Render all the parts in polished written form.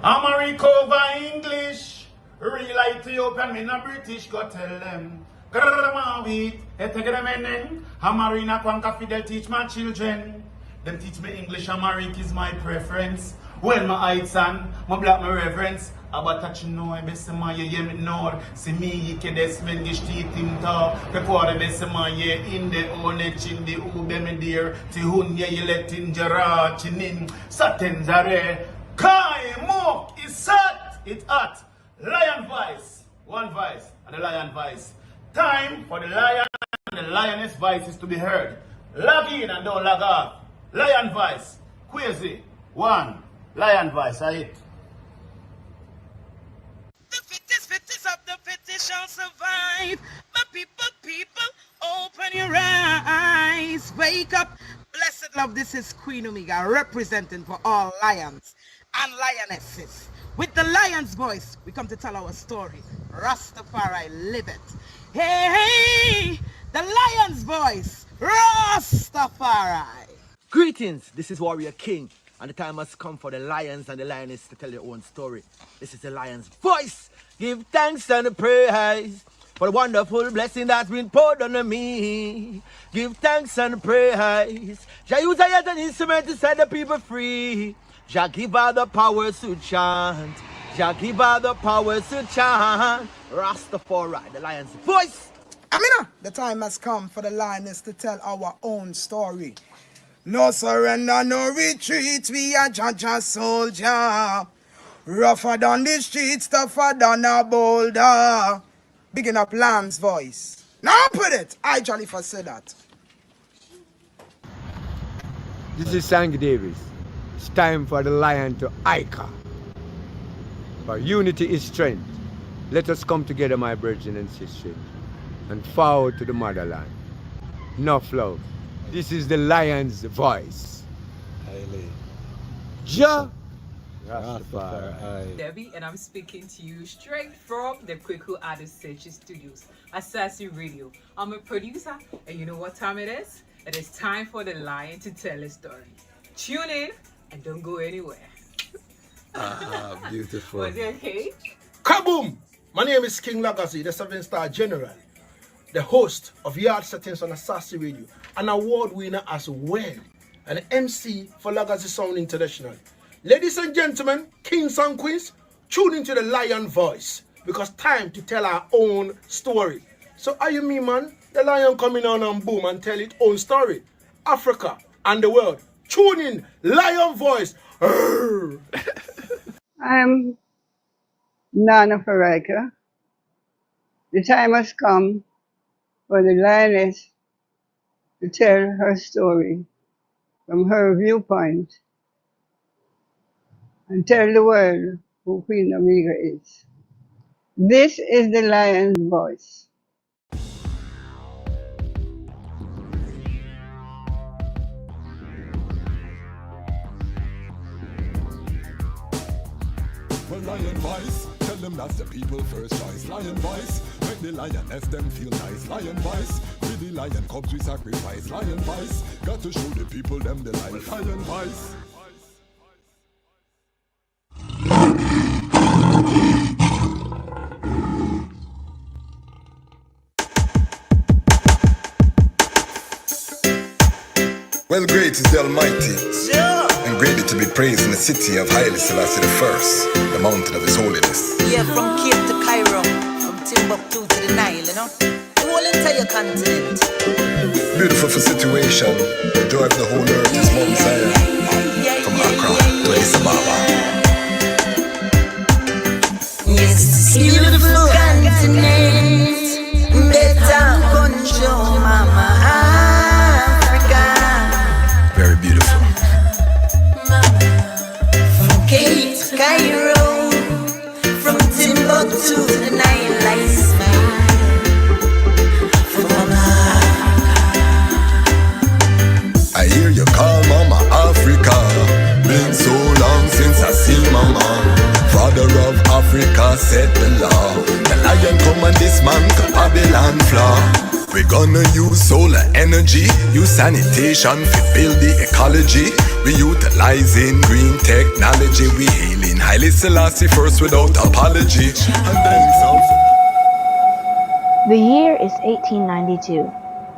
America over English, real Ethiopian, me no British, go tell them. Grrrma wheat, etegremenen, Hamarina Kwanka Fidel teach my children. Them teach me English, Amharic is my preference. When my heights and my black my reverence. About touching no, I best my ye me nor. See me, ye can desmen gish teeth in ta. Before the best my ye in the one chin the ube me dear. Tihun ye let in jara chinin. Satin zare. Kai Mok is set, it's hot. Lion voice, one voice, and the lion voice. Time for the lion and the lioness voices to be heard. Log in and don't log off. Lion voice, Queasy, one. Lion voice, I hit. The fittest of the fittest shall survive. My people, open your eyes. Wake up. Blessed love, this is Queen Omega representing for all lions and lionesses. With the lion's voice, we come to tell our story. Rastafari, live it. Hey, the lion's voice, Rastafari. Greetings, this is Warrior King, and the time has come for the lions and the lioness to tell their own story. This is the lion's voice. Give thanks and praise for the wonderful blessing that's been poured on me. Give thanks and praise. Jah use I as an instrument to set the people free. Jah give her the powers to chant. Jah give her the powers to chant. Rastafari, the lion's voice. Amina, the time has come for the lioness to tell our own story. No surrender, no retreat, we are Jaja soldier. Rougher than the streets, tougher than a boulder. Bigging up lamb's voice. Now put it, I jolly for say that. This is Sanky Davis. It's time for the lion to Ika. For unity is strength. Let us come together, my brethren and sisters, and forward to the motherland. Enough love. This is the lion's voice. Jah Rastafari. Debbie, and I'm speaking to you straight from the Kwadwo Oppong-Wadie Studios, Assassin Radio. I'm a producer, and you know what time it is? It is time for the lion to tell a story. Tune in and don't go anywhere. Beautiful. Was it okay? Kaboom! My name is King Legacy, the 7-star general, the host of Yard Settings on Assassin Radio, an award winner as well, and MC for Legacy Sound International. Ladies and gentlemen, kings and queens, tune into the lion voice, because time to tell our own story. So are you me, man? The lion coming on and boom and tell its own story. Africa and the world. Tune in, lion voice. I'm Nana Farika. The time has come for the lioness to tell her story from her viewpoint and tell the world who Queen Omega is. This is the lion's voice. Well, lion voice, tell them that's the people first choice. Lion voice, make the lioness them feel nice. Lion voice, with the lion cubs we sacrifice. Lion voice, got to show the people them the life. Lion voice. Well, great is the Almighty, and greatly to be praised in the city of Haile Selassie I, the mountain of His holiness. Yeah, from Cape to Cairo, from Timbuktu to the Nile, you know, the whole entire continent. Beautiful for situation, the joy of the whole earth is Mount Zion, from Accra to Addis Ababa. Yes, beautiful continent, better control, mama. Very beautiful. From Cape to Cairo, from Timbuktu to the Nile, I smile for mama. I hear you call mama Africa. Been so long since I see mama. Father of Africa set the law. We gonna use solar energy, use sanitation to build the ecology. We utilizing green technology. We hailing Haile Selassie first without apology. And thanks of The year is 1892,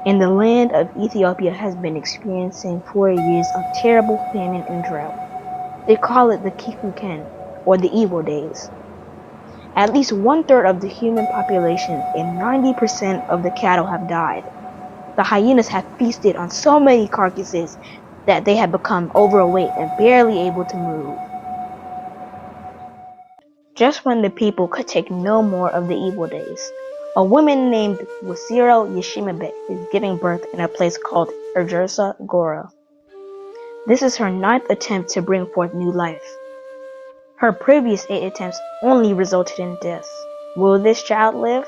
and the land of Ethiopia has been experiencing 4 years of terrible famine and drought. They call it the Kikuken, or the evil days. At least 1/3 of the human population and 90% of the cattle have died. The hyenas have feasted on so many carcasses that they have become overweight and barely able to move. Just when the people could take no more of the evil days, a woman named Wasiro Yeshimabe is giving birth in a place called Erjersa Gora. This is her 9th attempt to bring forth new life. Her previous 8 attempts only resulted in death. Will this child live?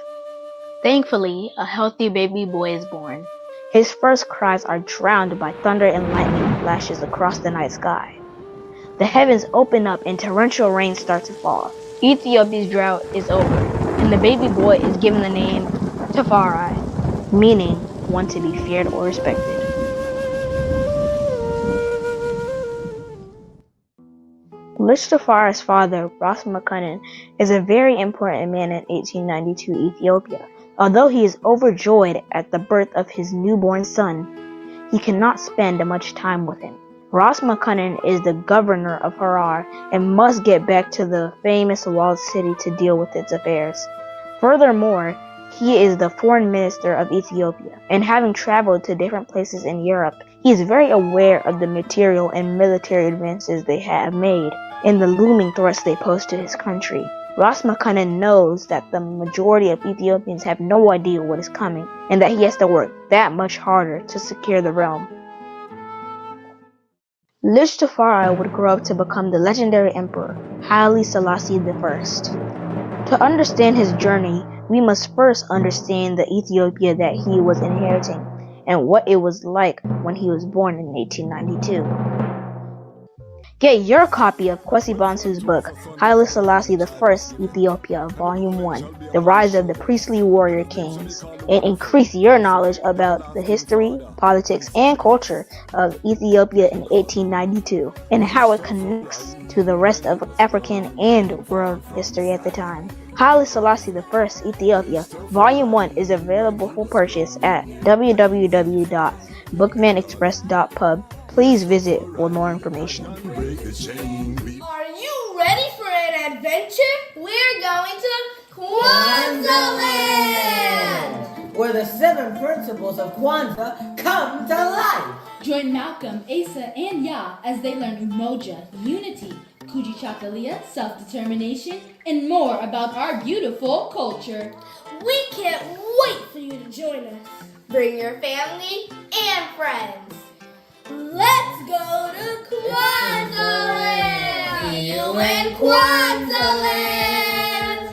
Thankfully, a healthy baby boy is born. His first cries are drowned by thunder and lightning flashes across the night sky. The heavens open up and torrential rain starts to fall. Ethiopia's drought is over, and the baby boy is given the name Tafari, meaning one to be feared or respected. Lich Tafari's father, Ras Makunin, is a very important man in 1892 Ethiopia. Although he is overjoyed at the birth of his newborn son, he cannot spend much time with him. Ras Makunin is the governor of Harar and must get back to the famous walled city to deal with its affairs. Furthermore, he is the foreign minister of Ethiopia, and having traveled to different places in Europe, he is very aware of the material and military advances they have made and the looming threats they pose to his country. Ras Makunin knows that the majority of Ethiopians have no idea what is coming, and that he has to work that much harder to secure the realm. Lich Tafari would grow up to become the legendary emperor, Haile Selassie I. To understand his journey, we must first understand the Ethiopia that he was inheriting, and what it was like when he was born in 1892. Get your copy of Kwesi Bansu's book, Haile Selassie I, Ethiopia, Volume 1, The Rise of the Priestly Warrior Kings, and increase your knowledge about the history, politics, and culture of Ethiopia in 1892, and how it connects to the rest of African and world history at the time. Haile Selassie I, Ethiopia, Volume 1 is available for purchase at www.bookmanexpress.pub. Please visit for more information. Are you ready for an adventure? We're going to Kwanzaa Land, where the 7 principles of Kwanzaa come to life. Join Malcolm, Asa, and Ya as they learn Umoja, unity, Kujichagulia, self-determination, and more about our beautiful culture. We can't wait for you to join us. Bring your family and friends. Let's go to Kwanzaa Land! See you in Kwanzaa Land!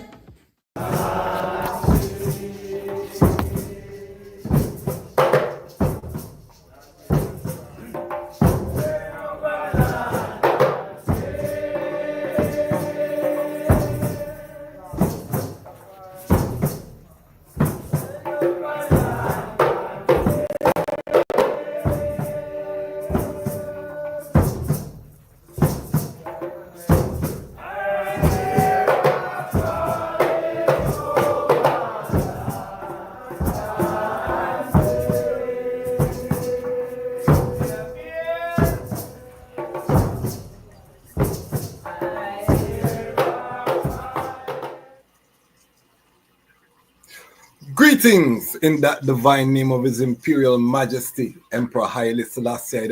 Greetings in that divine name of His Imperial Majesty, Emperor Haile Selassie I.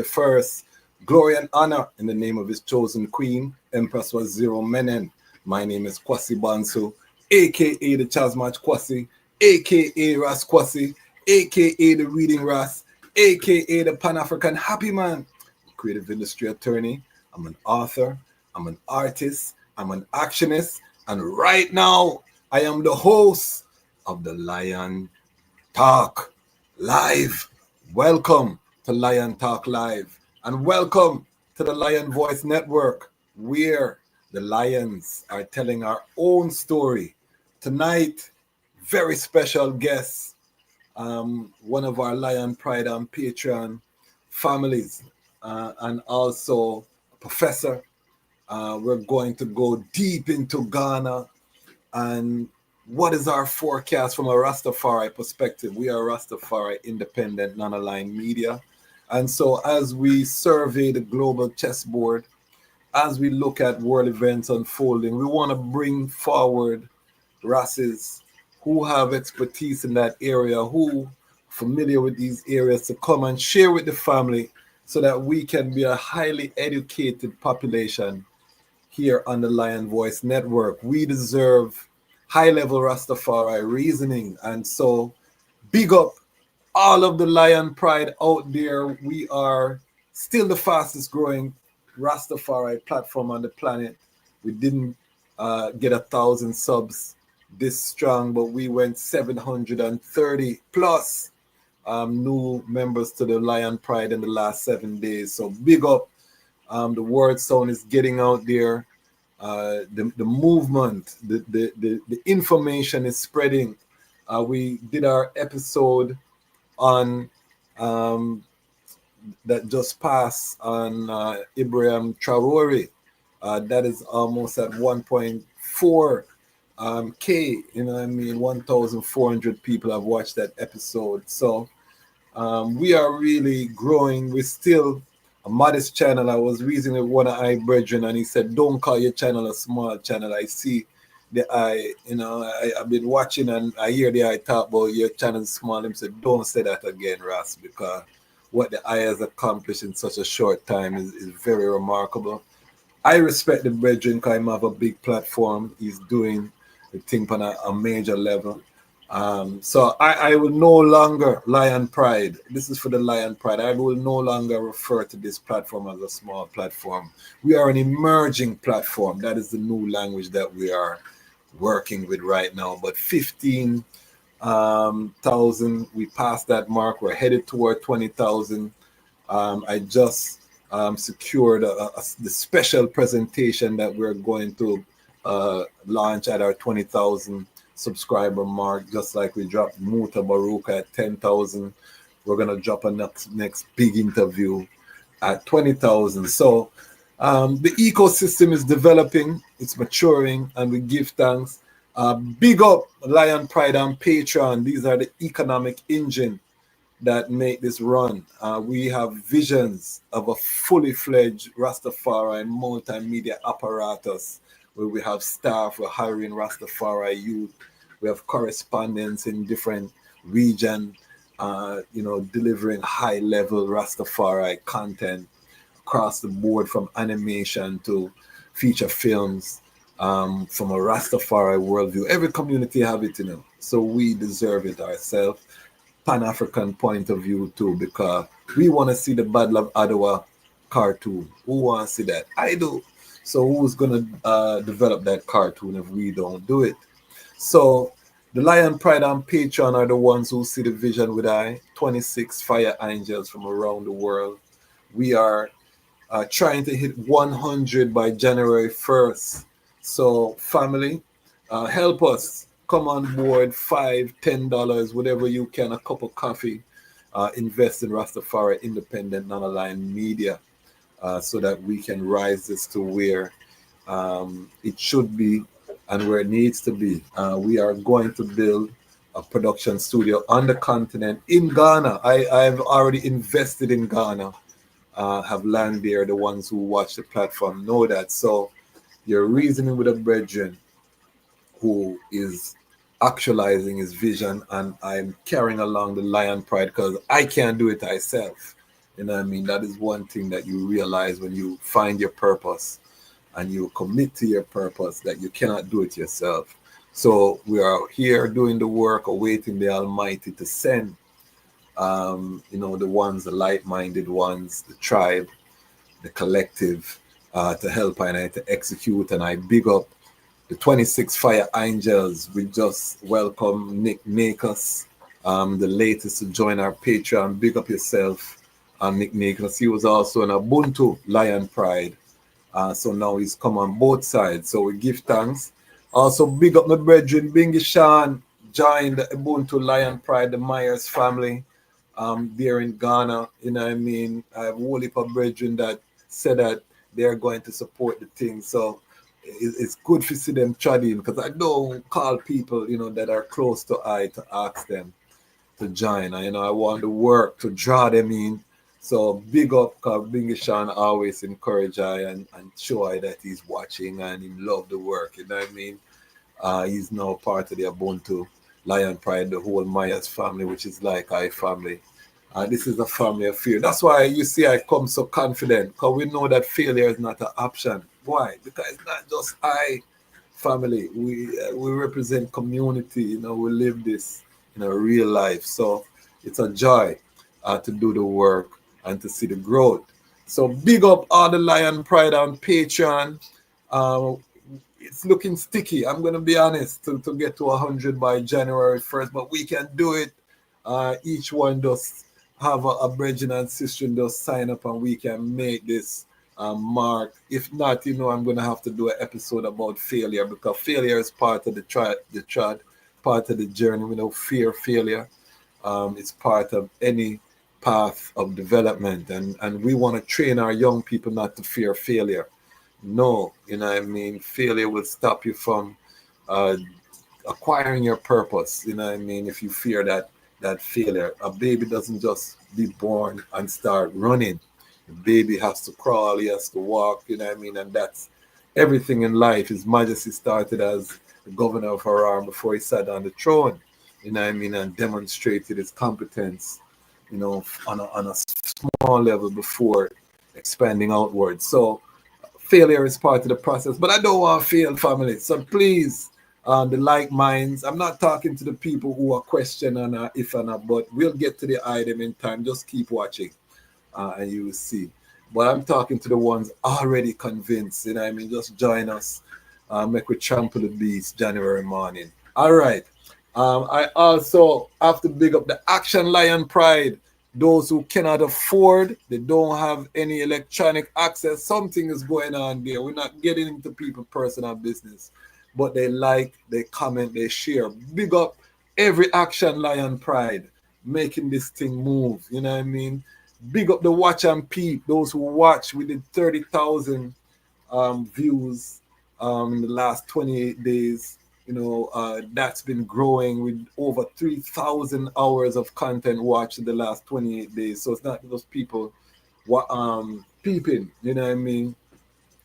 Glory and honor in the name of his chosen queen, Empress Wasiro Menen. My name is Kwesi Bansu, aka the Chasmach Kwesi, aka Ras Kwesi, aka the Reading Ras, aka the Pan-African Happy Man, creative industry attorney. I'm an author, I'm an artist, I'm an actionist, and right now I am the host of the Lion Talk Live. Welcome to Lion Talk Live, and welcome to the Lion Voice Network, where the lions are telling our own story. Tonight, very special guest, one of our Lion Pride and Patreon families, and also a professor. We're going to go deep into Ghana and what is our forecast from a Rastafari perspective. We are Rastafari independent, non-aligned media. And so as we survey the global chessboard, as we look at world events unfolding, we want to bring forward Rasses who have expertise in that area, who familiar with these areas, to come and share with the family so that we can be a highly educated population here on the Lion Voice Network. We deserve high-level Rastafari reasoning. And so big up all of the Lion Pride out there. We are still the fastest growing Rastafari platform on the planet. We didn't get 1,000 subs this strong, but we went 730 plus new members to the Lion Pride in the last 7 days. So big up. The word sound is getting out there. The movement, the information is spreading. We did our episode on that just passed on Ibrahim Traore. That is almost at 1.4 K, 1,400 people have watched that episode. So we are really growing. We're still a modest channel. I was reasoning with one of my brethren and he said, don't call your channel a small channel. I see the eye, I've been watching and I hear the eye talk about your channel is small. He said, don't say that again, Ras, because what the eye has accomplished in such a short time is very remarkable. I respect the brethren because he have a big platform. He's doing the thing on a major level. So I will no longer Lion Pride. This is for the Lion Pride. I will no longer refer to this platform as a small platform. We are an emerging platform. That is the new language that we are working with right now. But 15,000, we passed that mark. We're headed toward 20,000. I just secured the special presentation that we're going to launch at our 20,000 subscriber mark. Just like we dropped Muta Baruka at 10,000, we're gonna drop a next big interview at 20,000. So the ecosystem is developing, it's maturing, and we give thanks. Big up Lion Pride and Patreon. These are the economic engine that make this run. We have visions of a fully fledged Rastafari multimedia apparatus where we have staff, we're hiring Rastafari youth, we have correspondents in different regions, delivering high-level Rastafari content across the board, from animation to feature films, from a Rastafari worldview. Every community have it, so we deserve it ourselves. Pan-African point of view too, because we want to see the Battle of Ottawa cartoon. Who wants to see that? I do. So who's going to develop that cartoon if we don't do it? So the Lion Pride and Patreon are the ones who see the vision with 26 fire angels from around the world. We are trying to hit 100 by January 1st. So family, help us. Come on board, $5, $10, whatever you can, a cup of coffee. Invest in Rastafari independent, non-aligned media, so that we can rise this to where it should be and where it needs to be. We are going to build a production studio on the continent in Ghana. I've already invested in Ghana, have land there. The ones who watch the platform know that. So you're reasoning with a brethren who is actualizing his vision, and I'm carrying along the Lion Pride because I can't do it myself. That is one thing that you realize when you find your purpose and you commit to your purpose, that you cannot do it yourself. So we are here doing the work, awaiting the Almighty to send, the ones, the light-minded ones, the tribe, the collective, to help and to execute. And I big up the 26 Fire Angels. We just welcome Nick Nakus, the latest to join our Patreon. Big up yourself, Nick Nakus. He was also an Ubuntu Lion Pride. So now he's come on both sides. So we give thanks. Also big up my brethren, Bingy Sean, joined the Ubuntu Lion Pride, the Myers family, there in Ghana. You know what I mean? I have a whole heap of brethren that said that they're going to support the thing. So it's good to see them chatting, because I don't call people, you know, that are close to I to ask them to join. And, you know, I want the work to draw them in. So big up, because Bingy Sean always encourage I and show I that he's watching and he love the work. You know what I mean? He's now part of the Ubuntu Lion Pride, the whole Myers family, which is like I family. This is a family affair. That's why you see I come so confident, because we know that failure is not an option. Why? Because it's not just I family. We represent community. You know, we live this in a real life. So it's a joy to do the work and to see the growth. So big up all the Lion Pride on Patreon. It's looking sticky, I'm going to be honest, to get to 100 by January 1st, but we can do it. Each one does have a brethren and sister does sign up, and we can make this mark. If not, you know, I'm going to have to do an episode about failure, because failure is part of the part of the journey. We know failure. It's part of any path of development, and we want to train our young people not to fear failure. No, you know what I mean? Failure will stop you from acquiring your purpose. You know what I mean? If you fear that failure. A baby doesn't just be born and start running. The baby has to crawl, he has to walk, you know what I mean? And that's everything in life. His Majesty started as the governor of Harar before he sat on the throne, you know what I mean, and demonstrated his competence, you know, on a small level before expanding outwards. So failure is part of the process, but I don't want to fail, family. So please, the like minds, I'm not talking to the people who are questioning if or not, but we'll get to the item in time. Just keep watching and you will see. But I'm talking to the ones already convinced, you know what I mean? Just join us. Make we trample the beast January morning. All right. I also have to big up the Action Lion Pride. Those who cannot afford, they don't have any electronic access, something is going on there. We're not getting into people's personal business, but they like, they comment, they share. Big up every Action Lion Pride, making this thing move, you know what I mean? Big up the watch and peep, those who watch. We did 30,000 views in the last 28 days. You know, that's been growing with over 3,000 hours of content watched in the last 28 days. So it's not just people peeping, you know what I mean?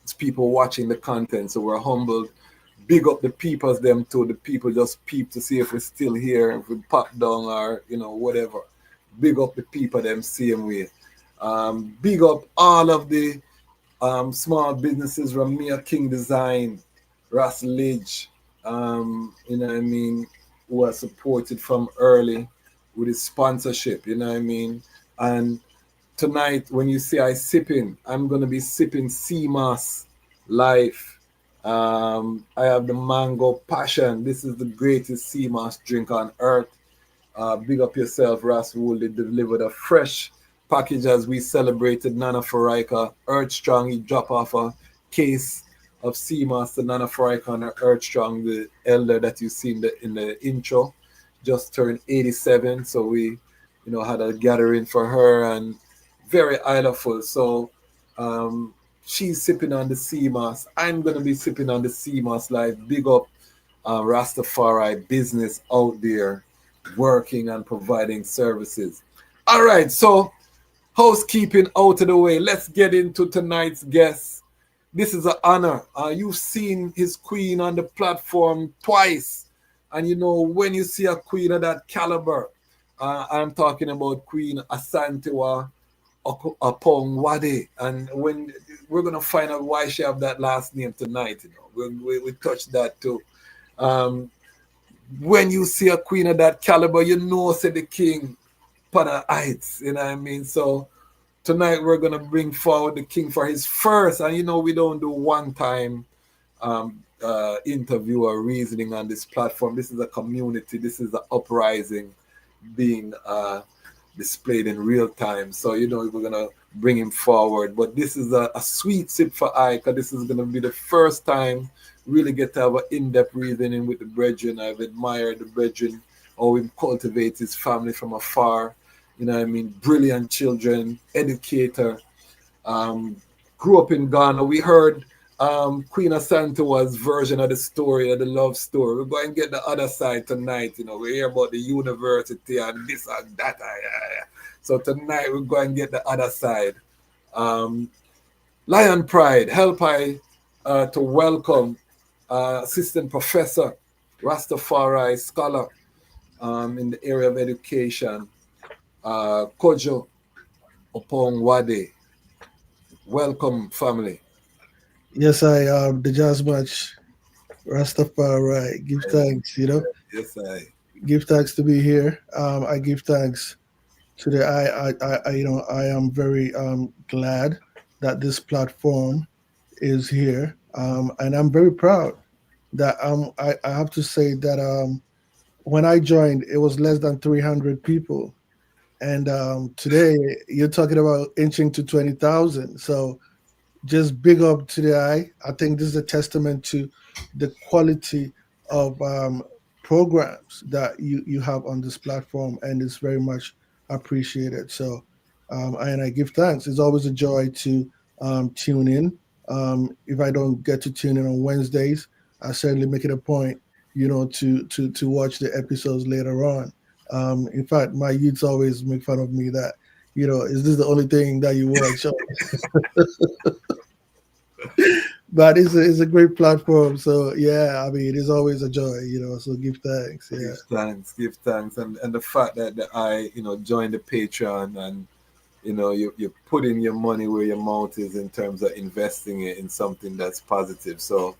It's people watching the content. So we're humbled. Big up the peepers, them too. The people just peep to see if we're still here, if we pop down or, you know, whatever. Big up the people, them same way. Big up all of the small businesses, Ramia King Design, Ross Lidge, you know what I mean, who are supported from early with his sponsorship, you know what I mean. And tonight, when you see I sipping, I'm going to be sipping Sea Moss Life. I have the Mango Passion. This is the greatest sea moss drink on earth. Big up yourself, Ras Wooley delivered a fresh package as we celebrated Nana Faraika. Earth Strong, he dropped off a case of sea moss to Nana Faraika and Earth Strong, the elder that you see in the intro, just turned 87. So we, you know, had a gathering for her and very idolful. So she's sipping on the sea moss. I'm going to be sipping on the sea moss Life. Big up Rastafari business out there working and providing services. All right, so housekeeping out of the way. Let's get into tonight's guest. This is an honor. You've seen his queen on the platform twice. And you know, when you see a queen of that caliber, I'm talking about Queen Kwadwo Oppong-Wadie. And when we're going to find out why she have that last name tonight, you know, we touched that too. When you see a queen of that caliber, you know, say the king Pada Heights, you know what I mean? So tonight we're going to bring forward the king for his first, and you know, we don't do one-time interview or reasoning on this platform. This is a community. This is an uprising being displayed in real time. So, you know, we're going to bring him forward. But this is a sweet sip for I, because this is going to be the first time really get to have an in-depth reasoning with the brethren. I've admired the brethren how he cultivates his family from afar. You know what I mean? Brilliant children, educator. Grew up in Ghana. We heard Queen Asantewa's version of the story, of the love story. We're going to get the other side tonight. You know, we hear about the university and this and that. So tonight we're going to get the other side. Lion Pride, help I to welcome Assistant Professor, Rastafari scholar in the area of education, Kwadwo Oppong-Wadie. Welcome, family. Yes, I the jazz match Rastafari. Give thanks, you know. Yes, I. Give thanks to be here. I give thanks to the I you know I am very glad that this platform is here, and I'm very proud that I have to say that when I joined it was less than 300 people, and today you're talking about inching to 20,000. So just big up to the eye. I think this is a testament to the quality of programs that you have on this platform, and it's very much appreciated. So, and I give thanks. It's always a joy to tune in. If I don't get to tune in on Wednesdays, I certainly make it a point, you know, to watch the episodes later on. In fact, my youths always make fun of me that, you know, is this the only thing that you watch? But it's a great platform. So yeah, I mean, it's always a joy, you know. So give thanks. Yeah. Give thanks, and the fact that I, you know, joined the Patreon, and you know, you're putting your money where your mouth is in terms of investing it in something that's positive. So,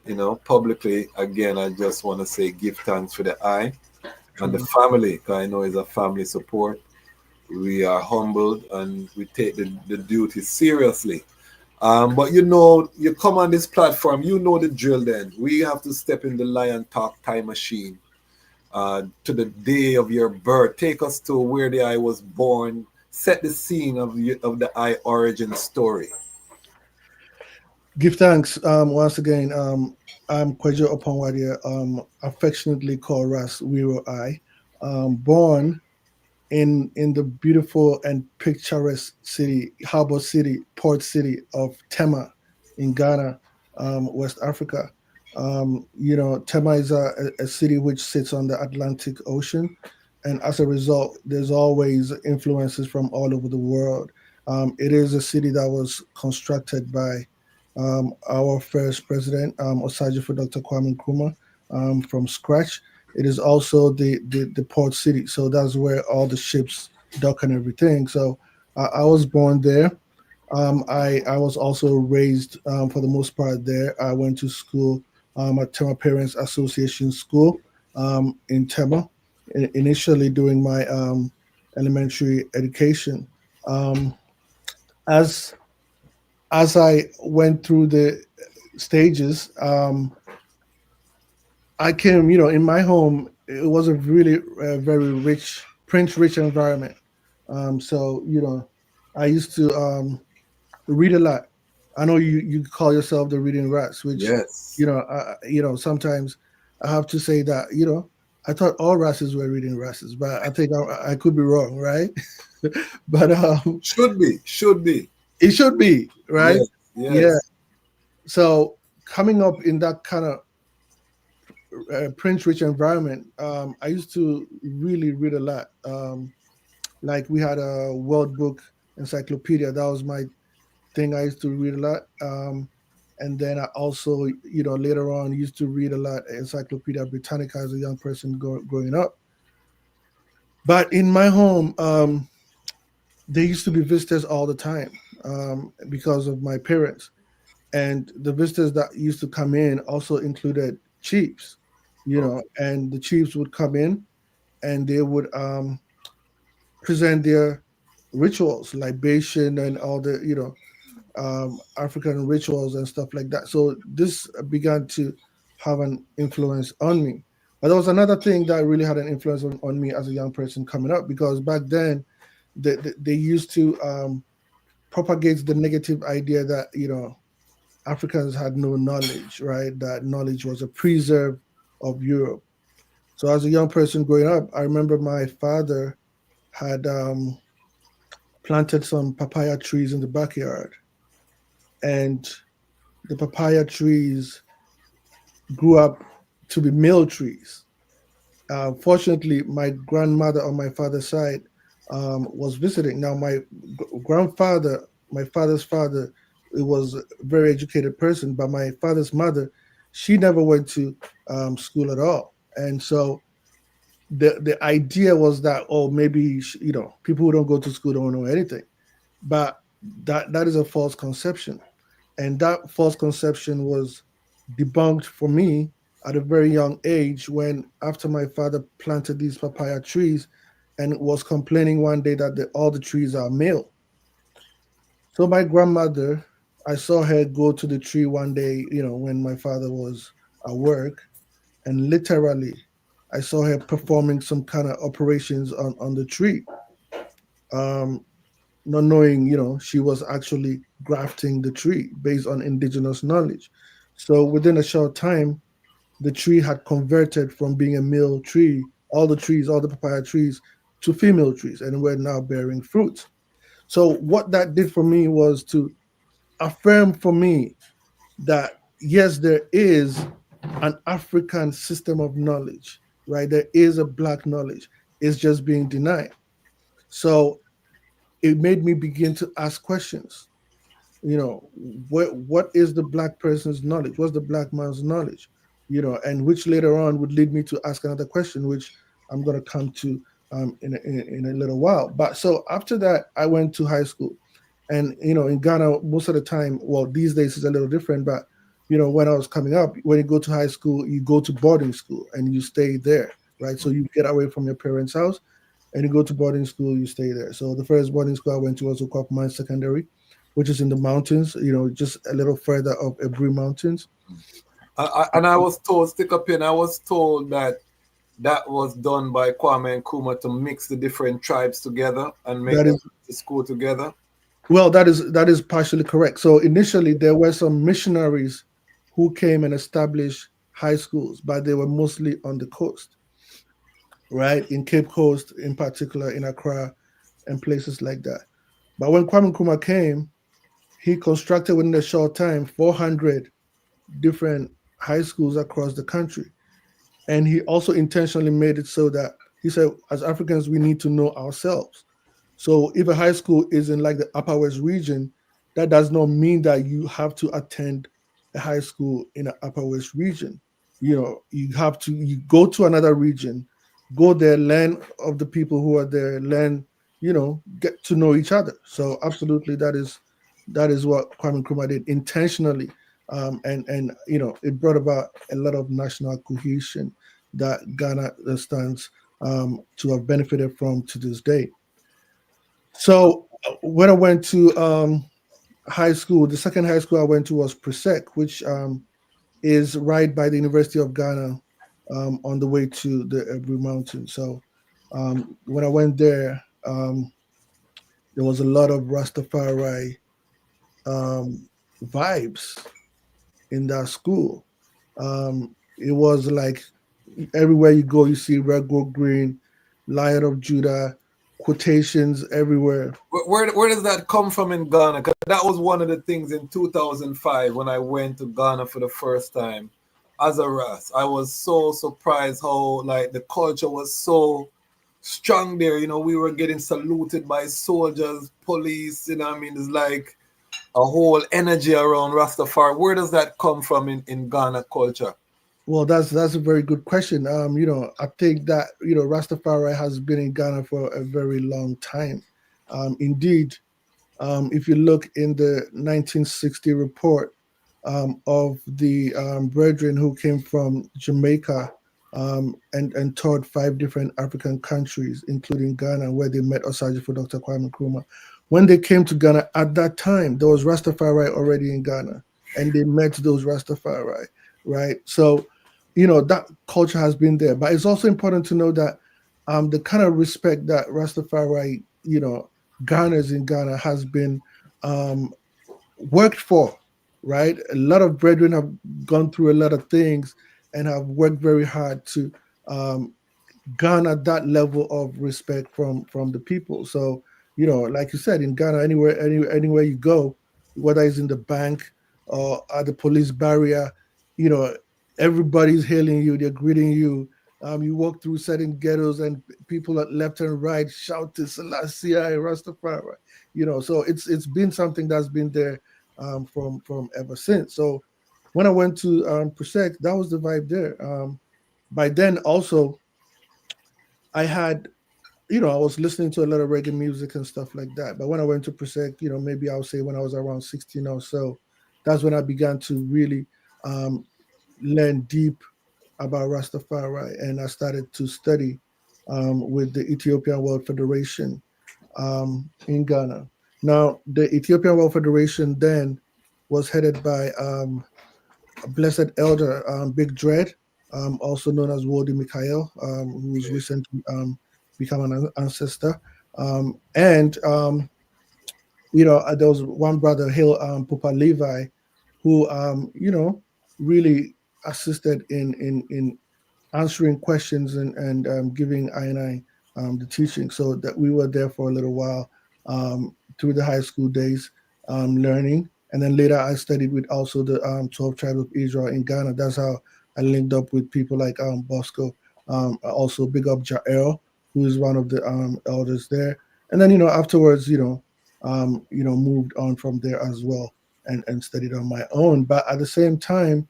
you know, publicly again, I just want to say give thanks for the eye and the family, because I know it's a family support. We are humbled and we take the duty seriously. But you know, you come on this platform, you know the drill then. We have to step in the Lion Talk time machine to the day of your birth. Take us to where the eye was born. Set the scene of the eye origin story. Give thanks once again. I'm Kwadwo Oppong-Wadie, affectionately called Ras Wiro I. Born in the beautiful and picturesque city, harbor city, port city of Tema in Ghana, West Africa. You know, Tema is a city which sits on the Atlantic Ocean, and as a result, there's always influences from all over the world. It is a city that was constructed by our first president, Osajifo Dr. Kwame Nkrumah, from scratch. It is also the port city, so that's where all the ships dock and everything. So I was born there. I was also raised for the most part there. I went to school at Tema Parents Association School in Tema, initially doing my elementary education. As I went through the stages, I came, you know, in my home, it was a really very rich, print-rich environment. So, you know, I used to read a lot. I know you call yourself the reading rats, which, yes, you know, sometimes I have to say that, you know, I thought all races were reading races, but I think I could be wrong, right? But should be, it should be, right? Yes. Yeah. So coming up in that kind of print-rich environment, I used to really read a lot. Like we had a World Book Encyclopedia. That was my thing. I used to read a lot. And then I also, you know, later on used to read a lot Encyclopedia Britannica as a young person growing up. But in my home, there used to be visitors all the time because of my parents. And the visitors that used to come in also included chiefs, you know, and the chiefs would come in and they would present their rituals, libation and all the, you know, African rituals and stuff like that. So this began to have an influence on me. But there was another thing that really had an influence on me as a young person coming up, because back then they used to propagate the negative idea that, you know, Africans had no knowledge, right? That knowledge was a preserve of Europe. So as a young person growing up, I remember my father had planted some papaya trees in the backyard, and the papaya trees grew up to be male trees. Fortunately, my grandmother on my father's side was visiting. Now, my grandfather, my father's father, it was a very educated person, but my father's mother, she never went to school at all, and so the idea was that, oh, maybe people who don't go to school don't know anything, but that is a false conception, and that false conception was debunked for me at a very young age, when after my father planted these papaya trees and was complaining one day that all the trees are male. So my grandmother, I saw her go to the tree one day, when my father was at work, and literally I saw her performing some kind of operations on the tree, um, not knowing, she was actually grafting the tree based on indigenous knowledge. So within a short time, the tree had converted from being a male tree, all the trees, all the papaya trees, to female trees, and were now bearing fruit. So what that did for me was to affirm for me that yes, there is an African system of knowledge, right? There is a black knowledge. It's just being denied. So it made me begin to ask questions. What is the black person's knowledge? What's the black man's knowledge? And which later on would lead me to ask another question, which I'm going to come to in a little while. But so after that, I went to high school, and in Ghana, most of the time, well, these days it's a little different, but when I was coming up, when you go to high school, you go to boarding school and you stay there, right? So you get away from your parents' house and you go to boarding school, you stay there. So the first boarding school I went to was Okwakumine Secondary, which is in the mountains, just a little further up Ebri Mountains. And I was told, stick up in, I was told that was done by Kwame Nkrumah to mix the different tribes together and make the school together. Well, that is partially correct. So initially there were some missionaries who came and established high schools, but they were mostly on the coast, right? In Cape Coast, in particular, in Accra and places like that. But when Kwame Nkrumah came, he constructed within a short time 400 different high schools across the country. And he also intentionally made it so that he said, as Africans, we need to know ourselves. So if a high school is in like the Upper West region, that does not mean that you have to attend a high school in the Upper West region. You go to another region, go there, learn of the people who are there, learn, get to know each other. So absolutely, that is what Kwame Nkrumah did intentionally. And it brought about a lot of national cohesion that Ghana stands to have benefited from to this day. So when I went to high school, the second high school I went to was Presec, which is right by the University of Ghana on the way to the Ebru Mountain. So when I went there, there was a lot of Rastafari vibes in that school. It was like everywhere you go, you see red, gold, green, Lion of Judah, quotations everywhere. Where does that come from in Ghana? Because that was one of the things in 2005 when I went to Ghana for the first time as a Ras. I was so surprised how like the culture was so strong there. We were getting saluted by soldiers, police. It's like a whole energy around Rastafari. Where does that come from in Ghana culture? Well, that's a very good question. I think that Rastafari has been in Ghana for a very long time. Indeed, if you look in the 1960 report of the brethren who came from Jamaica and toured 5 different African countries, including Ghana, where they met Osagyefo Dr. Kwame Nkrumah. When they came to Ghana at that time, there was Rastafari already in Ghana, and they met those Rastafari, right? So, that culture has been there. But it's also important to know that the kind of respect that Rastafari, Ghanaians in Ghana has been worked for, right? A lot of brethren have gone through a lot of things and have worked very hard to um, garner that level of respect from the people. So, like you said, in Ghana, anywhere you go, whether it's in the bank or at the police barrier, you know, everybody's hailing you, they're greeting you. You walk through certain ghettos and people at left and right shouting Selassie, Rastafari. So it's been something that's been there from ever since. So when I went to Prosec, that was the vibe there. By then, also, I had, I was listening to a lot of reggae music and stuff like that. But when I went to Prosec, maybe I'll say when I was around 16 or so, that's when I began to really um, learn deep about Rastafari, and I started to study with the Ethiopian World Federation in Ghana. Now, the Ethiopian World Federation then was headed by a blessed elder, Big Dread, also known as Wodi Mikhail, who's recently become an ancestor. There was one brother, Hill Pupa Levi, who, really assisted in answering questions and giving I and the teaching. So that we were there for a little while through the high school days, learning. And then later I studied with also the 12 tribes of Israel in Ghana. That's how I linked up with people like Bosco. Also big up Jael, who is one of the elders there. And then, afterwards, moved on from there as well and studied on my own. But at the same time,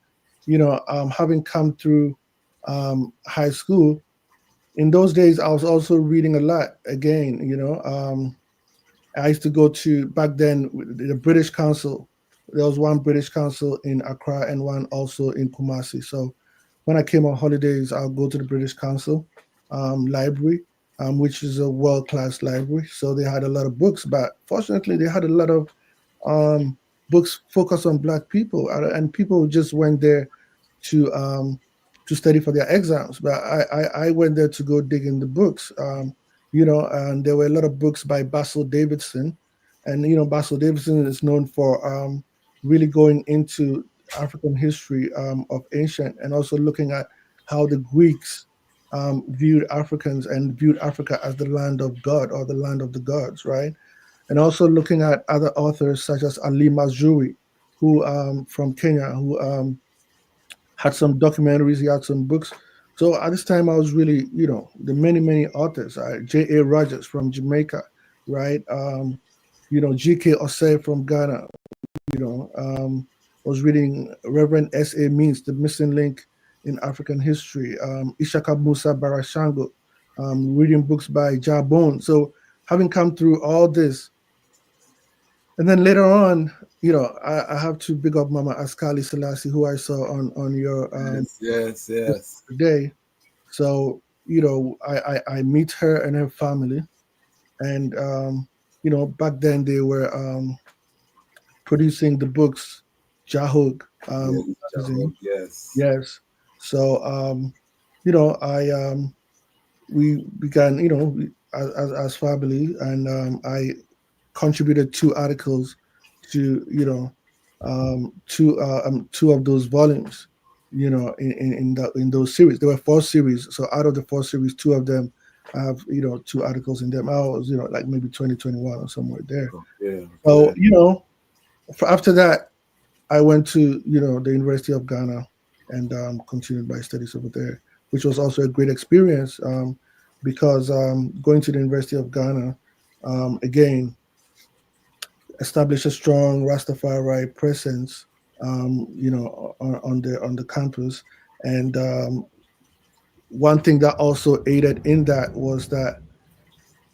having come through high school, in those days, I was also reading a lot again, I used to go to, back then, the British Council. There was one British Council in Accra and one also in Kumasi. So when I came on holidays, I'll go to the British Council library, which is a world-class library. So they had a lot of books, but fortunately, they had a lot of books focused on Black people, and people just went there to study for their exams. But I went there to go dig in the books, and there were a lot of books by Basil Davidson. And, Basil Davidson is known for really going into African history of ancient, and also looking at how the Greeks viewed Africans and viewed Africa as the land of God, or the land of the gods, right? And also looking at other authors such as Ali Mazrui, who from Kenya, who had some documentaries, he had some books. So at this time, I was really, the many authors, J.A. Rogers from Jamaica, right? G.K. Osei from Ghana, was reading Reverend S.A. Means, The Missing Link in African History, Ishaka Musa Barashango, reading books by Jabon. So having come through all this, and then later on, I have to big up Mama Askali Selassie, who I saw on your yes. today. So I meet her and her family, and back then they were producing the books Jahog. Yes. So we began as family, and I contributed 2 articles to two of those volumes, in those series. There were 4 series, so out of the 4 series, 2 of them have 2 articles in them. I was like maybe 2021 or somewhere there. So after that, I went to the University of Ghana and continued my studies over there, which was also a great experience, because going to the University of Ghana again established a strong Rastafari presence, on the campus. And one thing that also aided in that was that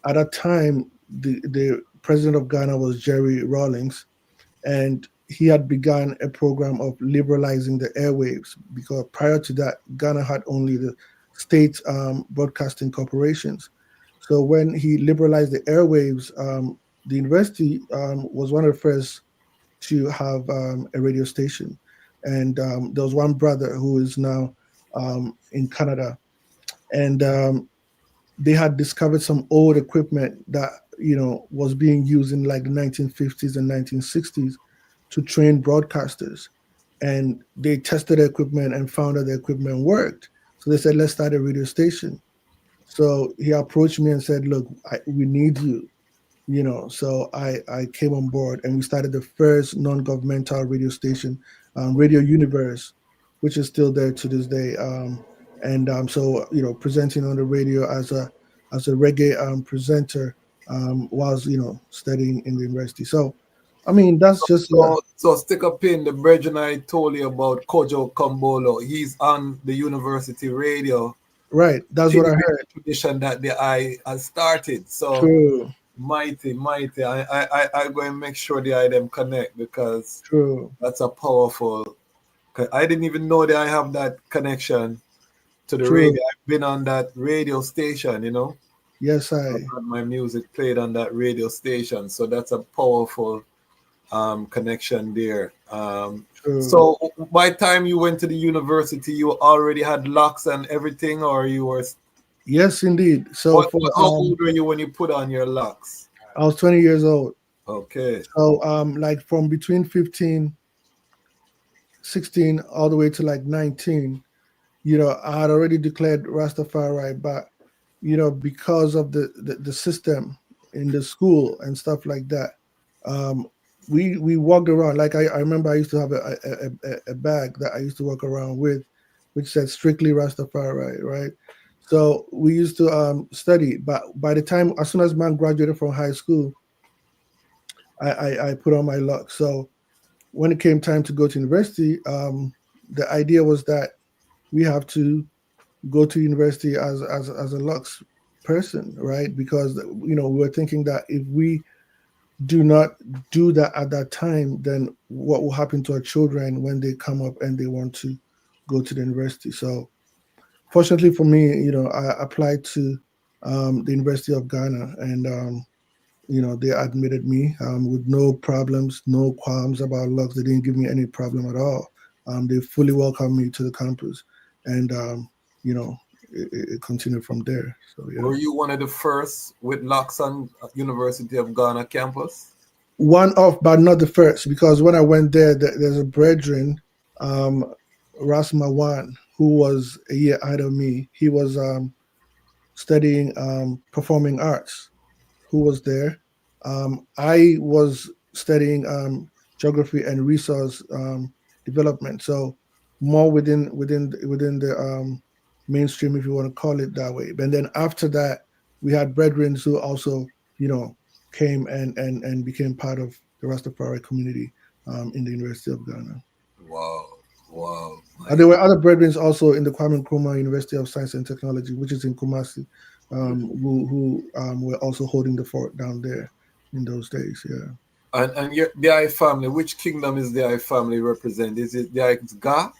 at that time, the president of Ghana was Jerry Rawlings, and he had begun a program of liberalizing the airwaves, because prior to that, Ghana had only the state broadcasting corporations. So when he liberalized the airwaves, the university was one of the first to have a radio station. And there was one brother who is now in Canada, and they had discovered some old equipment that was being used in like the 1950s and 1960s to train broadcasters, and they tested the equipment and found that the equipment worked. So they said, let's start a radio station. So he approached me and said, look, we need you, So I came on board and we started the first non-governmental radio station, Radio Universe, which is still there to this day. So presenting on the radio as a reggae presenter, whilst studying in the university. So, I mean, that's just So stick a pin. The brethren I told you about, Kwadwo Oppong-Wadie, he's on the university radio. Right, that's what I heard. Tradition that the I has started. So True. Mighty. I go and make sure the I them connect, because True. That's a powerful. I didn't even know that I have that connection to the True. radio. I've been on that radio station, Yes, I've had my music played on that radio station. So that's a powerful connection there. True. So by the time you went to the university, you already had locks and everything, or you were? Yes, indeed. So how old were you when you put on your locks? I was 20 years old. Okay. So like from between 16 all the way to like 19, I had already declared Rastafari, but because of the system in the school and stuff like that, we walked around. Like I remember I used to have a bag that I used to walk around with, which said strictly Rastafari, right? So we used to study, but by the time, as soon as man graduated from high school, I put on my luck. So when it came time to go to university, the idea was that we have to go to university as a Lux person, right? Because we were thinking that if we do not do that at that time, then what will happen to our children when they come up and they want to go to the university? So fortunately for me, I applied to the University of Ghana, and they admitted me with no problems, no qualms about Lux. They didn't give me any problem at all. They fully welcomed me to the campus, and it continued from there. So yeah. Were you one of the first with locks on University of Ghana campus? One of, but not the first, because when I went there, there's a brethren, Rasma Wan, who was a year ahead of me. He was studying performing arts, who was there. I was studying geography and resource development, so more within the mainstream, if you want to call it that way. But then after that, we had brethren who also, came and became part of the Rastafari community in the University of Ghana. Wow. And there were other brethren also in the Kwame Nkrumah University of Science and Technology, which is in Kumasi, who were also holding the fort down there in those days. Yeah. And the I family, which kingdom is the I family represent? Is it the Ga?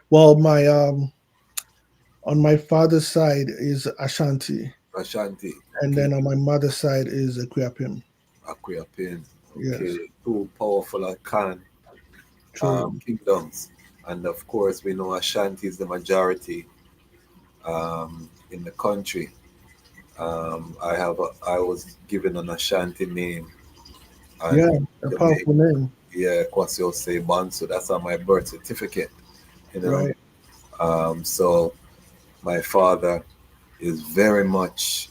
Well, my on my father's side is Ashanti. Ashanti. And then on my mother's side is Akuapem. Okay. Yes. Two powerful Akan kingdoms. And of course, we know Ashanti is the majority in the country. I was given an Ashanti name. Yeah, a powerful name. Yeah, Kwasi Osei, so that's on my birth certificate. Right. So my father is very much,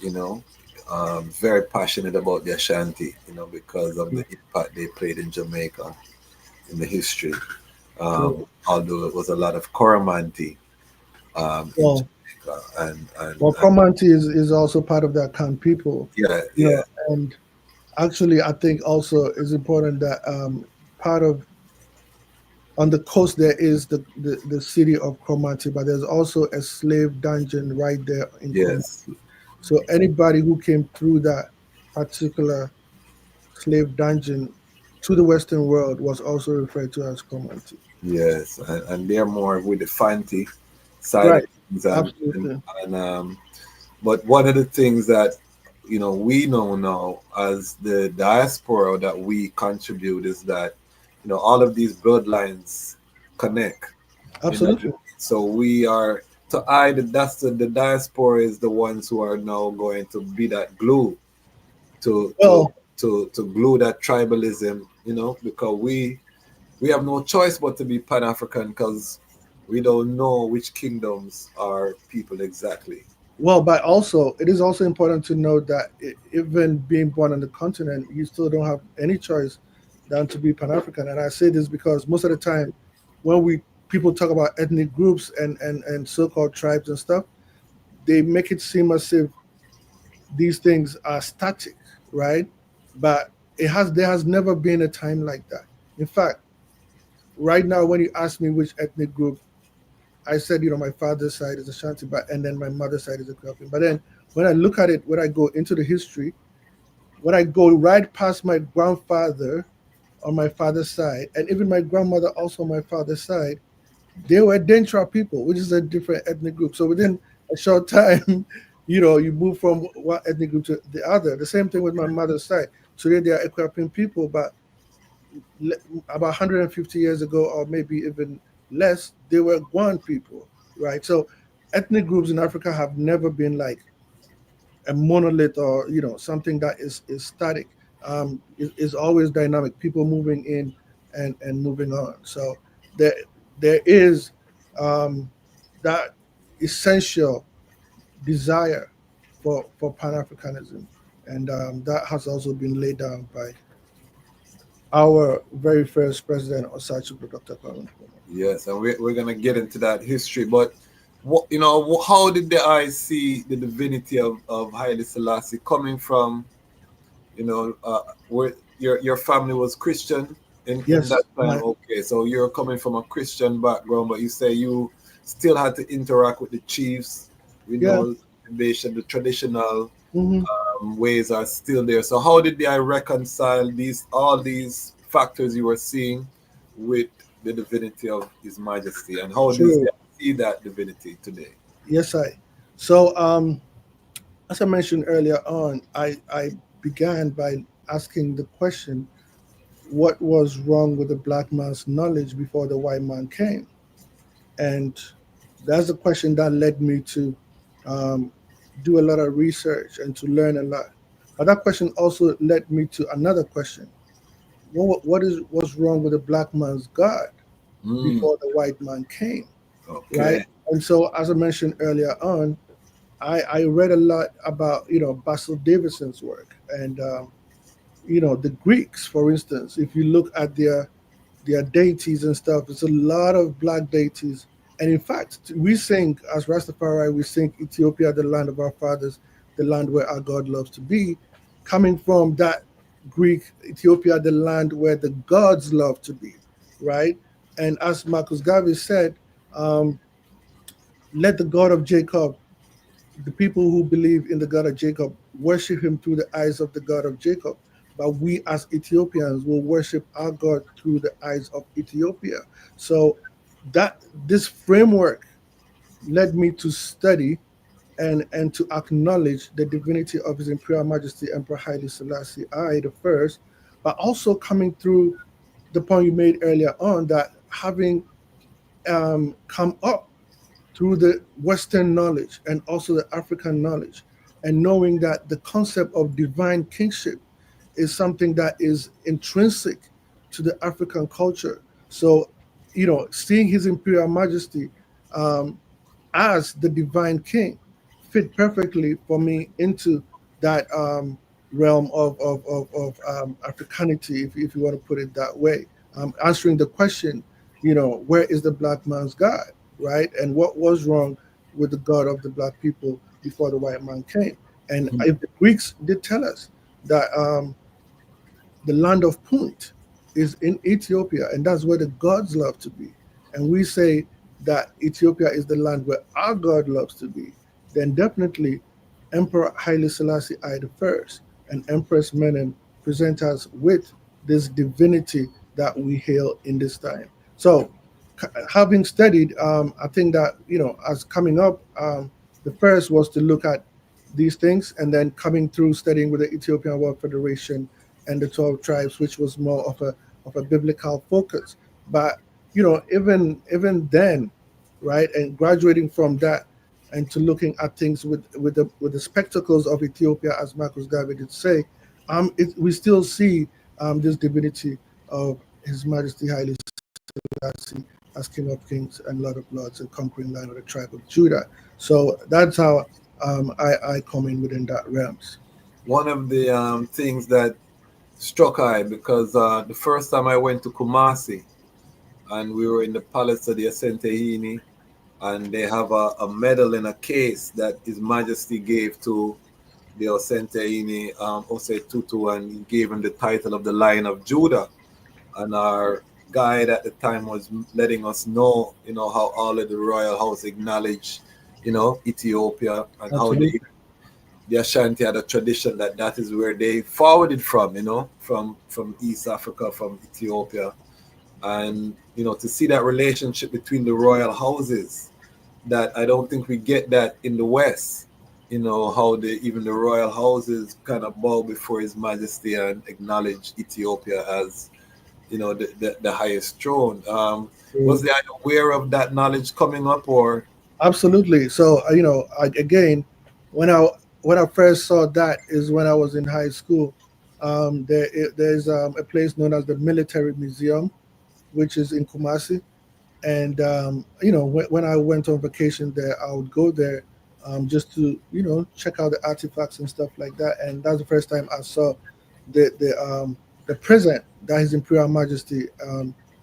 very passionate about the Ashanti, because of the impact they played in Jamaica in the history. Although it was a lot of Coromantee in Jamaica. And Coromantee is also part of the Akan people. Yeah. And actually, I think also it's important that part of on the coast there is the city of Coromantee, but there's also a slave dungeon right there in Coromantee. So anybody who came through that particular slave dungeon to the Western world was also referred to as Coromantee. Yes, and they're more with the Fanti side of things. Absolutely. But one of the things that we know now as the diaspora that we contribute is that all of these bloodlines connect. Absolutely. So we are the diaspora is the ones who are now going to be that glue to glue that tribalism, because we have no choice but to be Pan-African, because we don't know which kingdoms are people exactly. Well, but also it is also important to note that even being born on the continent, you still don't have any choice than to be Pan African. And I say this because most of the time, when we people talk about ethnic groups and so-called tribes and stuff, they make it seem as if these things are static, right? But there has never been a time like that. In fact, right now, when you ask me which ethnic group, I said, my father's side is Ashanti, but and then my mother's side is Ethiopian. But then when I look at it, when I go into the history, when I go right past my grandfather on my father's side, and even my grandmother also on my father's side, they were Dentra people, which is a different ethnic group. So within a short time, you move from one ethnic group to the other. The same thing with my mother's side. Today they are Ethiopian people, but about 150 years ago, or maybe even less, they were Guan people, right? So ethnic groups in Africa have never been like a monolith or something that is static. Is always dynamic. People moving in and moving on. So there is that essential desire for Pan Africanism, and that has also been laid down by our very first president, Osachuku Dr. Kwame Nkrumah. Yes, and we're gonna get into that history, but how did the eyes see the divinity of Haile Selassie coming from? Where your family was Christian in Yes, that time. Okay, so you're coming from a Christian background, but you say you still had to interact with the chiefs. We know the traditional ways are still there. So how did I reconcile all these factors you were seeing with the divinity of His Majesty, and how do you see that divinity today? Yes, So as I mentioned earlier on, I began by asking the question, what was wrong with the black man's knowledge before the white man came? And that's the question that led me to do a lot of research and to learn a lot. But that question also led me to another question. What's wrong with the black man's God before the white man came? Okay. Right? And so, as I mentioned earlier on, I read a lot about Basil Davidson's work and the Greeks, for instance. If you look at their deities and stuff, there's a lot of black deities. And in fact, we sing, as Rastafari, we sing Ethiopia, the land of our fathers, the land where our God loves to be, coming from that Greek Ethiopia, the land where the gods love to be, right? And as Marcus Garvey said, let the God of Jacob, the people who believe in the God of Jacob, worship him through the eyes of the God of Jacob. But we as Ethiopians will worship our God through the eyes of Ethiopia. So this framework led me to study and to acknowledge the divinity of His Imperial Majesty Emperor Haile Selassie I the First, but also coming through the point you made earlier on, that having come up through the Western knowledge and also the African knowledge, and knowing that the concept of divine kingship is something that is intrinsic to the African culture. So, seeing His Imperial Majesty as the divine king fit perfectly for me into that realm of Africanity, if you want to put it that way. Answering the question, where is the black man's God, right? And what was wrong with the God of the black people before the white man came? And if the Greeks did tell us that the land of Punt is in Ethiopia, and that's where the gods love to be, and we say that Ethiopia is the land where our God loves to be, then definitely Emperor Haile Selassie I the First and Empress Menen present us with this divinity that we hail in this time. So, having studied, I think that as coming up, the first was to look at these things, and then coming through studying with the Ethiopian World Federation and the 12 tribes, which was more of a biblical focus. But even then, right, and graduating from that and to looking at things with the spectacles of Ethiopia, as Marcus Garvey did say, we still see this divinity of His Majesty Haile Selassie as King of Kings and Lord of Lords and conquering Lion of the tribe of Judah. So that's how I come in within that realms. One of the things that struck eye because the first time I went to Kumasi and we were in the Palace of the Asantehene, and they have a medal in a case that His Majesty gave to the Asantehene Ose Tutu, and he gave him the title of the Lion of Judah. And our guide at the time was letting us know, how all of the royal house acknowledge, Ethiopia, and how the Ashanti had a tradition that is where they forwarded from, from East Africa, from Ethiopia. And, to see that relationship between the royal houses, that I don't think we get that in the West, how even the royal houses kind of bow before His Majesty and acknowledge Ethiopia as, the highest throne. Was they aware of that knowledge coming up, or? Absolutely. So again, when I first saw that is when I was in high school. There's a place known as the Military Museum, which is in Kumasi, and when I went on vacation there, I would go there just to check out the artifacts and stuff like that. And that's the first time I saw the present that His Imperial Majesty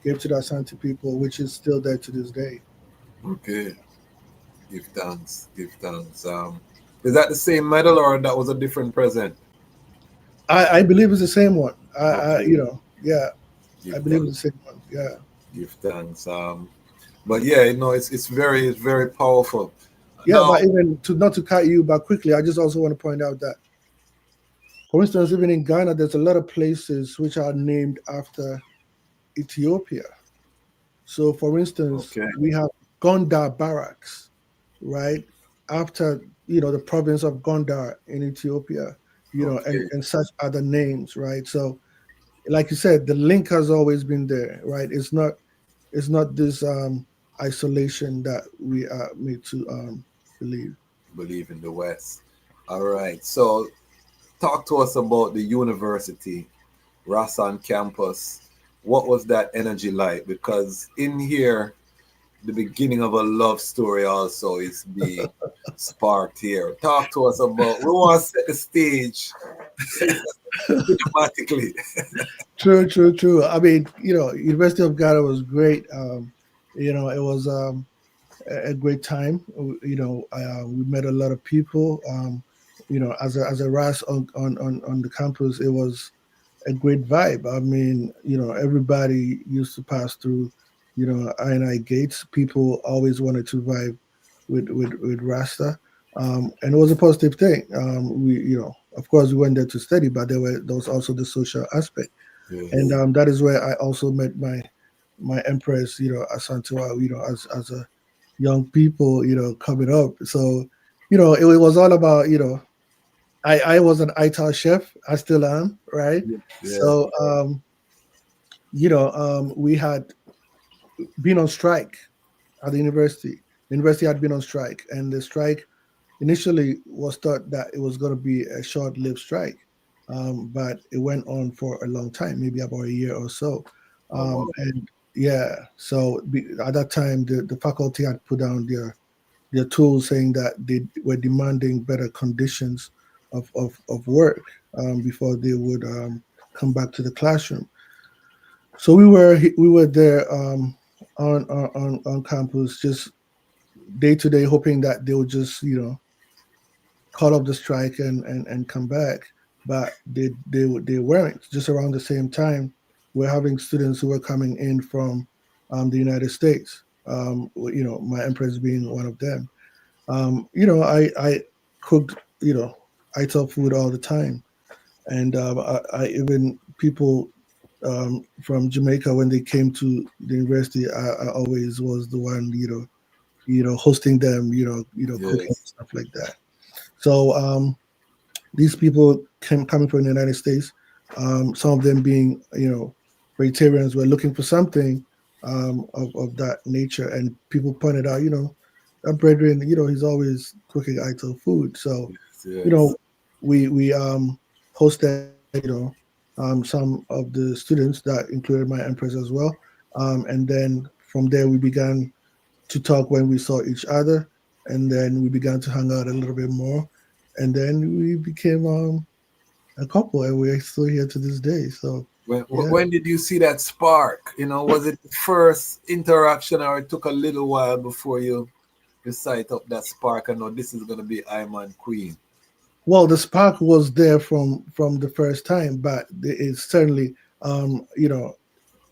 gave to the Ashanti people, which is still there to this day. Okay. Give thanks. Give thanks. Is that the same medal or that was a different present? I believe it's the same one. Okay. Yeah. Give I believe thanks. it's the same one. Yeah. Give thanks. But yeah, it's very powerful. Yeah, Now, but even not to cut you back quickly, I just also want to point out that, for instance, even in Ghana, there's a lot of places which are named after Ethiopia. So, for instance, we have Gondar Barracks, right? After, the province of Gondar in Ethiopia, and such other names, right? So, like you said, the link has always been there, right? It's not this isolation that we are made to believe in the West. All right. So talk to us about the university, Rasan campus. What was that energy like? Because in here, the beginning of a love story also is being sparked here. Talk to us about, we want to set the stage dramatically. True. I mean, University of Ghana was great. It was a great time. We met a lot of people. As a RAS on the campus, it was a great vibe. I mean, everybody used to pass through, I gates. People always wanted to vibe with Rasta, and it was a positive thing. Of course, we went there to study, but there was also the social aspect, and that is where I also met my empress, Asantua, as a young people, coming up. So, it was all about, I was an ITAR chef. I still am, right? Yeah. So, we had been on strike at the university. The university had been on strike, and the strike initially was thought that it was going to be a short-lived strike, but it went on for a long time, maybe about a year or so. And yeah, so at that time, the faculty had put down their tools, saying that they were demanding better conditions of work before they would come back to the classroom. So we were there on campus, just day to day, hoping that they would just call up the strike and come back, but they weren't. Just around the same time, we're having students who were coming in from the United States. My empress being one of them. I cooked ITAL food all the time, and I even people from Jamaica, when they came to the university, I always was the one hosting them, cooking and stuff like that. So these people coming from the United States, some of them being vegetarians, were looking for something of that nature, and people pointed out, our brethren, he's always cooking ITIL food. So we hosted some of the students that included my empress as well, and then from there we began to talk when we saw each other, and then we began to hang out a little bit more, and then we became a couple, and we're still here to this day. So When did you see that spark? Was it the first interaction, or it took a little while before you sight up that spark and know this is going to be Iman Queen? Well, the spark was there from the first time, but it's certainly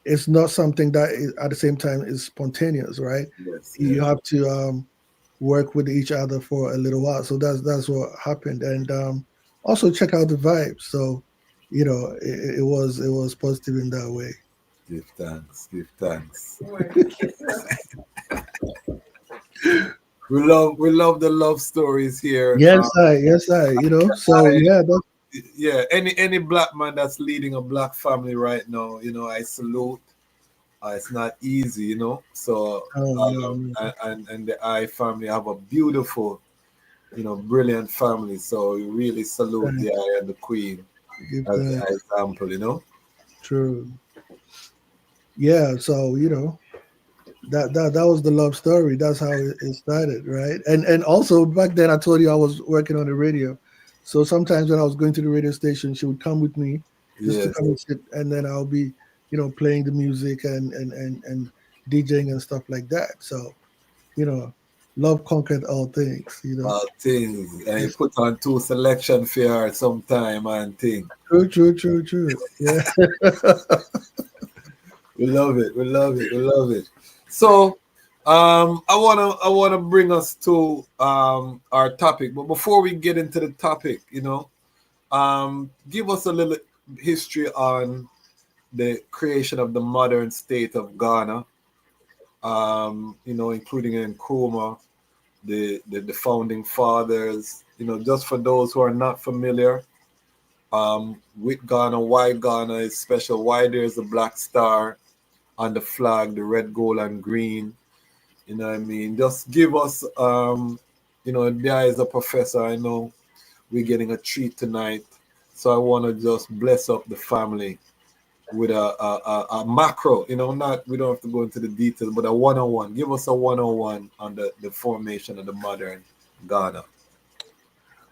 it's not something that at the same time is spontaneous, right? Yes, You have to work with each other for a little while. So that's what happened, and also check out the vibe. So it was positive in that way. Give thanks. Give thanks. We love the love stories here. Yes, I. So yeah. Any black man that's leading a black family right now, I salute. It's not easy, So and the I family have a beautiful, brilliant family. So we really salute the I and the Queen as the example, True. Yeah. So that was the love story. That's how it started, right? And also back then I told you I was working on the radio. So sometimes when I was going to the radio station, she would come with me just to Yes. come and sit, and then I'll be, playing the music and DJing and stuff like that. So, love conquered all things, All things. And you put on 2 selection fair sometime and thing. True. Yeah. We love it. So I wanna bring us to our topic. But before we get into the topic, give us a little history on the creation of the modern state of Ghana, including Nkrumah, the founding fathers, just for those who are not familiar with Ghana, why Ghana is special, why there's a black star on the flag, the red, gold, and green. You know what I mean? Just give us, there is a professor. I know we're getting a treat tonight. So I want to just bless up the family with a macro, we don't have to go into the details, but a one-on-one. Give us a one-on-one on the formation of the modern Ghana.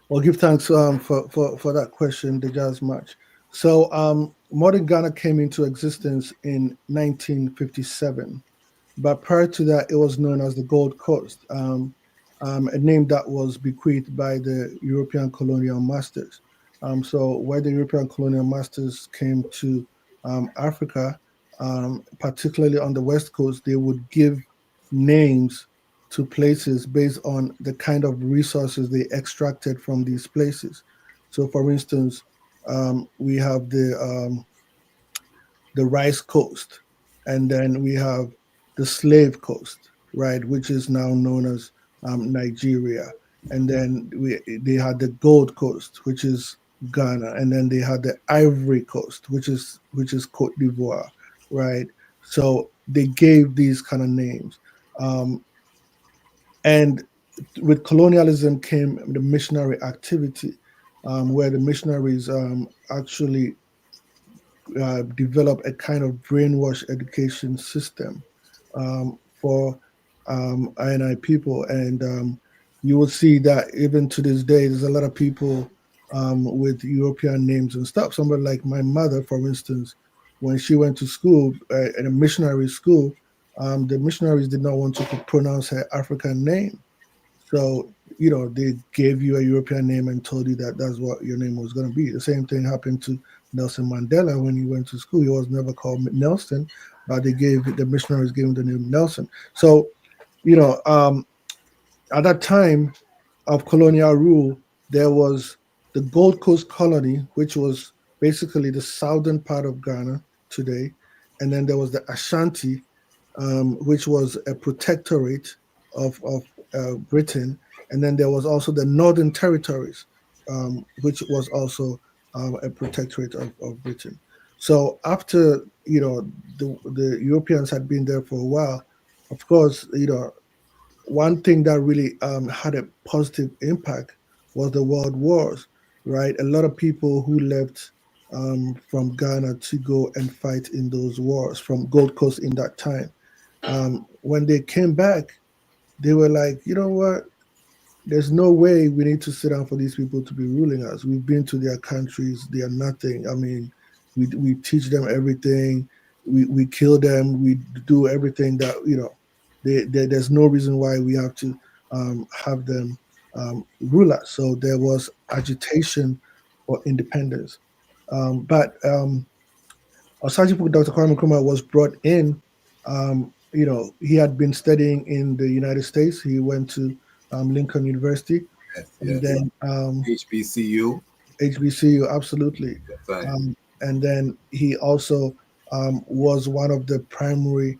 Well, give thanks for that question, the jazz match. So modern Ghana came into existence in 1957, but prior to that, it was known as the Gold Coast, a name that was bequeathed by the European colonial masters. So when the European colonial masters came to Africa, particularly on the West Coast, they would give names to places based on the kind of resources they extracted from these places. So, for instance, we have the Rice Coast, and then we have the Slave Coast, right, which is now known as Nigeria. And then they had the Gold Coast, which is Ghana, and then they had the Ivory Coast, which is Cote d'Ivoire, right? So they gave these kind of names, and with colonialism came the missionary activity, where the missionaries actually developed a kind of brainwash education system for I people, and you will see that even to this day, there's a lot of people with European names and stuff. Somebody like my mother, for instance, when she went to school, in a missionary school, the missionaries did not want to pronounce her African name. So, they gave you a European name and told you that that's what your name was going to be. The same thing happened to Nelson Mandela when he went to school. He was never called Nelson, but the missionaries gave him the name Nelson. So, at that time of colonial rule, there was the Gold Coast colony, which was basically the southern part of Ghana today. And then there was the Ashanti, which was a protectorate of Britain. And then there was also the Northern Territories, which was also a protectorate of Britain. So after, the Europeans had been there for a while, of course, one thing that really had a positive impact was the world wars, right? A lot of people who left from Ghana to go and fight in those wars from Gold Coast in that time. When they came back, they were like, you know what? There's no way we need to sit down for these people to be ruling us. We've been to their countries; they are nothing. I mean, we teach them everything. We kill them. We do everything that there's no reason why we have to have them rule us. So there was agitation for independence. But Sergeant Dr. Kwame Nkrumah was brought in. He had been studying in the United States. He went to Lincoln University, and then HBCU. HBCU, absolutely. Right. And then he also was one of the primary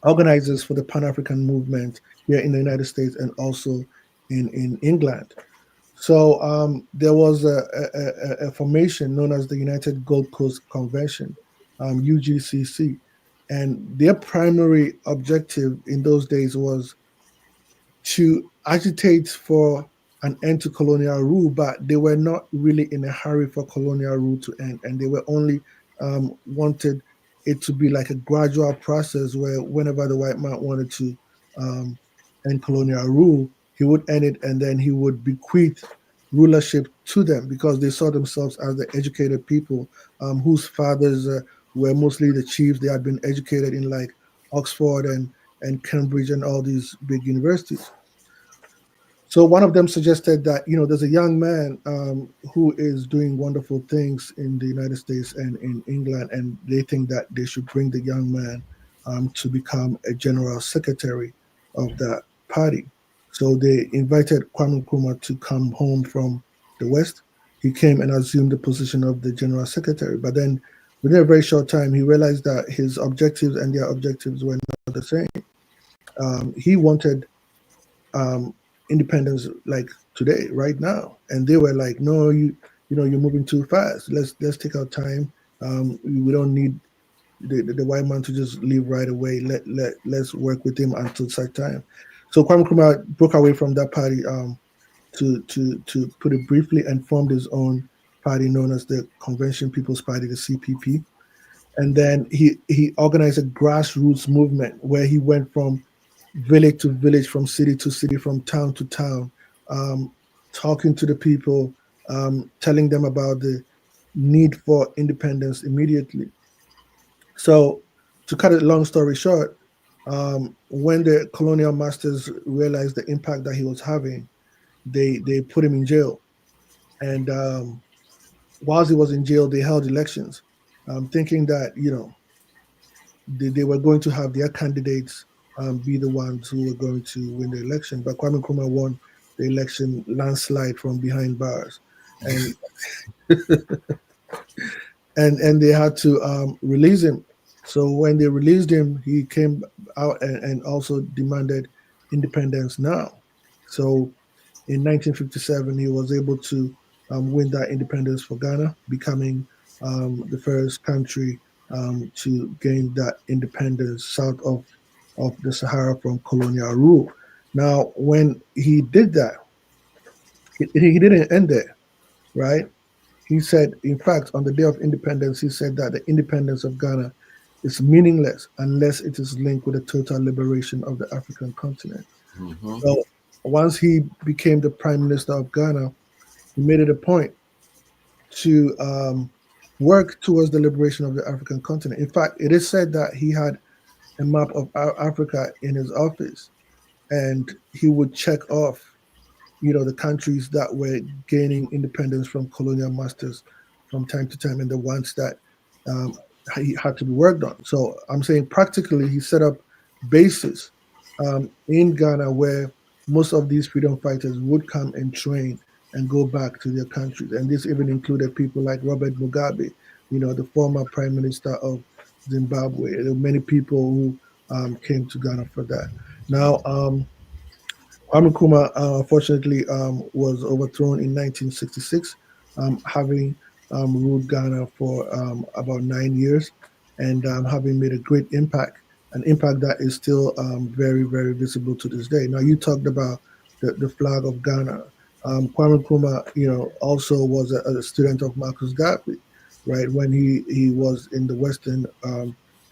organizers for the Pan African movement here in the United States and also in England. So there was a formation known as the United Gold Coast Convention, UGCC, and their primary objective in those days was to agitate for an end to colonial rule, but they were not really in a hurry for colonial rule to end, and they were only wanted it to be like a gradual process where whenever the white man wanted to end colonial rule, he would end it and then he would bequeath rulership to them because they saw themselves as the educated people whose fathers were mostly the chiefs. They had been educated in like Oxford and Cambridge and all these big universities. So one of them suggested that there's a young man who is doing wonderful things in the United States and in England, and they think that they should bring the young man to become a general secretary of that party. So they invited Kwame Nkrumah to come home from the West. He came and assumed the position of the general secretary. But then within a very short time, he realized that his objectives and their objectives were not the same. He wanted independence like today, right now. And they were like, no, you're moving too fast. Let's take our time. We don't need the white man to just leave right away. Let's work with him until such time. So Kwame Nkrumah broke away from that party to put it briefly and formed his own party known as the Convention People's Party, the CPP. And then he organized a grassroots movement where he went from village to village, from city to city, from town to town, talking to the people, telling them about the need for independence immediately. So to cut a long story short, when the colonial masters realized the impact that he was having, they put him in jail. And whilst he was in jail, they held elections, thinking that, they were going to have their candidates be the ones who were going to win the election. But Kwame Nkrumah won the election landslide from behind bars. And and they had to release him. So when they released him, he came out and also demanded independence now. So in 1957, he was able to win that independence for Ghana, becoming the first country to gain that independence south of the Sahara from colonial rule. Now, when he did that, he didn't end there, right? He said, in fact, on the day of independence, he said that the independence of Ghana is meaningless unless it is linked with the total liberation of the African continent. Mm-hmm. So once he became the prime minister of Ghana, he made it a point to work towards the liberation of the African continent. In fact, it is said that he had a map of Africa in his office, and he would check off, the countries that were gaining independence from colonial masters from time to time, and the ones that he had to be worked on. So I'm saying practically, he set up bases in Ghana where most of these freedom fighters would come and train and go back to their countries. And this even included people like Robert Mugabe, the former prime minister of Zimbabwe. There were many people who came to Ghana for that. Now, Kwame Nkrumah, unfortunately, was overthrown in 1966, having ruled Ghana for about 9 years and having made a great impact, an impact that is still very, very visible to this day. Now, you talked about the flag of Ghana. Kwame Nkrumah, also was a student of Marcus Garvey, right? When he was in the Western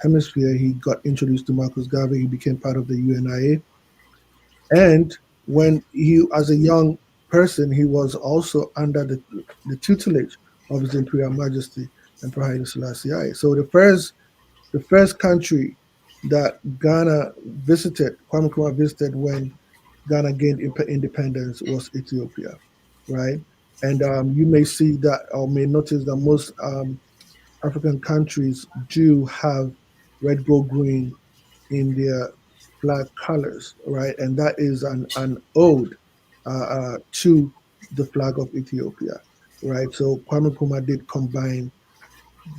hemisphere. He got introduced to Marcus Garvey. He became part of the UNIA. And when he, as a young person, he was also under the tutelage of His Imperial Majesty Emperor Haile Selassie I. So the first country that Ghana visited, Kwame Nkrumah visited when Ghana gained independence was Ethiopia, right? And you may see that or may notice that most African countries do have red, gold, green in their flag colors, right? And that is an ode to the flag of Ethiopia, right? So Kwame Nkrumah did combine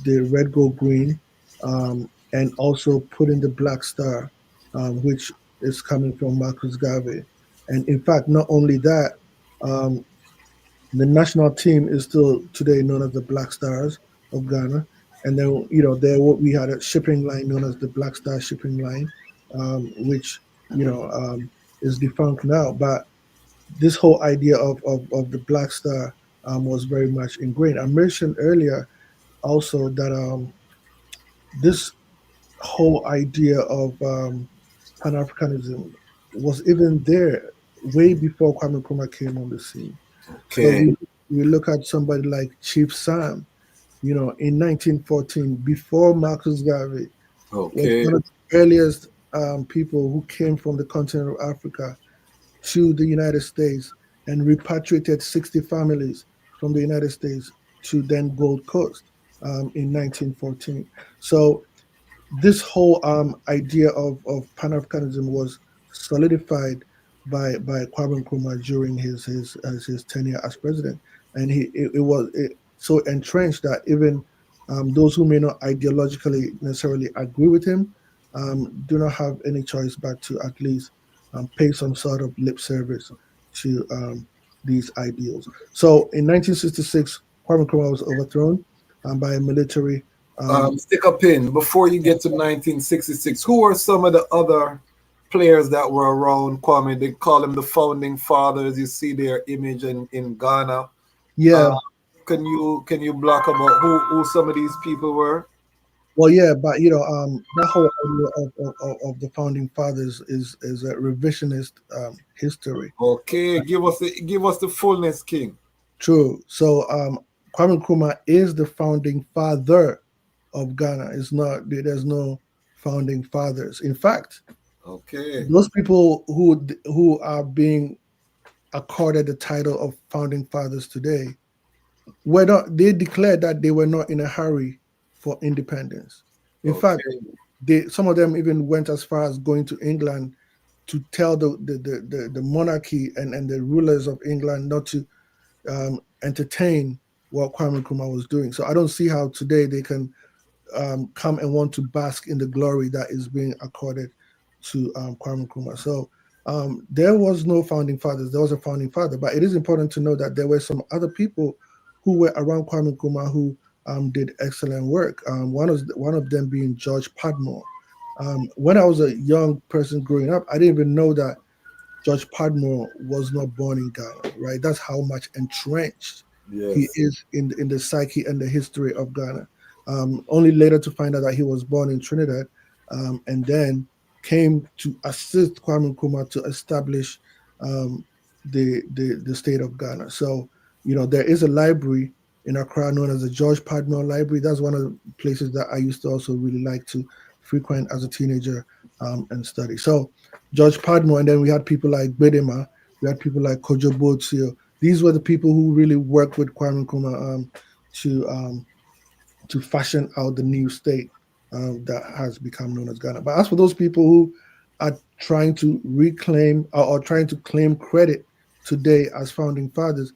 the red, gold, green, and also put in the black star, which is coming from Marcus Garvey. And in fact, not only that, um, the national team is still today known as the Black Stars of Ghana. And then, there we had a shipping line known as the Black Star Shipping Line, which, is defunct now. But this whole idea of the Black Star was very much ingrained. I mentioned earlier also that this whole idea of Pan Africanism was even there way before Kwame Nkrumah came on the scene. So we look at somebody like Chief Sam, in 1914, before Marcus Garvey, was one of the earliest people who came from the continent of Africa to the United States and repatriated 60 families from the United States to then Gold Coast in 1914. So this whole idea of Pan-Africanism was solidified by Kwame Nkrumah during his tenure as president, and it was so entrenched that even those who may not ideologically necessarily agree with him do not have any choice but to at least pay some sort of lip service to these ideals. So in 1966, Kwame Nkrumah was overthrown by a military. Stick a pin before you get to 1966. Who are some of the other players that were around Kwame? They call them the founding fathers. You see their image in Ghana. Yeah. Can you block about who some of these people were? Well, yeah, but that whole idea of the founding fathers is a revisionist history. Okay, give us the fullness, King. True. So Kwame Nkrumah is the founding father of Ghana. There's no founding fathers. In fact, those people who are being accorded the title of founding fathers today they declared that they were not in a hurry for independence. In fact, some of them even went as far as going to England to tell the monarchy and the rulers of England not to entertain what Kwame Nkrumah was doing. So I don't see how today they can come and want to bask in the glory that is being accorded to Kwame Nkrumah. So there was no founding fathers. There was a founding father, but it is important to know that there were some other people who were around Kwame Nkrumah who did excellent work. One of them being George Padmore. When I was a young person growing up, I didn't even know that George Padmore was not born in Ghana, right? That's how much entrenched he is in the psyche and the history of Ghana. Only later to find out that he was born in Trinidad, and then came to assist Kwame Nkrumah to establish the state of Ghana. So, there is a library in Accra known as the George Padmore Library. That's one of the places that I used to also really like to frequent as a teenager and study. So George Padmore, and then we had people like Bedema, we had people like Kojo Botsio. These were the people who really worked with Kwame Nkrumah to fashion out the new state that has become known as Ghana. But as for those people who are trying to reclaim or trying to claim credit today as founding fathers,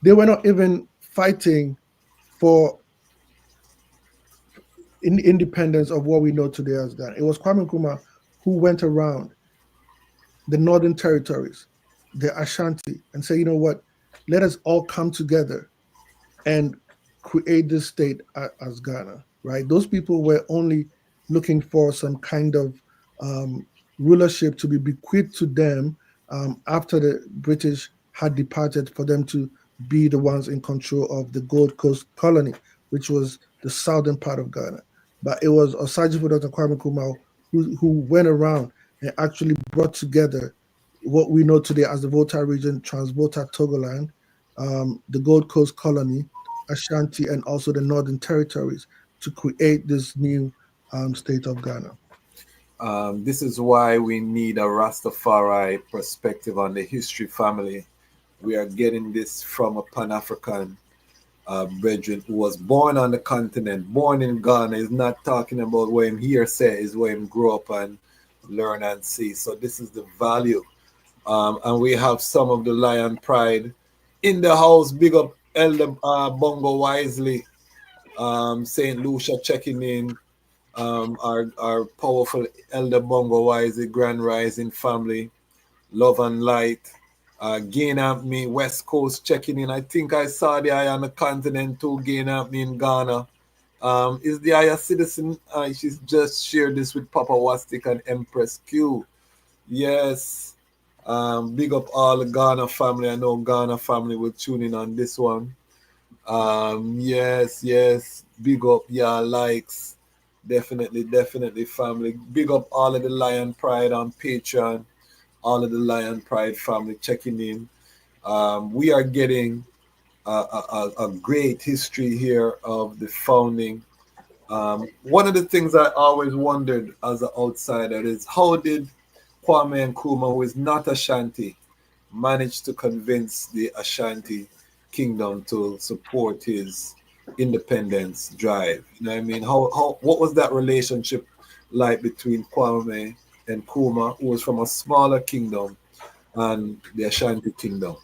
they were not even fighting for independence of what we know today as Ghana. It was Kwame Nkrumah who went around the northern territories, the Ashanti, and say, you know what, let us all come together and create this state as Ghana, right? Those people were only looking for some kind of rulership to be bequeathed to them after the British had departed, for them to be the ones in control of the Gold Coast colony, which was the southern part of Ghana. but it was Osajifo Dr. Kwame Nkrumah who went around and actually brought together what we know today as the Volta region, Transvolta Togoland, the Gold Coast Colony, Ashanti, and also the Northern Territories to create this new state of Ghana. This is why we need a Rastafari perspective on the history family. We are getting this from a Pan-African brethren who was born on the continent, born in Ghana. Is not talking about where him here say, is where him grew up and learn and see. So this is the value. And we have some of the Lion Pride in the house. Big up Elder Bongo Wisely, St. Lucia checking in. Our powerful Elder Bongo Wisely, Grand Rising family, love and light. Gain up me, West Coast checking in. I think I saw the eye on the continent too, gain up me in Ghana. Is the Aya citizen? She's just shared this with Papa Wastik and Empress Q. Yes. Big up all the Ghana family. I know Ghana family will tune in on this one. Yes. Big up, likes. Definitely family. Big up all of the Lion Pride on Patreon. All of the Lion Pride family checking in. We are getting a great history here of the founding. One of the things I always wondered as an outsider is how did Kwame Nkrumah, who is not Ashanti, manage to convince the Ashanti kingdom to support his independence drive? You know what I mean? What was that relationship like between Kwame and Nkrumah, who was from a smaller kingdom, and the Ashanti kingdom?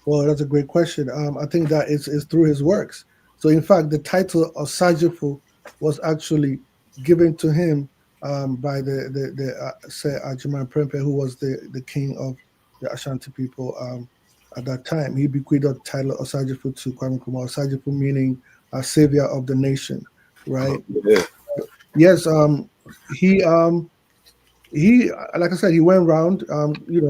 Well, that's a great question. I think that is through his works. So, in fact, the title of Sajifo was actually given to him by the Ajiman Prempe, who was the king of the Ashanti people at that time. He bequeathed the title of Sajifo to Kwame Nkrumah. Sajifo meaning savior of the nation, right? Yeah. Yes. He, like I said, he went around,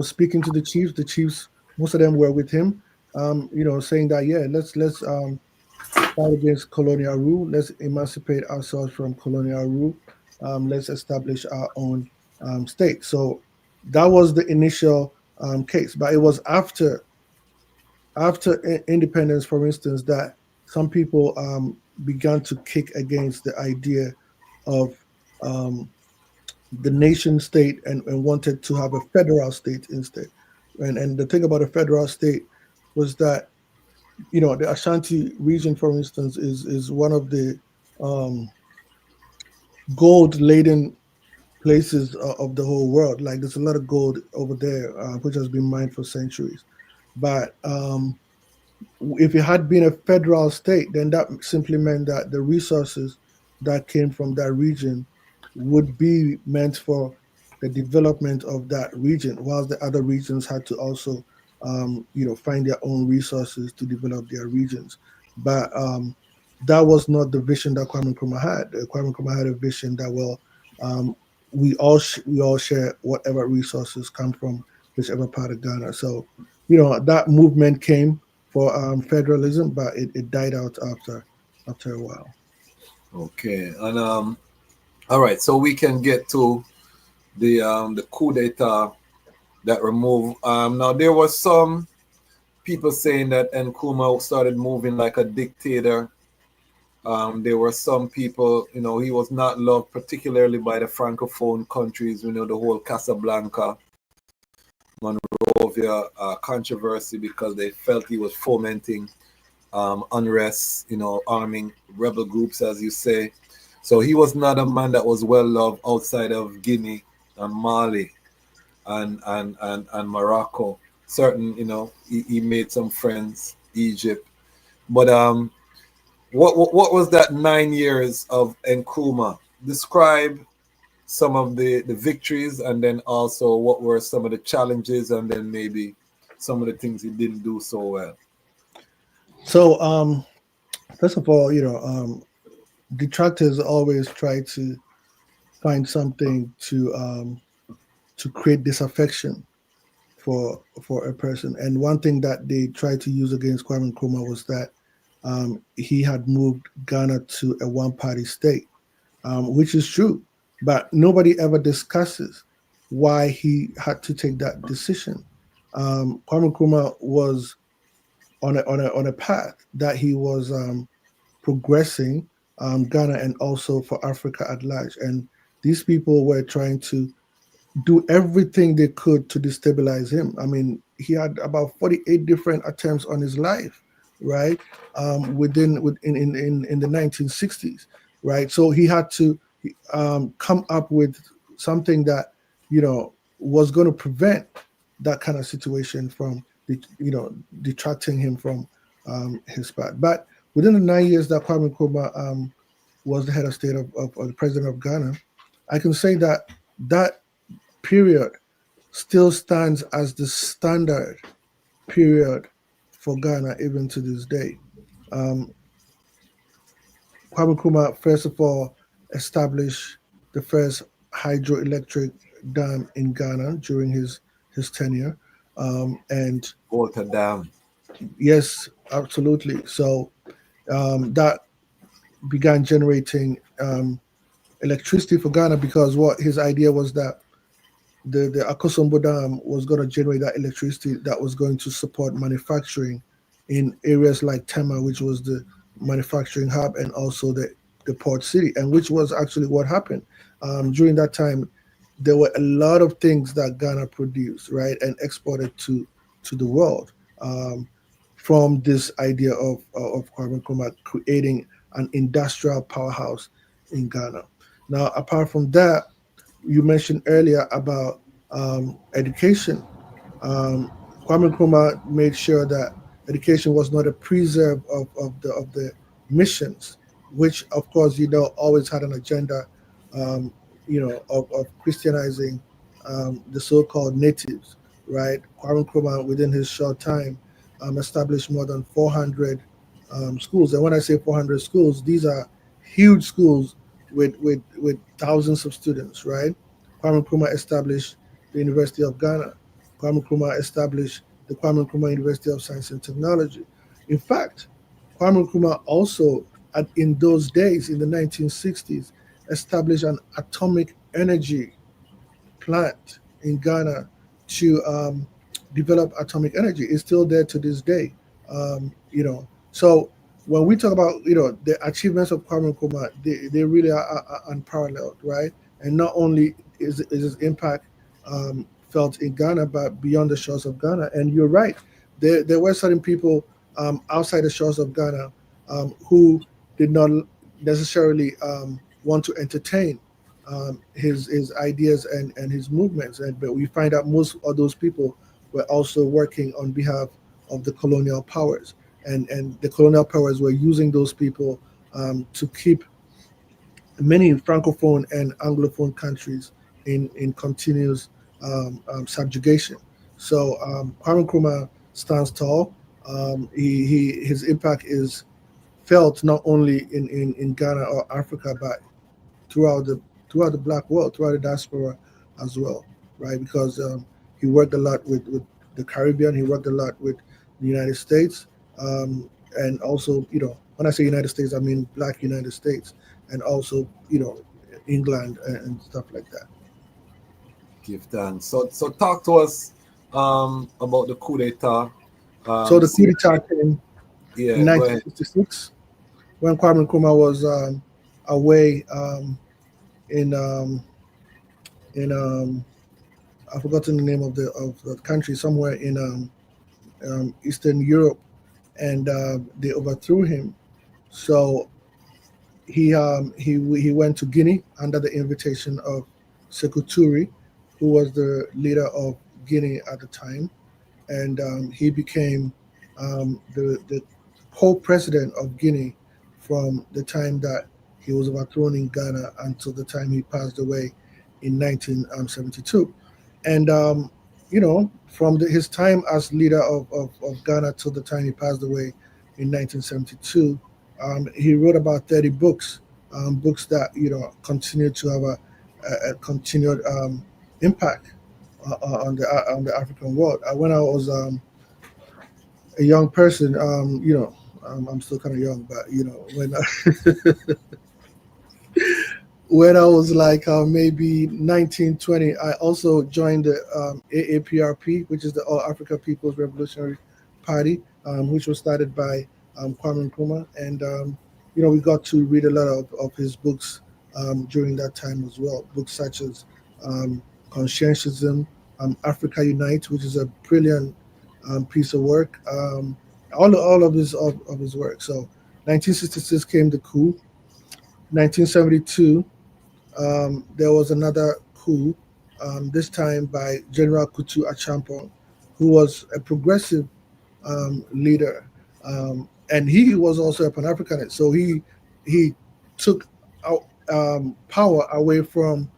speaking to the chiefs. The chiefs, most of them were with him, saying that, let's fight against colonial rule. Let's emancipate ourselves from colonial rule. Let's establish our own state. So that was the initial case. But it was after independence, for instance, that some people began to kick against the idea of the nation state and wanted to have a federal state instead. And the thing about a federal state was that, the Ashanti region, for instance, is one of the gold-laden places of the whole world. Like there's a lot of gold over there, which has been mined for centuries. But if it had been a federal state, then that simply meant that the resources that came from that region would be meant for the development of that region, whilst the other regions had to also, find their own resources to develop their regions. But that was not the vision that Kwame Nkrumah had. Kwame Nkrumah had a vision that, we all share whatever resources come from whichever part of Ghana. So, that movement came for federalism, but it died out after a while. Okay, and all right, so we can get to the coup d'etat that removed. Now there was some people saying that Nkrumah started moving like a dictator. There were some people, he was not loved particularly by the Francophone countries. The whole Casablanca, Monrovia controversy, because they felt he was fomenting unrest, arming rebel groups, as you say. So he was not a man that was well loved outside of Guinea and Mali and Morocco. Certain, he made some friends, Egypt. But what was that 9 years of Nkrumah? Describe some of the victories, and then also what were some of the challenges, and then maybe some of the things he didn't do so well. So, first of all, detractors always try to find something to create disaffection for a person. And one thing that they tried to use against Kwame Nkrumah was that he had moved Ghana to a one-party state. which is true. But nobody ever discusses why he had to take that decision. Kwame Nkrumah was on a path that he was progressing Ghana and also for Africa at large. And these people were trying to do everything they could to destabilize him. I mean, he had about 48 different attempts on his life, right? In the 1960s, right? So he had to come up with something that was going to prevent that kind of situation from detracting him from his path. But within the 9 years that Kwame Nkrumah was the head of state of the president of Ghana, I can say that that period still stands as the standard period for Ghana even to this day. Kwame Nkrumah, first of all, established the first hydroelectric dam in Ghana during his tenure. And Water Dam. yes, absolutely. So that began generating electricity for Ghana, because what his idea was that the Akosombo Dam was going to generate that electricity that was going to support manufacturing in areas like Tema, which was the manufacturing hub, and also the port city, and which was actually what happened. During that time, there were a lot of things that Ghana produced, right, and exported to the world, from this idea of Kwame Nkrumah creating an industrial powerhouse in Ghana. Now, apart from that, you mentioned earlier about education. Kwame Nkrumah made sure that education was not a preserve of the missions, which of course always had an agenda, of Christianizing the so-called natives, right? Kwame Nkrumah, within his short time, established more than 400 schools, and when I say 400 schools, these are huge schools with thousands of students, right? Kwame Nkrumah established the University of Ghana. Kwame Nkrumah established the Kwame Nkrumah University of Science and Technology. In fact, Kwame Nkrumah also, in those days, in the 1960s, established an atomic energy plant in Ghana to develop atomic energy. It's still there to this day. So when we talk about the achievements of Kwame Nkrumah, they really are unparalleled, right? And not only is his impact felt in Ghana, but beyond the shores of Ghana. And you're right, there were certain people outside the shores of Ghana who did not necessarily want to entertain his ideas and his movements. But we find out most of those people were also working on behalf of the colonial powers. And the colonial powers were using those people to keep many francophone and anglophone countries in continuous subjugation. So Kwame Nkrumah stands tall. His impact is felt not only in Ghana or Africa, but throughout the Black world, throughout the diaspora as well, right? Because he worked a lot with the Caribbean. He worked a lot with the United States, and also, when I say United States, I mean Black United States, and also, England and stuff like that. Give thanks. So talk to us about the coup d'etat. So the coup d'etat came in go ahead. 1966 when Kwame Nkrumah was away in I've forgotten the name of the country, somewhere in Eastern Europe, and they overthrew him. So he went to Guinea under the invitation of Sekou Touré, who was the leader of Guinea at the time, and he became the co-president of Guinea from the time that he was overthrown in Ghana until the time he passed away in 1972. And from his time as leader of Ghana till the time he passed away in 1972, he wrote about 30 books, books that continue to have a continued impact on the African world. When I was a young person, I'm still kind of young, but when when I was like maybe 19, 20, I also joined the AAPRP, which is the All Africa People's Revolutionary Party, which was started by Kwame Nkrumah. And, we got to read a lot of his books during that time as well. Books such as Conscientism, Africa Unite, which is a brilliant piece of work. All of his work. So 1966 came the coup. 1972, there was another coup, this time by General Kutu Achampong, who was a progressive leader, and he was also a Pan Africanist. So he took out, power away from,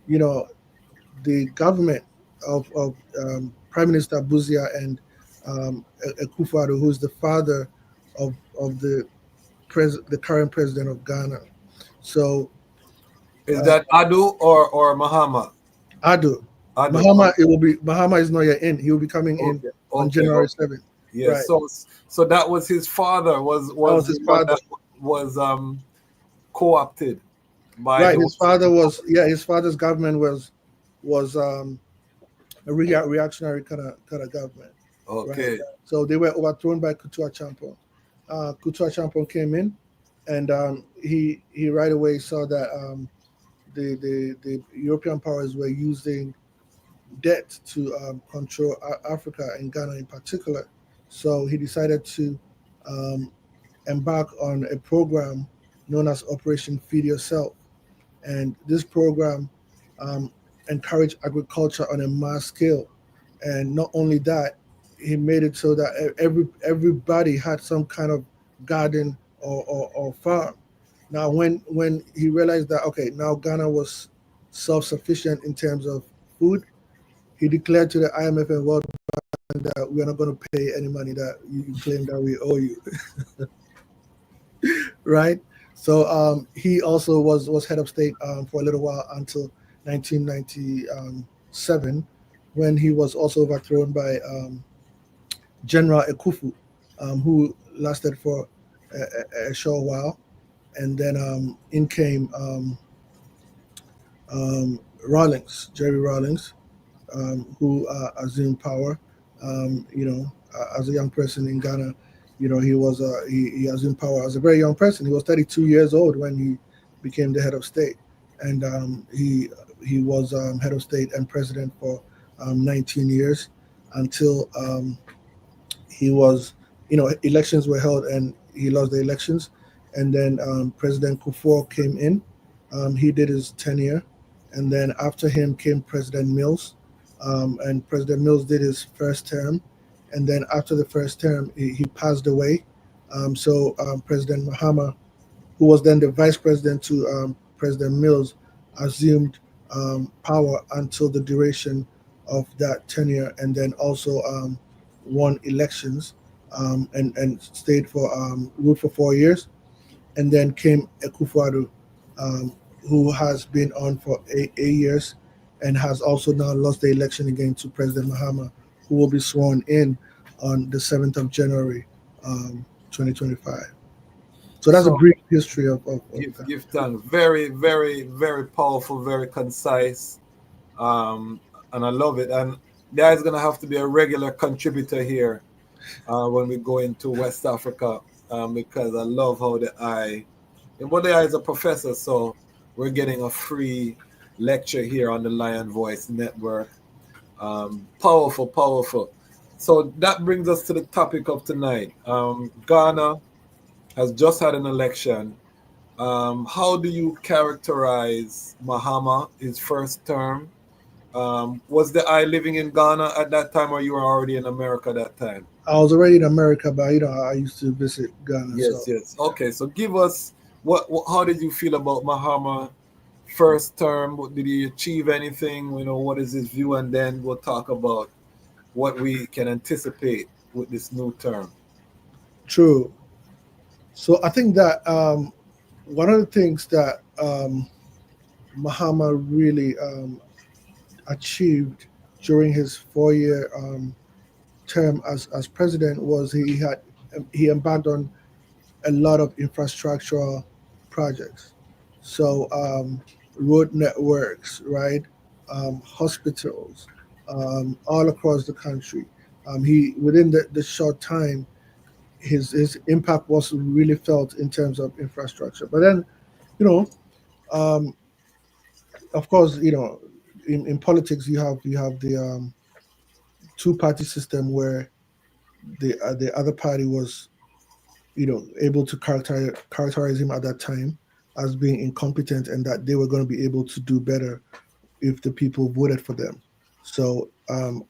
the government of Prime Minister Buzia and Akufo-Addo, who is the father of the current president of Ghana. So Is that Adu or Mahama? Ado. Adu. Mahama, it will be Mahama is not yet in. He will be coming in on January 7th. Yeah. Right. So that was his father. Was his father. Was co-opted by Right. the His father's government was a reactionary kind of government. Okay. Right? So they were overthrown by Kutu Achampong. Kutu Achampong came in, and he right away saw that the European powers were using debt to control Africa and Ghana in particular. So he decided to embark on a program known as Operation Feed Yourself. And this program encouraged agriculture on a mass scale. And not only that, he made it so that everybody had some kind of garden or farm. Now, when he realized that, okay, now Ghana was self-sufficient in terms of food, he declared to the IMF and World Bank that we are not going to pay any money that you claim that we owe you. Right? So he also was head of state for a little while until 1997, when he was also overthrown by General Ekufu, who lasted for a short while. And then in came Jerry Rawlings, who assumed power. As a young person in Ghana, he assumed power as a very young person. He was 32 years old when he became the head of state, and he was head of state and president for 19 years until he was, elections were held and he lost the elections, and then President Kufuor came in. He did his tenure, and then after him came President Mills, and President Mills did his first term, and then after the first term, he passed away. So President Mahama, who was then the vice president to President Mills, assumed power until the duration of that tenure, and then also won elections and stayed for ruled for 4 years. And then came Akufo-Addo, who has been on for 8 years and has also now lost the election again to President Mahama, who will be sworn in on the 7th of January, 2025. So that's a brief history of Give thanks. Very, very, very powerful, very concise, and I love it. And there is going to have to be a regular contributor here when we go into West Africa, because I love how the eye is a professor, so we're getting a free lecture here on the Lion Voice Network. Powerful, powerful. So that brings us to the topic of tonight. Ghana has just had an election. How do you characterize Mahama, his first term? Was the eye living in Ghana at that time, or you were already in America that time? I was already in America, but I used to visit Ghana. Yes. Okay, so give us how did you feel about Mahama first term? Did he achieve anything? What is his view? And then we'll talk about what we can anticipate with this new term. True. So I think that one of the things that Mahama really achieved during his 4-year term as president was he embarked on a lot of infrastructural projects. So road networks, right? Hospitals, all across the country. He within the short time, his impact was really felt in terms of infrastructure. But then, you know, um, of course, in politics you have the two party system where the other party was able to characterize him at that time as being incompetent and that they were going to be able to do better if the people voted for them. So,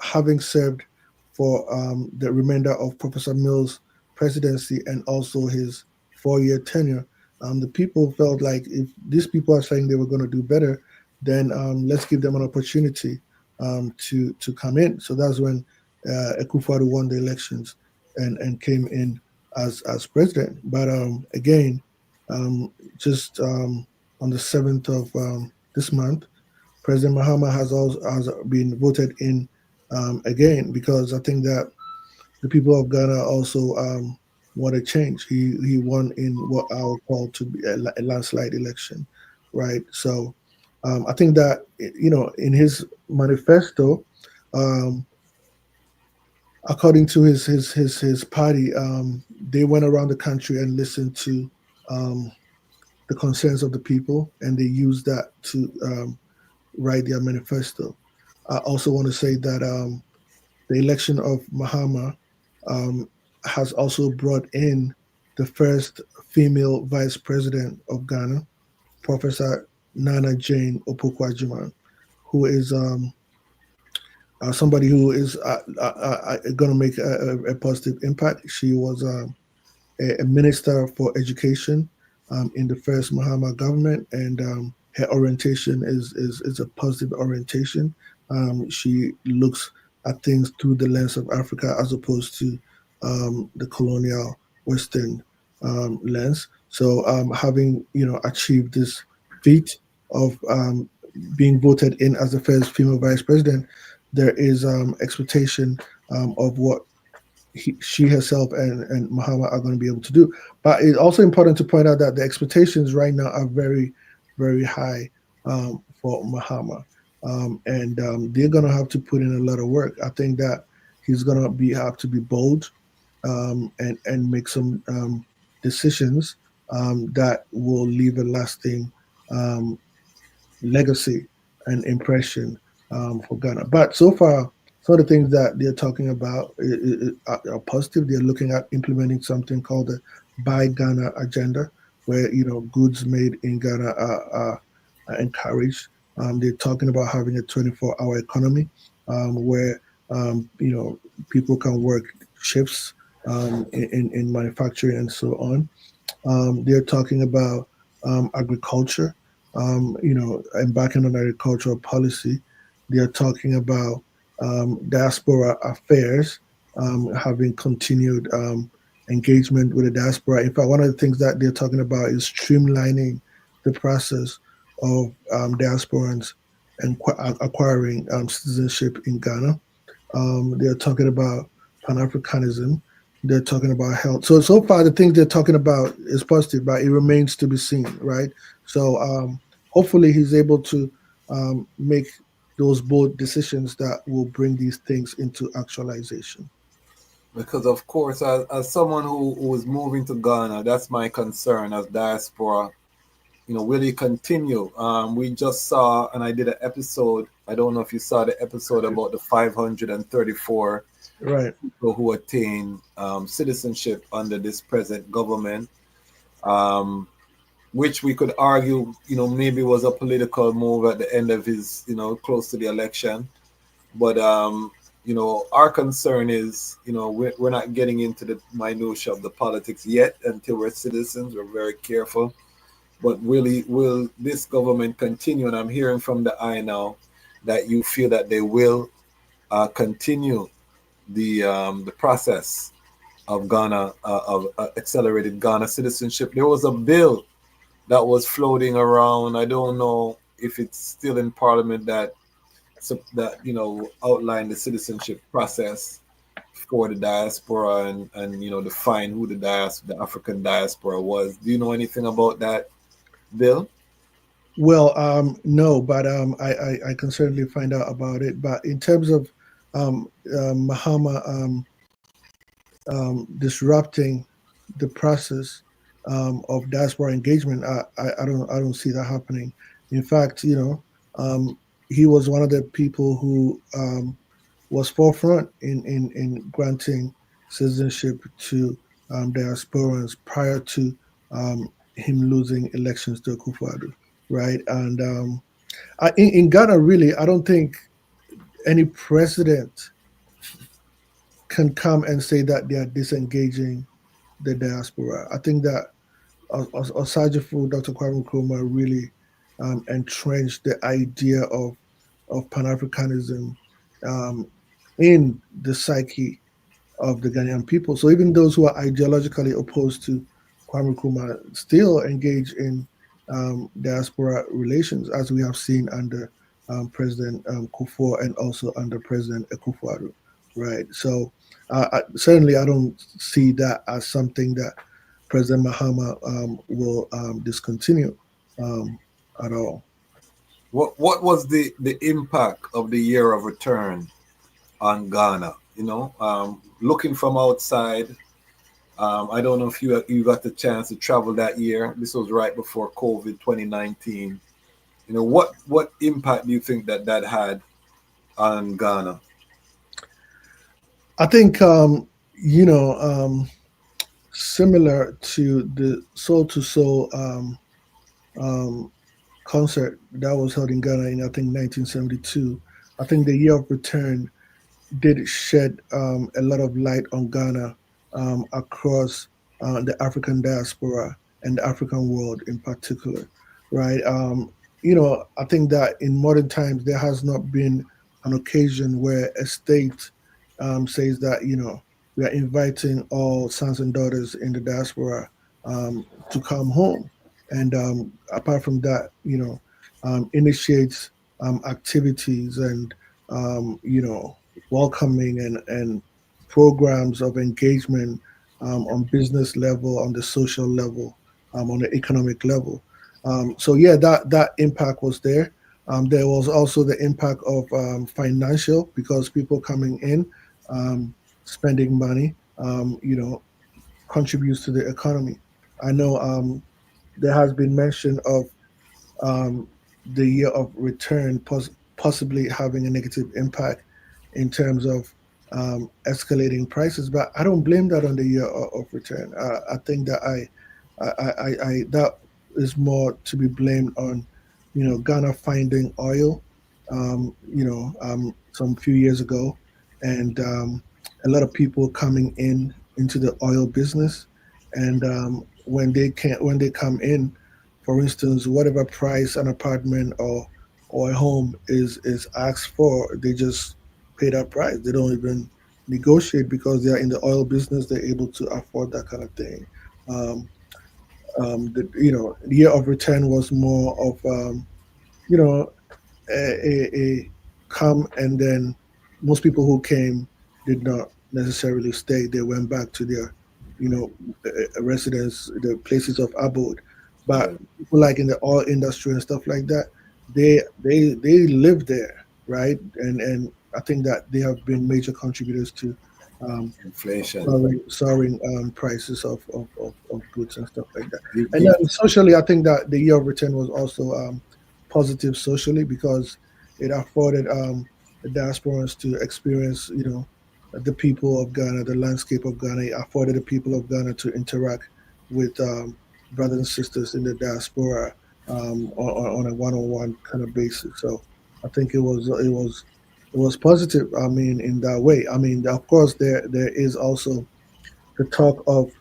having served for the remainder of Professor Mills' presidency and also his 4-year tenure, the people felt like if these people are saying they were going to do better, then let's give them an opportunity to come in. So that's when Akufo-Addo won the elections and came in as president. But again, just on the 7th of this month, President Mahama has been voted in again because I think that the people of Ghana also want a change. He won in what I would call to be a landslide election, right? So I think that in his manifesto, um, according to his party, they went around the country and listened to the concerns of the people, and they used that to write their manifesto. I also want to say that the election of Mahama um, has also brought in the first female vice president of Ghana, Professor Nana Jane Opoku-Agyeman, who is somebody who is going to make a positive impact. She was a minister for education in the first Mahama government, and her orientation is a positive orientation. She looks at things through the lens of Africa as opposed to the colonial Western lens. So, having achieved this feat of being voted in as the first female vice president, there is expectation of what she herself and Mahama are going to be able to do. But it's also important to point out that the expectations right now are very, very high for Mahama. And they're going to have to put in a lot of work. I think that he's going to have to be bold and make some decisions that will leave a lasting legacy and impression for Ghana. But so far, some of the things that they're talking about are positive. They're looking at implementing something called the Buy Ghana agenda, where goods made in Ghana are encouraged. They're talking about having a 24-hour economy where people can work shifts in manufacturing and so on. They're talking about agriculture, embarking on agricultural policy. They're talking about diaspora affairs, having continued engagement with the diaspora. In fact, one of the things that they're talking about is streamlining the process of diasporans and acquiring citizenship in Ghana. They're talking about Pan-Africanism. They're talking about health. So far, the things they're talking about is positive, but it remains to be seen, right? So hopefully he's able to make those bold decisions that will bring these things into actualization. Because of course, as someone who is moving to Ghana, that's my concern as diaspora. Will he continue? We just saw, and I did an episode. I don't know if you saw the episode about the 534 people who attained citizenship under this present government, which we could argue, maybe was a political move at the end of his, close to the election. But, our concern is, we're not getting into the minutiae of the politics yet until we're citizens. We're very careful. But will this government continue? And I'm hearing from the eye now that you feel that they will continue the process of Ghana, of accelerated Ghana citizenship. There was a bill that was floating around. I don't know if it's still in Parliament that outlined the citizenship process for the diaspora and define who the African diaspora was. Do you know anything about that bill? Well, no, but I can certainly find out about it. But in terms of Mahama disrupting the process of diaspora engagement, I don't see that happening. In fact, he was one of the people who was forefront in granting citizenship to diasporans prior to him losing elections to Akufo-Addo, right? And in Ghana, really, I don't think any president can come and say that they are disengaging the diaspora. I think that Osajifo, Dr. Kwame Nkrumah really entrenched the idea of Pan-Africanism um, in the psyche of the Ghanaian people. So even those who are ideologically opposed to Kwame Nkrumah still engage in diaspora relations, as we have seen under President Kufuor and also under President Akufo-Addo, right? So certainly I don't see that as something that President Mahama will discontinue at all. What was the impact of the year of return on Ghana? Looking from outside, I don't know if you got the chance to travel that year. This was right before COVID 2019. What impact do you think that had on Ghana? I think similar to the Soul to Soul concert that was held in Ghana in I think 1972. I think the year of return did shed a lot of light on Ghana across the African diaspora and the African world in particular, right? I think that in modern times there has not been an occasion where a state says that we are inviting all sons and daughters in the diaspora to come home, and apart from that, initiates activities and welcoming and programs of engagement on business level, on the social level, on the economic level. So yeah, that impact was there. There was also the impact of financial, because people coming in, spending money, contributes to the economy. I know there has been mention of the year of return possibly having a negative impact in terms of escalating prices, but I don't blame that on the year of return. I think that that is more to be blamed on, Ghana finding oil, some few years ago, and a lot of people coming into the oil business, and when they come in, for instance, whatever price an apartment or a home is asked for, they just pay that price. They don't even negotiate because they are in the oil business. They're able to afford that kind of thing. The year of return was more of you know a come, and then most people who came did not necessarily stay. They went back to their residence, the places of abode. But people like in the oil industry and stuff like that, they live there, right? And I think that they have been major contributors to Inflation, soaring prices of goods and stuff like that. And then socially, I think that the year of return was also positive socially, because it afforded the diasporans to experience, the people of Ghana, the landscape of Ghana. It afforded the people of Ghana to interact with brothers and sisters in the diaspora on a one-on-one kind of basis. So I think it was positive. I mean, in that way. I mean, of course, there is also the talk of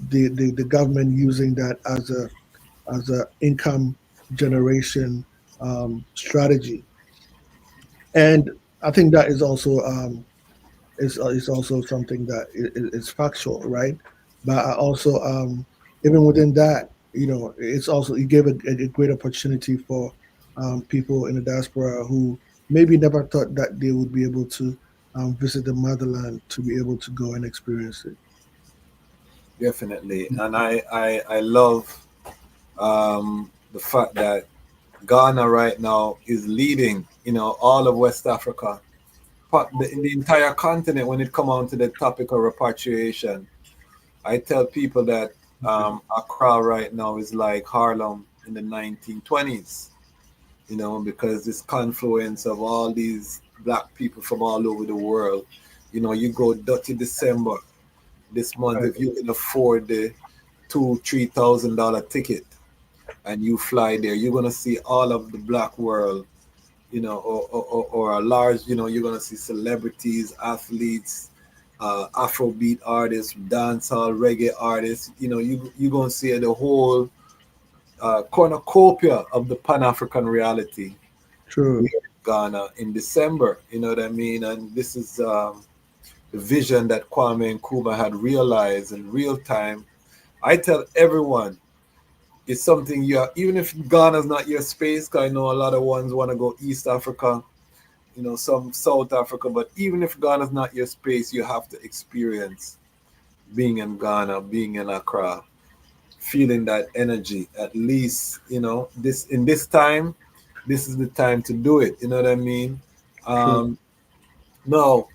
the government using that as a income generation strategy, and I think that is also is also something that is factual, right? But I also even within that, it's also, it gave a great opportunity for people in the diaspora who maybe never thought that they would be able to visit the motherland, to be able to go and experience it. Definitely, and I love the fact that Ghana right now is leading, all of West Africa, the entire continent when it comes on to the topic of repatriation. I tell people that Accra right now is like Harlem in the 1920s, because this confluence of all these black people from all over the world. You go Dirty December this month, if you can afford the $2,000-$3,000 ticket and you fly there, you're gonna see all of the black world, or a large, you're gonna see celebrities, athletes, Afrobeat artists, dancehall, reggae artists. You're gonna see the whole cornucopia of the Pan-African reality. True. In Ghana in December, you know what I mean? And this is the vision that Kwame Nkrumah had realized in real time. I tell everyone, it's something even if Ghana's not your space, because I know a lot of ones want to go East Africa, some South Africa, but even if Ghana's not your space, you have to experience being in Ghana, being in Accra, feeling that energy. At least, this time, this is the time to do it. You know what I mean? Now,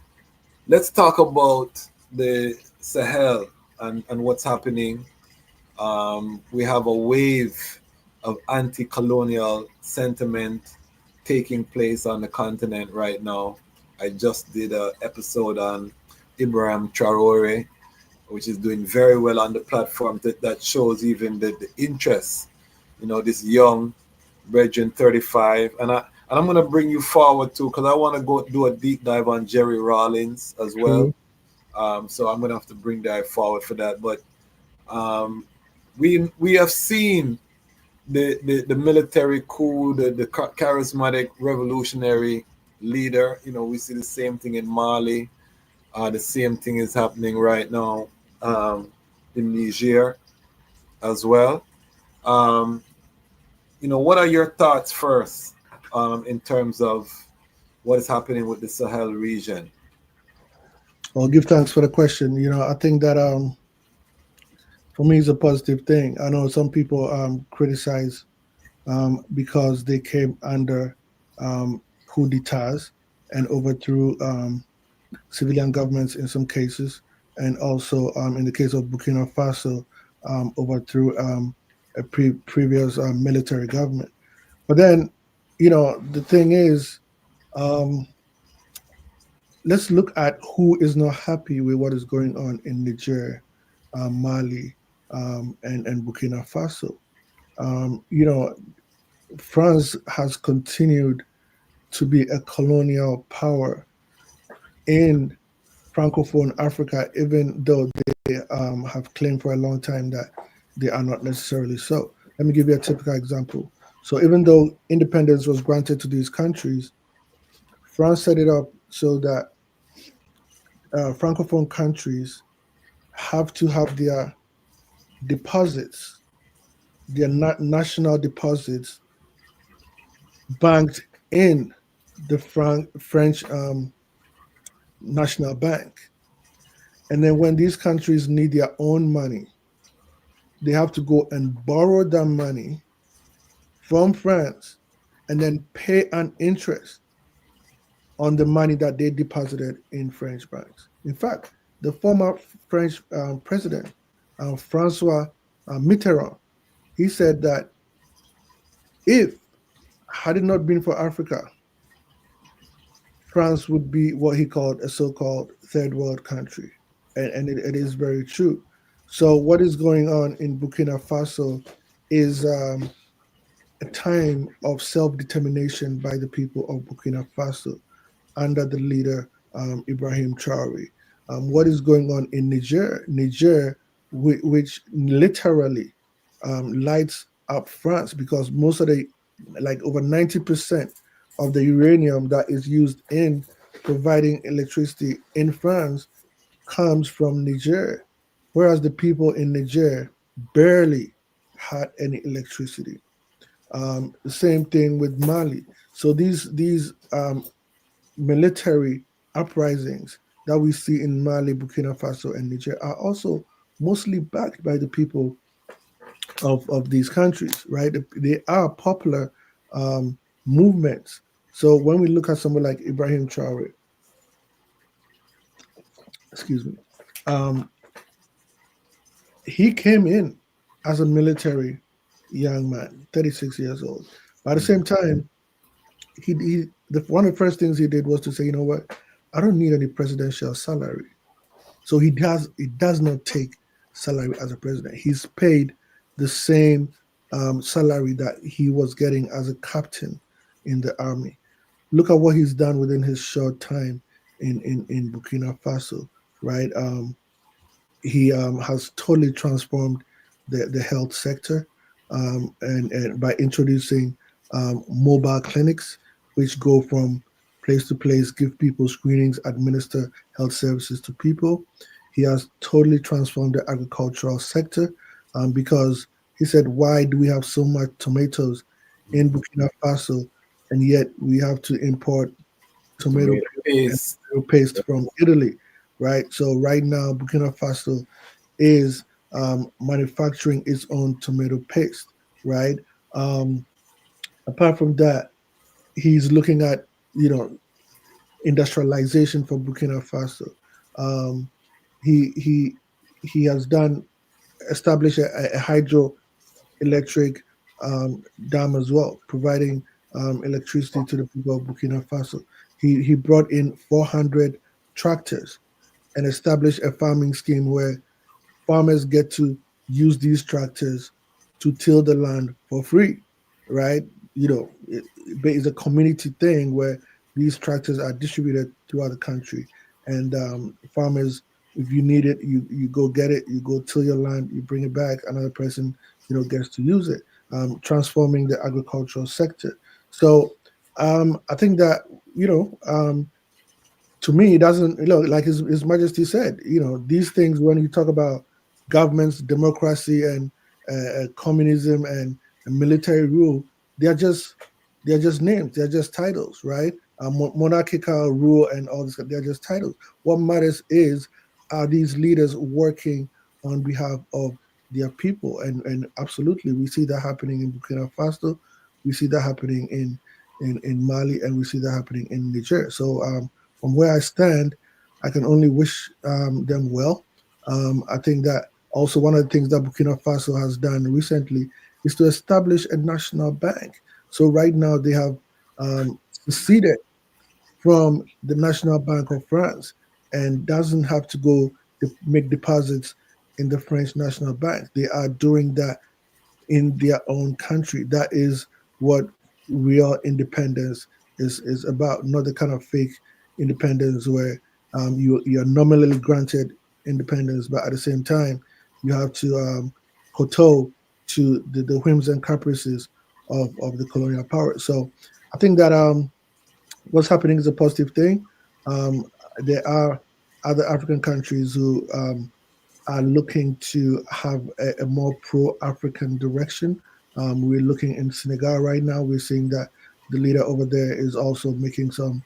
let's talk about the Sahel and what's happening. We have a wave of anti-colonial sentiment taking place on the continent right now. I just did an episode on Ibrahim Traore, which is doing very well on the platform. That shows even the interest. This young brethren, 35, and I'm going to bring you forward too, because I want to go do a deep dive on Jerry Rawlings as well. So I'm going to have to bring that forward for that. But we have seen the military coup, the charismatic revolutionary leader. We see the same thing in Mali. The same thing is happening right now in Niger as well. What are your thoughts first in terms of what is happening with the Sahel region? Well, give thanks for the question. I think that for me it's a positive thing. I know some people criticize because they came under coup d'etats and overthrew civilian governments in some cases, and also in the case of Burkina Faso, overthrew a previous military government. But then, the thing is, let's look at who is not happy with what is going on in Niger, Mali, and Burkina Faso. France has continued to be a colonial power in Francophone Africa, even though they have claimed for a long time that they are not necessarily so. Let me give you a typical example. So even though independence was granted to these countries, France set it up so that Francophone countries have to have their deposits, their national deposits, banked in the French National Bank. And then when these countries need their own money, they have to go and borrow that money from France and then pay an interest on the money that they deposited in French banks. In fact, the former French president, Francois Mitterrand, he said that had it not been for Africa, France would be what he called a so-called third world country. And it is very true. So what is going on in Burkina Faso is a time of self-determination by the people of Burkina Faso under the leader Ibrahim Traore. What is going on in Niger, which literally lights up France, because most of over 90% of the uranium that is used in providing electricity in France comes from Niger, whereas the people in Niger barely had any electricity. The same thing with Mali. So these military uprisings that we see in Mali, Burkina Faso, and Niger are also mostly backed by the people of these countries, right? They are popular movements. So when we look at someone like Ibrahim Traore, excuse me, um, he came in as a military young man, 36 years old. But at the same time, one of the first things he did was to say, you know what, I don't need any presidential salary. So he does not take salary as a president. He's paid the same salary that he was getting as a captain in the army. Look at what he's done within his short time in Burkina Faso, right? He has totally transformed the health sector, and by introducing mobile clinics, which go from place to place, give people screenings, administer health services to people. He has totally transformed the agricultural sector, because he said, why do we have so much tomatoes in Burkina Faso, and yet we have to import tomato Tomato paste. paste from Italy, right? So right now, Burkina Faso is manufacturing its own tomato paste, right? Apart from that, he's looking at industrialization for Burkina Faso. Um, he has done established a hydroelectric dam as well, providing electricity to the people of Burkina Faso. He brought in 400 tractors and established a farming scheme where farmers get to use these tractors to till the land for free, right? It's a community thing where these tractors are distributed throughout the country, and farmers, if you need it, you go get it, you go till your land, you bring it back, another person gets to use it, transforming the agricultural sector. So I think that to me, it doesn't like His Majesty said. These things, when you talk about governments, democracy, and communism and military rule, they're just names, they're just titles, right? Monarchical rule and all this, they're just titles. What matters is, are these leaders working on behalf of their people? And absolutely, we see that happening in Burkina Faso, we see that happening in Mali, and we see that happening in Niger. So from where I stand, I can only wish them well. I think that also one of the things that Burkina Faso has done recently is to establish a national bank. So right now they have seceded from the National Bank of France and doesn't have to go to make deposits in the French National Bank. They are doing that in their own country. That is what real independence is about, not the kind of fake independence where you're nominally granted independence, but at the same time you have to kowtow to the whims and caprices of the colonial power. So I think that what's happening is a positive thing. There are other African countries who are looking to have a more pro-African direction. We're looking in Senegal right now. We're seeing that the leader over there is also making some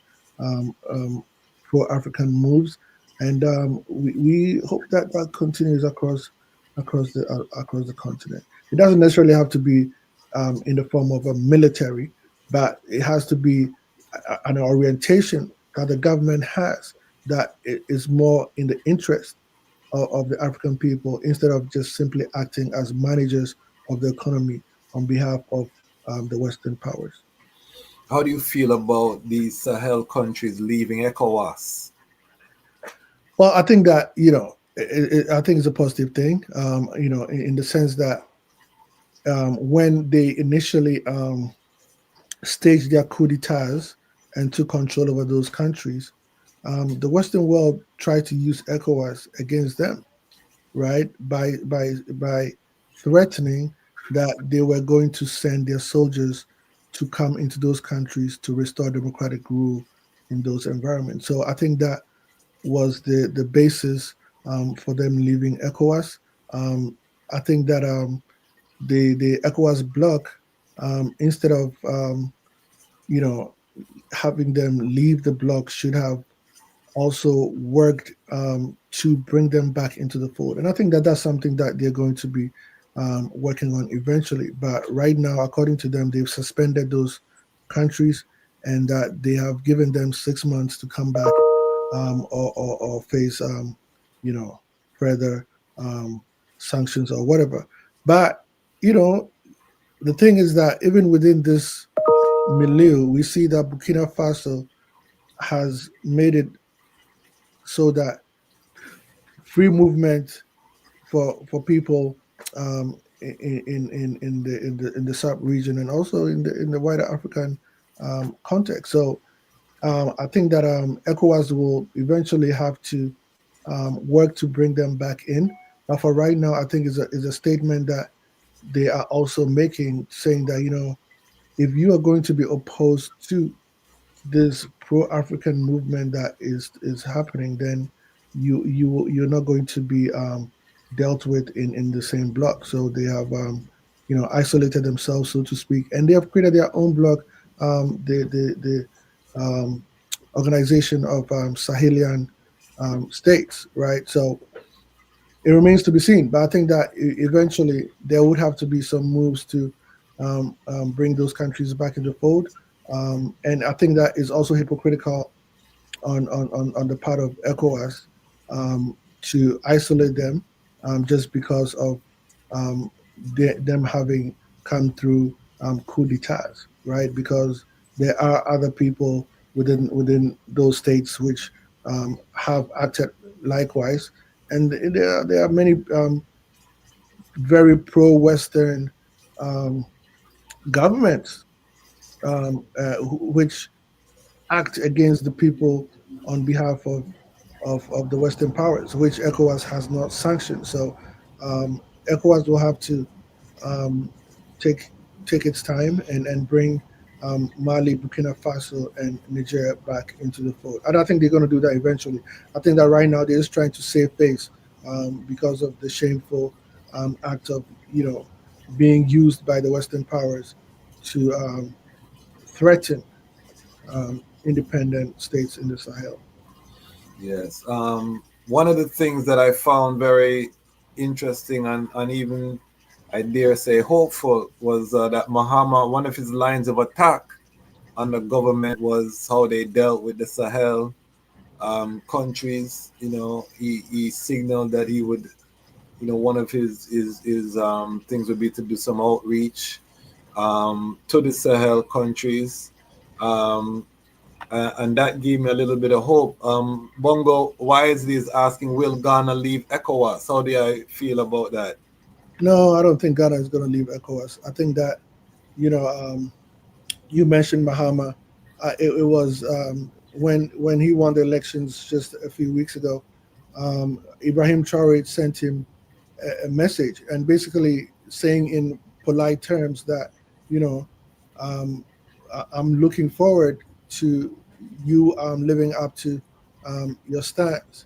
pro-African moves, and we hope that that continues across the continent. It doesn't necessarily have to be in the form of a military, but it has to be an orientation that the government has that is more in the interest of the African people, instead of just simply acting as managers of the economy on behalf of the Western powers. How do you feel about these Sahel countries leaving ECOWAS? Well, I think that I think it's a positive thing. In the sense that when they initially staged their coup d'états and took control over those countries, the Western world tried to use ECOWAS against them, right? By threatening that they were going to send their soldiers to come into those countries to restore democratic rule in those environments. So I think that was the basis for them leaving ECOWAS. I think that the ECOWAS bloc, instead of having them leave the bloc, should have also worked to bring them back into the fold. And I think that that's something that they're going to be working on eventually. But right now, according to them, they've suspended those countries, and that they have given them 6 months to come back, or face you know further sanctions or whatever. But the thing is that even within this milieu, we see that Burkina Faso has made it so that free movement for people, in the sub region, and also in the wider African context. So I think that ECOWAS will eventually have to work to bring them back in. But for right now, I think is a statement that they are also making, saying that if you are going to be opposed to this pro-African movement that is happening, then you're not going to be dealt with in the same block. So they have isolated themselves, so to speak, and they have created their own block, the organization of Sahelian states, right? So it remains to be seen, but I think that eventually there would have to be some moves to bring those countries back into the fold. And I think that is also hypocritical on the part of ECOWAS, to isolate them, just because of them having come through coup d'etats, right? Because there are other people within those states which have acted likewise, and there are many very pro-Western um, governments, which act against the people on behalf of the Western powers, which ECOWAS has not sanctioned. So ECOWAS will have to um, take take its time and bring Mali, Burkina Faso, and Nigeria back into the fold. And I think they're going to do that eventually. I think that right now they're just trying to save face, because of the shameful act of being used by the Western powers to threaten independent states in the Sahel. Yes. One of the things that I found very interesting and even, I dare say, hopeful was that Mahama, one of his lines of attack on the government was how they dealt with the Sahel countries. He signaled that he would, one of his things would be to do some outreach to the Sahel countries. And that gave me a little bit of hope. Bongo Wisely is asking, will Ghana leave ECOWAS? How do I feel about that? No, I don't think Ghana is going to leave ECOWAS. I think that, you mentioned Mahama. It was when he won the elections just a few weeks ago. Ibrahim Traore sent him a message, and basically saying in polite terms that, I'm looking forward to you living up to your stance,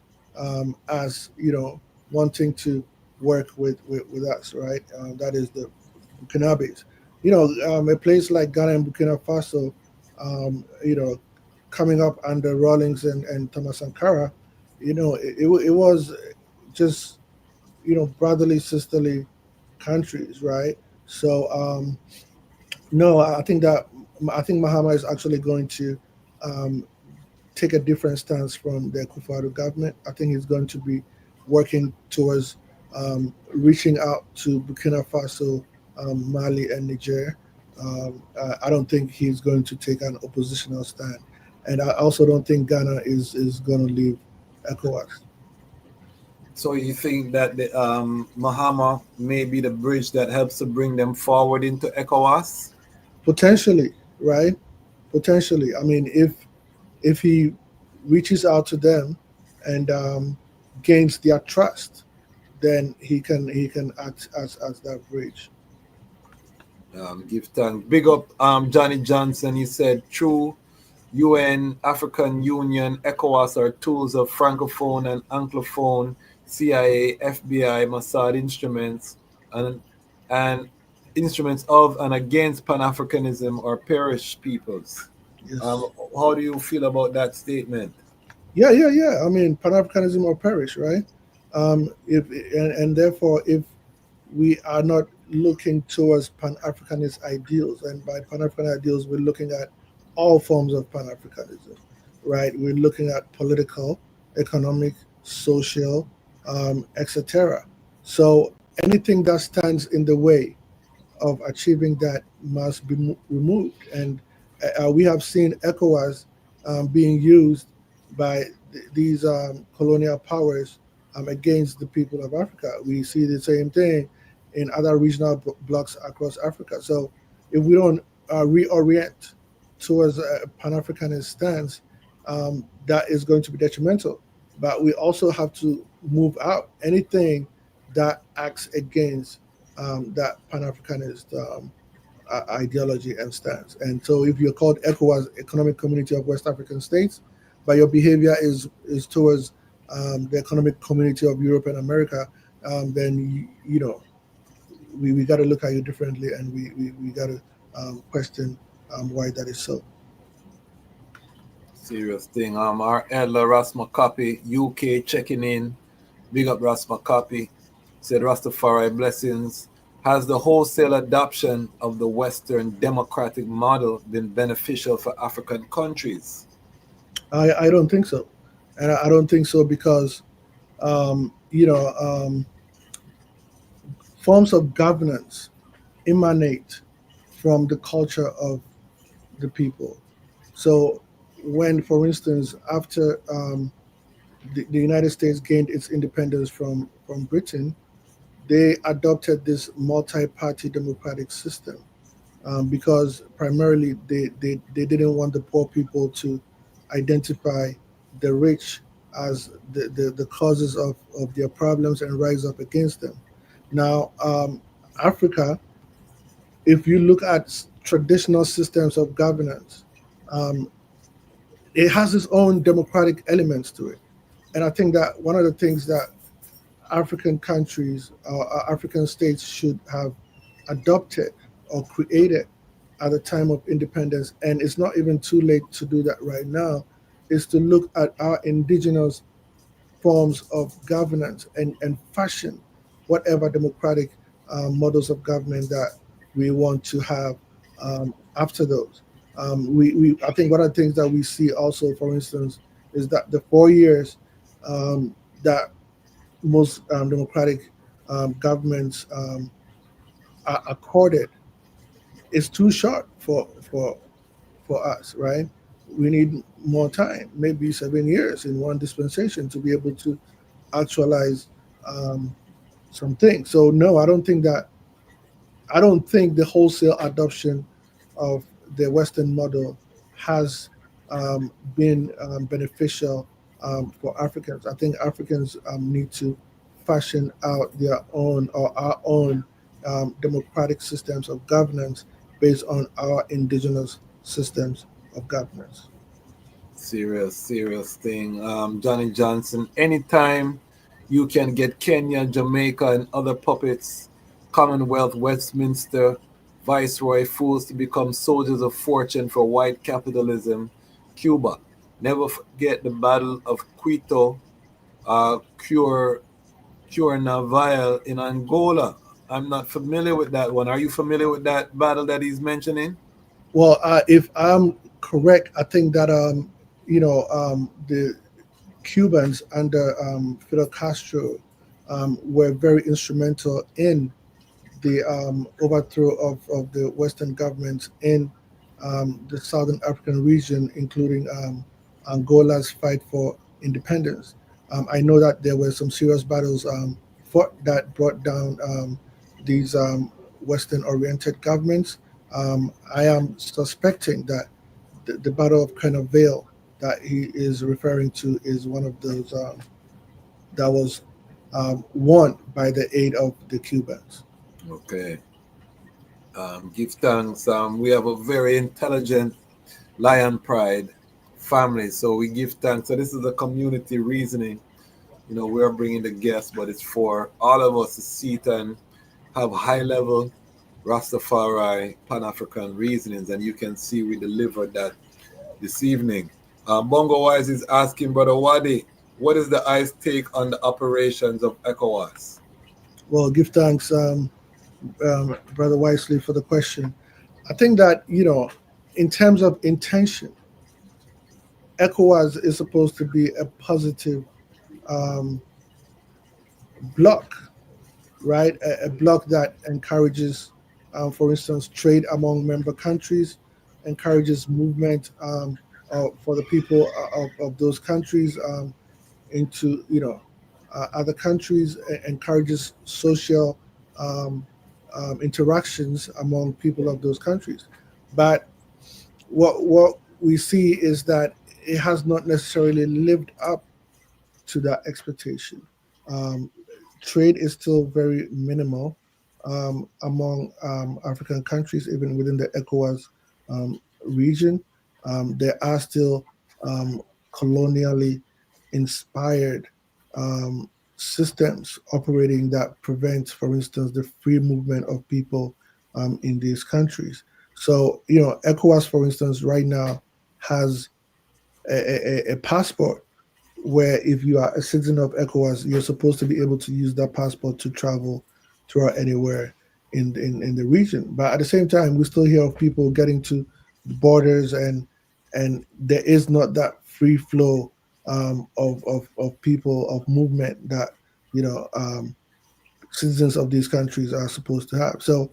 as wanting to work with us, right? That is the Burkinabes. A place like Ghana and Burkina Faso, coming up under Rawlings and Thomas Sankara, it was just brotherly, sisterly countries, right? So no, I think Mahama is actually going to take a different stance from the Akufo-Addo government. I think he's going to be working towards reaching out to Burkina Faso, Mali, and Niger. I don't think he's going to take an oppositional stand, and I also don't think Ghana is going to leave ECOWAS. So you think that the Mahama may be the bridge that helps to bring them forward into ECOWAS? Potentially, right? Potentially. I mean, if he reaches out to them and gains their trust, then he can act as that bridge. Give thanks. Big up Johnny Johnson. He said, true UN, African Union, ECOWAS are tools of Francophone and Anglophone, CIA, FBI, Mossad instruments, and instruments of and against Pan-Africanism or perished peoples. Yes. How do you feel about that statement? Yeah. I mean, Pan-Africanism or perish, right? Therefore, if we are not looking towards Pan-Africanist ideals, and by Pan-African ideals, we're looking at all forms of Pan-Africanism, right? We're looking at political, economic, social, etc. So anything that stands in the way of achieving that must be removed. And we have seen ECOWAS being used by these colonial powers against the people of Africa. We see the same thing in other regional blocks across Africa. So if we don't reorient towards a Pan-Africanist stance, that is going to be detrimental. But we also have to move out anything that acts against that Pan-Africanist ideology and stance. And so if you're called ECOWAS, Economic Community of West African States, but your behavior is towards the Economic Community of Europe and America, then, you know, we got to look at you differently, and we got to question why that is so. Serious thing. Our elder Ras Makapi, UK, checking in. Big up Ras Makapi. Said Rastafari blessings. Has the wholesale adoption of the Western democratic model been beneficial for African countries? I don't think so. And I don't think so because, forms of governance emanate from the culture of the people. So when, for instance, after the United States gained its independence from Britain, they adopted this multi-party democratic system because primarily they didn't want the poor people to identify the rich as the causes of their problems and rise up against them. Now, Africa, if you look at traditional systems of governance, it has its own democratic elements to it. And I think that one of the things that African countries or African states should have adopted or created at the time of independence, and it's not even too late to do that right now, is to look at our indigenous forms of governance and fashion whatever democratic models of government that we want to have after those. I think one of the things that we see also, for instance, is that the 4 years that most democratic governments are accorded is too short for us, right? We need more time, maybe 7 years in one dispensation to be able to actualize some things. So no, I don't think the wholesale adoption of the Western model has been beneficial for Africans. I think Africans need to fashion out their own or our own democratic systems of governance based on our indigenous systems of governance. Serious thing. Johnny Johnson, anytime you can get Kenya, Jamaica, and other puppets, Commonwealth, Westminster, Viceroy fools to become soldiers of fortune for white capitalism, Cuba. Never forget the Battle of Quito, Cuernavaca in Angola. I'm not familiar with that one. Are you familiar with that battle that he's mentioning? Well, if I'm correct, I think that the Cubans under Fidel Castro were very instrumental in the overthrow of the Western governments in the Southern African region, including Angola's fight for independence. I know that there were some serious battles fought that brought down these Western-oriented governments. I am suspecting that the Battle of Vale that he is referring to is one of those that was won by the aid of the Cubans. Okay. Give thanks. We have a very intelligent Lion Pride family, so we give thanks. So this is the community reasoning. You know, we are bringing the guests, but it's for all of us to sit and have high-level Rastafari Pan-African reasonings, and you can see we delivered that this evening. Bongo Wise is asking Brother Wadie, what is the ICE take on the operations of ECOWAS? Well, give thanks, Brother Wisely, for the question. I think that, in terms of intention, ECOWAS is supposed to be a positive um, bloc, right? A bloc that encourages, for instance, trade among member countries, encourages movement for the people of those countries into, other countries, encourages social um, interactions among people of those countries. But what we see is that it has not necessarily lived up to that expectation. Um, Trade is still very minimal among African countries, even within the ECOWAS region. There are still um, colonially inspired systems operating that prevent, for instance, the free movement of people in these countries. So, ECOWAS, for instance, right now has a passport where if you are a citizen of ECOWAS, you're supposed to be able to use that passport to travel throughout anywhere in the region. But at the same time, we still hear of people getting to the borders, and there is not that free flow of people, of movement that citizens of these countries are supposed to have. So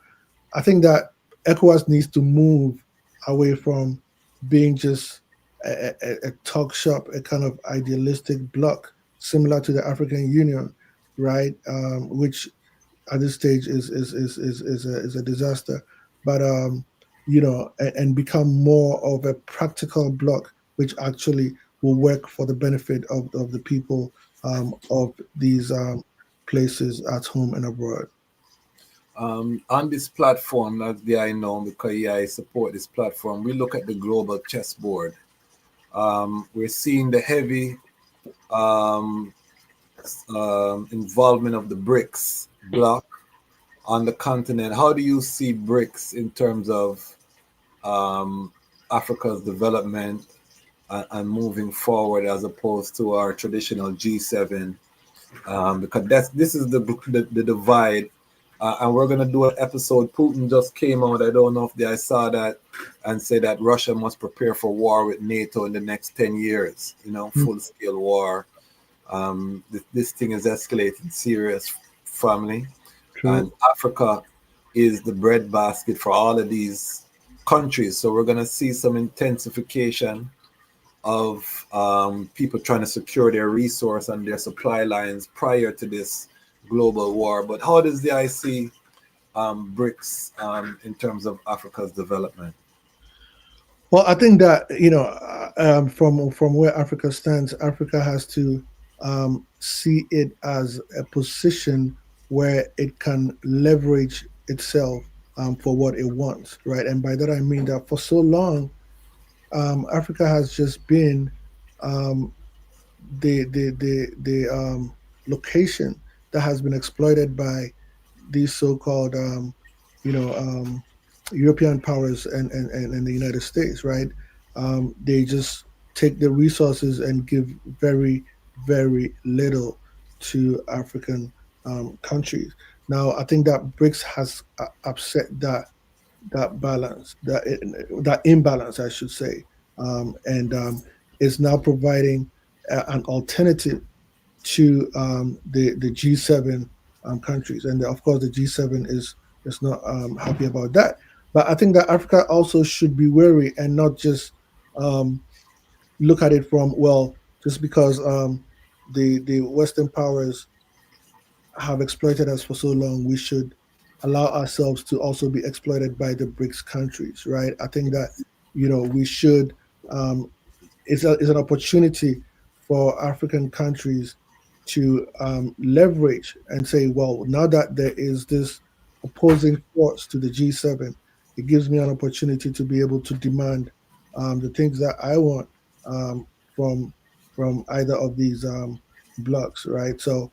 I think that ECOWAS needs to move away from being just a talk shop, a kind of idealistic bloc, similar to the African Union, right? Which at this stage is a disaster. But and become more of a practical bloc, which actually will work for the benefit of the people of these places at home and abroad. On this platform, as the I know, because I support this platform, we look at the global chessboard. We're seeing the heavy involvement of the BRICS bloc on the continent. How do you see BRICS in terms of Africa's development and moving forward as opposed to our traditional G7? Because this is the divide. And we're going to do an episode. Putin just came out. I don't know if I saw that, and say that Russia must prepare for war with NATO in the next 10 years, full-scale war. This thing is escalating serious, family. True. And Africa is the breadbasket for all of these countries. So we're going to see some intensification of people trying to secure their resource and their supply lines prior to this global war. But how does the IC BRICS in terms of Africa's development? Well, I think that from where Africa stands, Africa has to see it as a position where it can leverage itself for what it wants, right? And by that I mean that for so long, Africa has just been the location that has been exploited by these so-called European powers and the United States, right? They just take the resources and give very, very little to African countries. Now, I think that BRICS has upset that balance, that imbalance, I should say, and is now providing an alternative to the G7 countries, and of course the G7 is not happy about that. But I think that Africa also should be wary and not just look at it from, well, just because the Western powers have exploited us for so long, we should allow ourselves to also be exploited by the BRICS countries, right? I think that we should. It's an opportunity for African countries to leverage and say, well, now that there is this opposing force to the G7, it gives me an opportunity to be able to demand the things that I want from either of these blocks, right? So,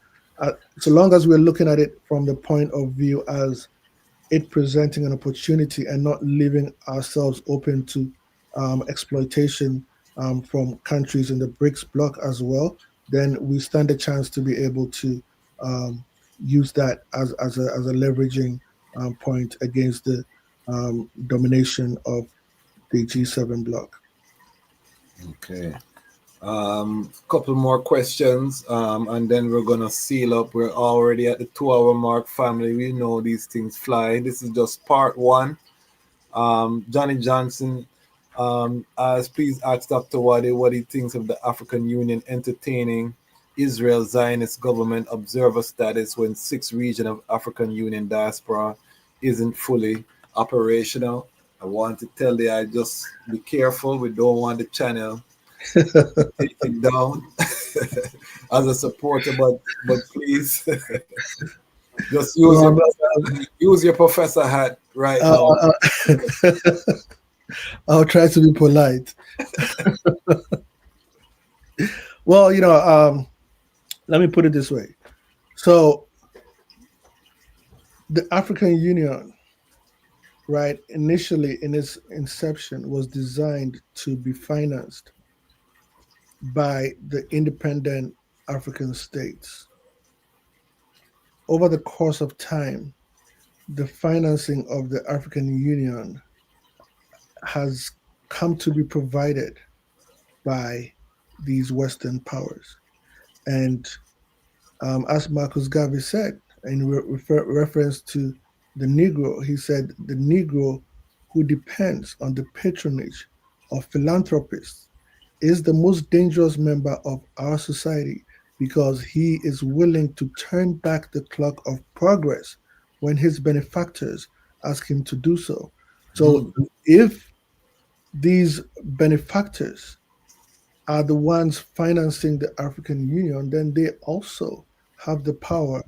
so long as we're looking at it from the point of view as it presenting an opportunity and not leaving ourselves open to exploitation from countries in the BRICS bloc as well, then we stand a chance to be able to use that as a leveraging point against the domination of the G7 bloc. Okay. Couple more questions, and then we're gonna seal up. We're already at the 2 hour mark, family. We know these things fly. This is just part one. Johnny Johnson please ask Dr. Wadie what he thinks of the African Union entertaining Israel Zionist government observer status when 6 regions of African Union diaspora isn't fully operational. I want to tell you, I just be careful. We don't want the channel take it down as a supporter, but please just use your professor hat right now. I'll try to be polite. Well, let me put it this way. So the African Union, right, initially in its inception was designed to be financed by the independent African states. Over the course of time, the financing of the African Union has come to be provided by these Western powers. And as Marcus Garvey said, in reference to the Negro, he said, the Negro who depends on the patronage of philanthropists is the most dangerous member of our society because he is willing to turn back the clock of progress when his benefactors ask him to do so. So if these benefactors are the ones financing the African Union, then they also have the power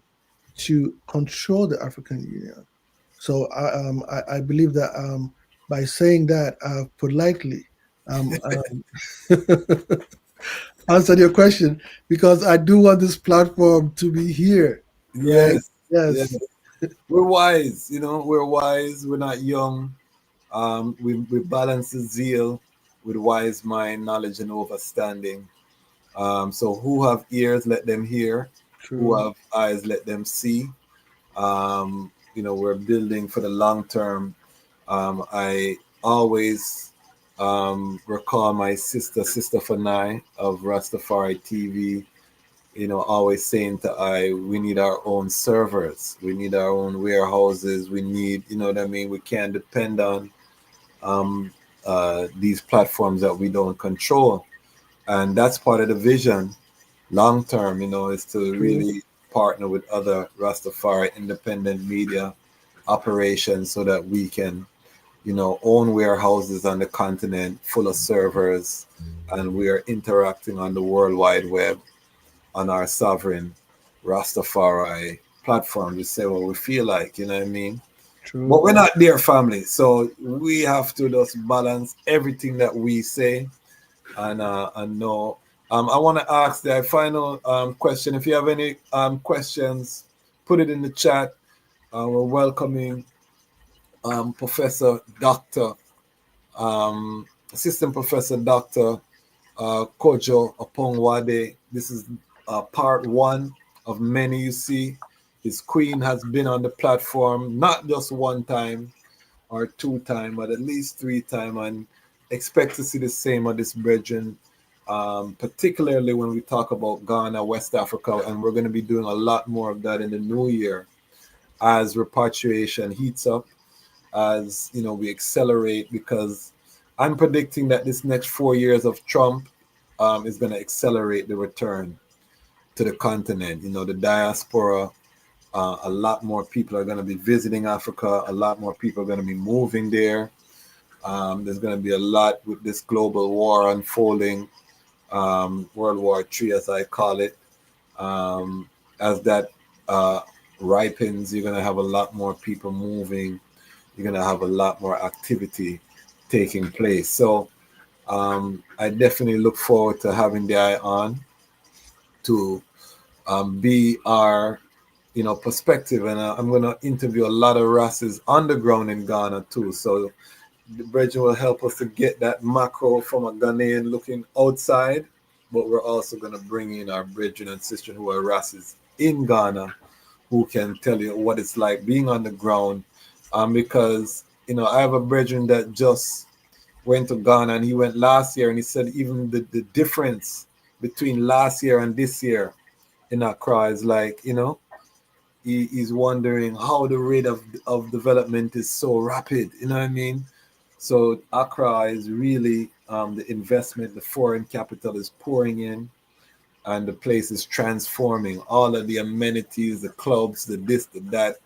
to control the African Union. So I believe that by saying that politely, answered your question, because I do want this platform to be here. Right? Yes. We're wise, we're wise. We're not young. We balance the zeal with wise mind, knowledge, and understanding. So who have ears, let them hear. True. Who have eyes, let them see. We're building for the long term. I always recall my sister Fanai of Rastafari TV, always saying to we need our own servers. We need our own warehouses. We need, we can't depend on these platforms that we don't control. And that's part of the vision long term, is to really partner with other Rastafari independent media operations so that we can, own warehouses on the continent full of servers, and we are interacting on the World Wide Web on our sovereign Rastafari platform. We say what we feel like, True. But we're not there, family. So we have to just balance everything that we say and know. I want to ask the final question. If you have any questions, put it in the chat. We're welcoming Professor Dr. Assistant Professor Dr. Kwadwo Oppong-Wadie. This is part one of many. You see, his queen has been on the platform not just one time or 2 times, but at least 3 times, and expect to see the same of this brethren, particularly when we talk about Ghana, West Africa, and we're going to be doing a lot more of that in the new year as repatriation heats up, as we accelerate, because I'm predicting that this next 4 years of Trump is going to accelerate the return to the continent. The diaspora, a lot more people are going to be visiting Africa. A lot more people are going to be moving there. There's going to be a lot with this global war unfolding, World War III, as I call it. As that ripens, you're going to have a lot more people moving. You're going to have a lot more activity taking place. So I definitely look forward to having the eye on to be our perspective, and I'm going to interview a lot of races underground in Ghana too. So the brethren will help us to get that macro from a Ghanaian looking outside, but we're also going to bring in our brethren and sisters who are races in Ghana who can tell you what it's like being on the ground. Because I have a brethren that just went to Ghana, and he went last year, and he said even the difference between last year and this year in Accra is like, he's wondering how the rate of development is so rapid. You know what I mean? So Accra is really the investment, the foreign capital is pouring in, and the place is transforming. All of the amenities, the clubs, the this, the that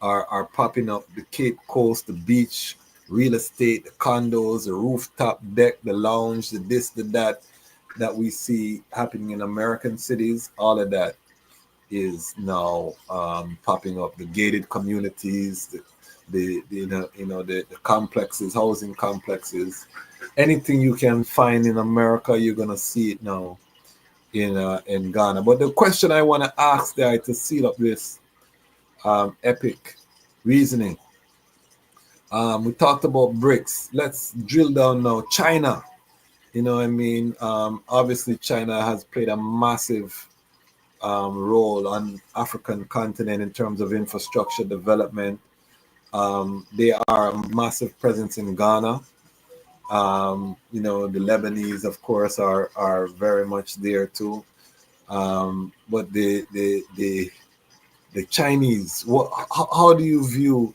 are popping up. The Cape Coast, the beach, real estate, the condos, the rooftop deck, the lounge, the this, the that we see happening in American cities. All of that is now popping up. The gated communities, the complexes, housing complexes, anything you can find in America, you're gonna see it now in Ghana. But the question I want to ask there to seal up this epic reasoning, we talked about BRICS. Let's drill down now. China, obviously China has played a massive role on African continent in terms of infrastructure development. They are a massive presence in Ghana. The Lebanese, of course, are very much there too. But the Chinese, how do you view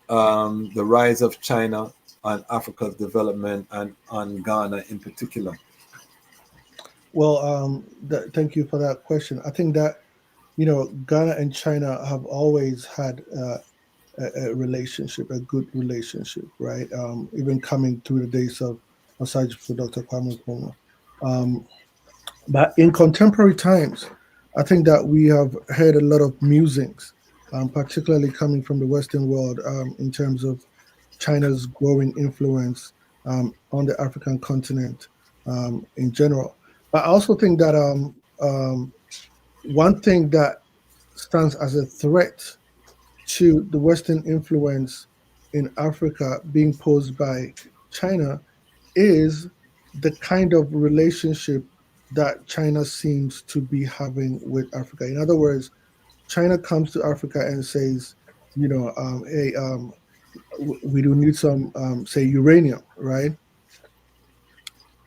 the rise of China on Africa's development and on Ghana in particular? Well, thank you for that question. I think that Ghana and China have always had a relationship, a good relationship, right? Even coming through the days of aside for Dr. Kwame Nkrumah. But in contemporary times, I think that we have heard a lot of musings, particularly coming from the Western world, in terms of China's growing influence on the African continent in general. But I also think that one thing that stands as a threat to the Western influence in Africa being posed by China is the kind of relationship that China seems to be having with Africa. In other words, China comes to Africa and says, hey, we do need some, say, uranium, right?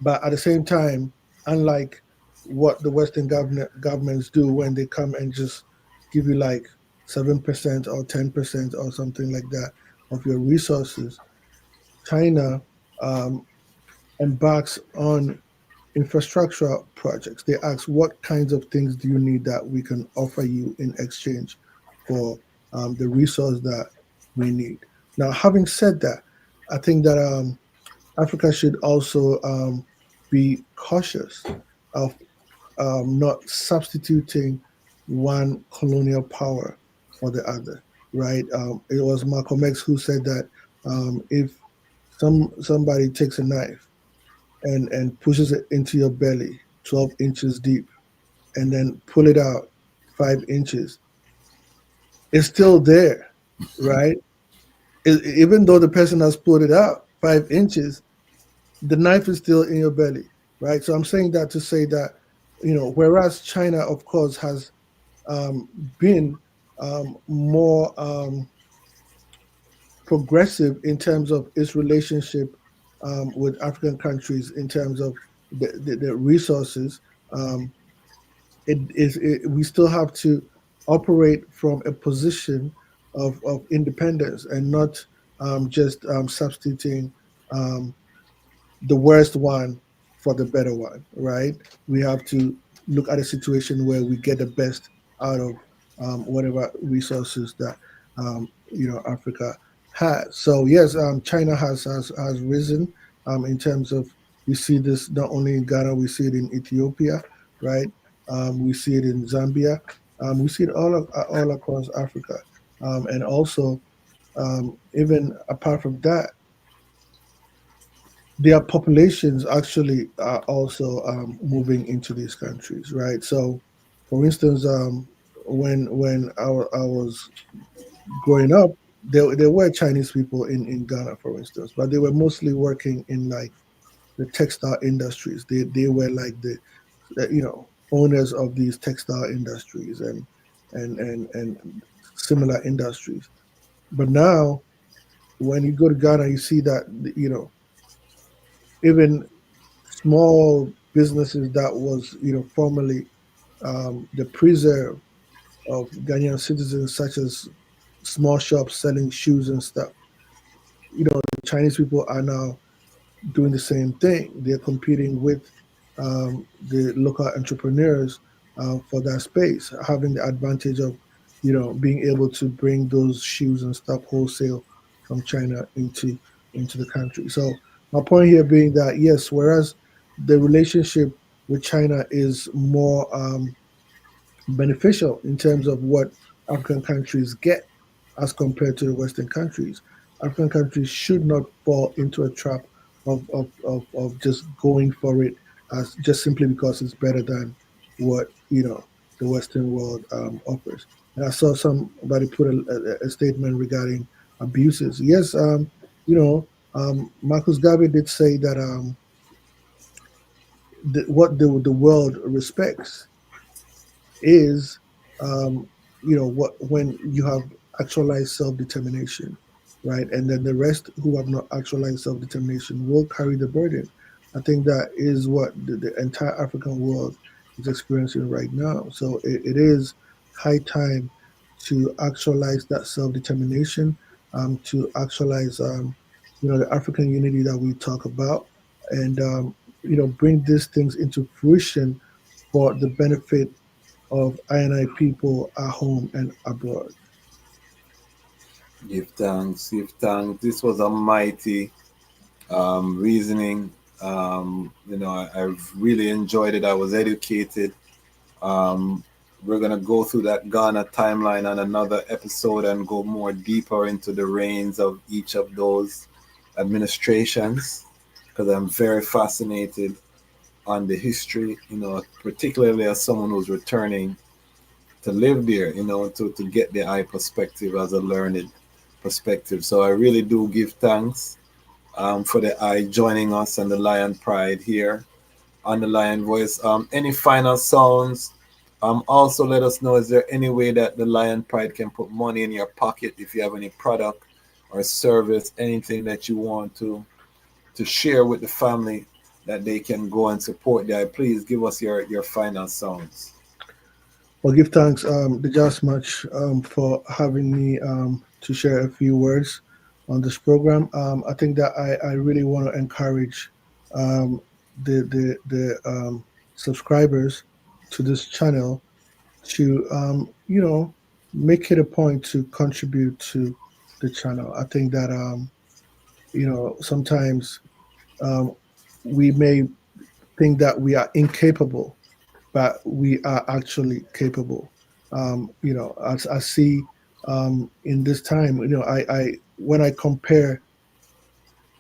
But at the same time, unlike what the Western governments do when they come and just give you like 7% or 10% or something like that of your resources, China embarks on infrastructure projects. They ask, what kinds of things do you need that we can offer you in exchange for the resource that we need? Now, having said that, I think that Africa should also be cautious of not substituting one colonial power for the other, right? It was Malcolm X who said that if somebody takes a knife and pushes it into your belly 12 inches deep and then pull it out 5 inches, it's still there, right? Even though the person has pulled it out 5 inches, the knife is still in your belly, right? So I'm saying that to say that, whereas China, of course, has been more progressive in terms of its relationship with African countries, in terms of the resources, we still have to operate from a position of independence and not just substituting the worst one for the better one, right? We have to look at a situation where we get the best out of whatever resources that Africa has. So yes, China has risen in terms of, we see this not only in Ghana, we see it in Ethiopia, right? We see it in Zambia. We see it all across Africa, and also even apart from that, their populations actually are also moving into these countries, right? So, for instance, when I was growing up, there were Chinese people in Ghana, for instance, but they were mostly working in like the textile industries. They were like the owners of these textile industries, and and similar industries. But now, when you go to Ghana, you see that even small businesses that was formerly the preserve of Ghanaian citizens, such as small shops selling shoes and stuff. The Chinese people are now doing the same thing. They're competing with the local entrepreneurs for that space, having the advantage of, being able to bring those shoes and stuff wholesale from China into the country. So my point here being that yes, whereas the relationship with China is more beneficial in terms of what African countries get as compared to the Western countries. African countries should not fall into a trap of just going for it as just simply because it's better than what the Western world offers. And I saw somebody put a statement regarding abuses. Yes, Marcus Garvey did say that what the world respects is what when you have actualized self-determination, right? And then the rest who have not actualized self-determination will carry the burden. I think that is what the entire African world is experiencing right now. So it is high time to actualize that self-determination, to actualize the African unity that we talk about, and bring these things into fruition for the benefit of I people at home and abroad. Give thanks, give thanks. This was a mighty reasoning. I've really enjoyed it. I was educated. We're gonna go through that Ghana timeline on another episode and go more deeper into the reigns of each of those administrations, because I'm very fascinated on the history, particularly as someone who's returning to live there, to get the eye perspective as a learned perspective. So I really do give thanks for the eye joining us and the Lion Pride here on the Lion Voice. Any final sounds? Also, let us know, is there any way that the Lion Pride can put money in your pocket if you have any product or service, anything that you want to share with the family that they can go and support that? Please give us your final sounds. Well, give thanks to Just Much for having me to share a few words on this program. I think that I really want to encourage the subscribers to this channel to make it a point to contribute to the channel. I think that sometimes we may think that we are incapable, but we are actually capable. As I see in this time, I when I compare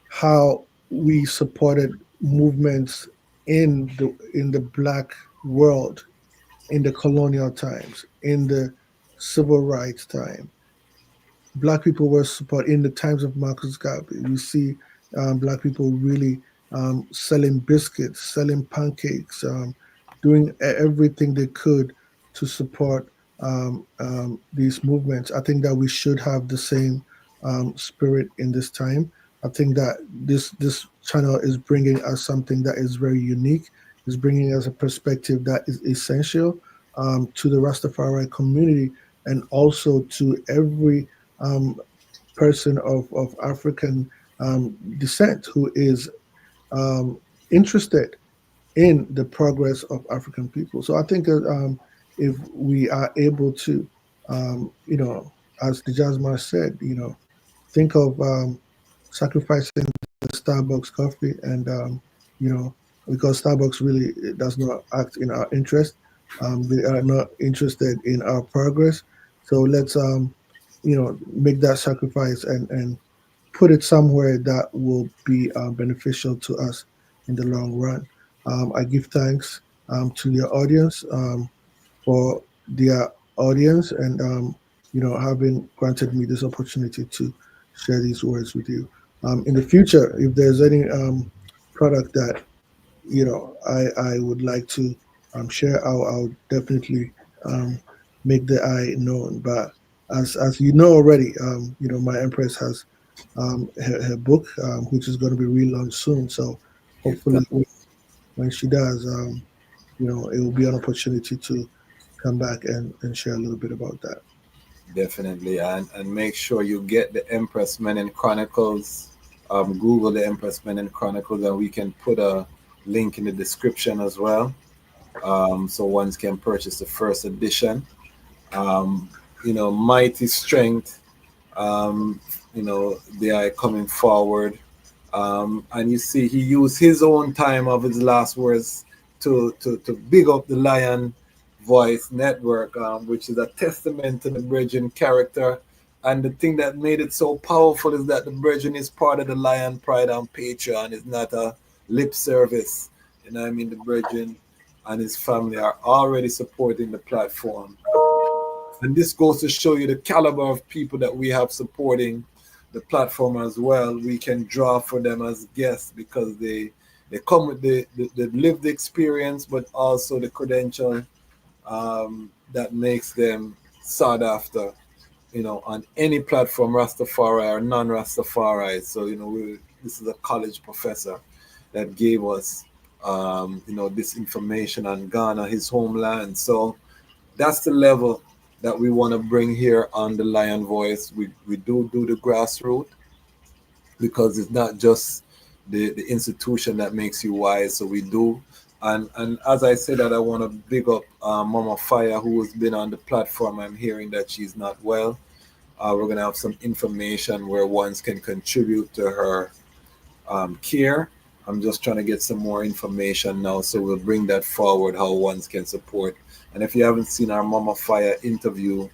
how we supported movements in the Black world, in the colonial times, in the civil rights time, Black people were supported in the times of Marcus Garvey. You see Black people really selling biscuits, selling pancakes, doing everything they could to support these movements. I think that we should have the same spirit in this time. I think that this channel is bringing us something that is very unique. Is bringing us a perspective that is essential to the Rastafari community and also to every person of African descent who is interested in the progress of African people. So I think if we are able to, as the Jasmine said, think of sacrificing the Starbucks coffee and, because Starbucks really does not act in our interest. They are not interested in our progress. So let's, make that sacrifice and put it somewhere that will be beneficial to us in the long run. I give thanks to your audience for their audience and having granted me this opportunity to share these words with you. In the future, if there's any product that I would like to share, I'll definitely make the eye known. But as you know already, my Empress has her book, which is going to be relaunched soon. So hopefully, when she does, it will be an opportunity to come back and share a little bit about that. Definitely, and make sure you get the Empress Men and Chronicles. Google the Empress Men and Chronicles, and we can put a link in the description as well, so ones can purchase the first edition. Mighty Strength. They are coming forward, and you see he used his own time of his last words to big up the Lion Voice Network, which is a testament to the Virgin character. And the thing that made it so powerful is that the Virgin is part of the Lion Pride on Patreon. It's not a lip service. The Virgin and his family are already supporting the platform. And this goes to show you the caliber of people that we have supporting the platform as well. We can draw for them as guests because they come with the lived experience, but also the credential that makes them sought after, on any platform, Rastafari or non-Rastafari. So, this is a college professor that gave us, this information on Ghana, his homeland. So that's the level that we want to bring here on the Lion Voice. We do the grassroots, because it's not just the institution that makes you wise. So we do. And as I said that, I want to big up Mama Fire, who has been on the platform. I'm hearing that she's not well. We're going to have some information where ones can contribute to her care. I'm just trying to get some more information now, so we'll bring that forward, how ones can support. And if you haven't seen our Mama Fire interview,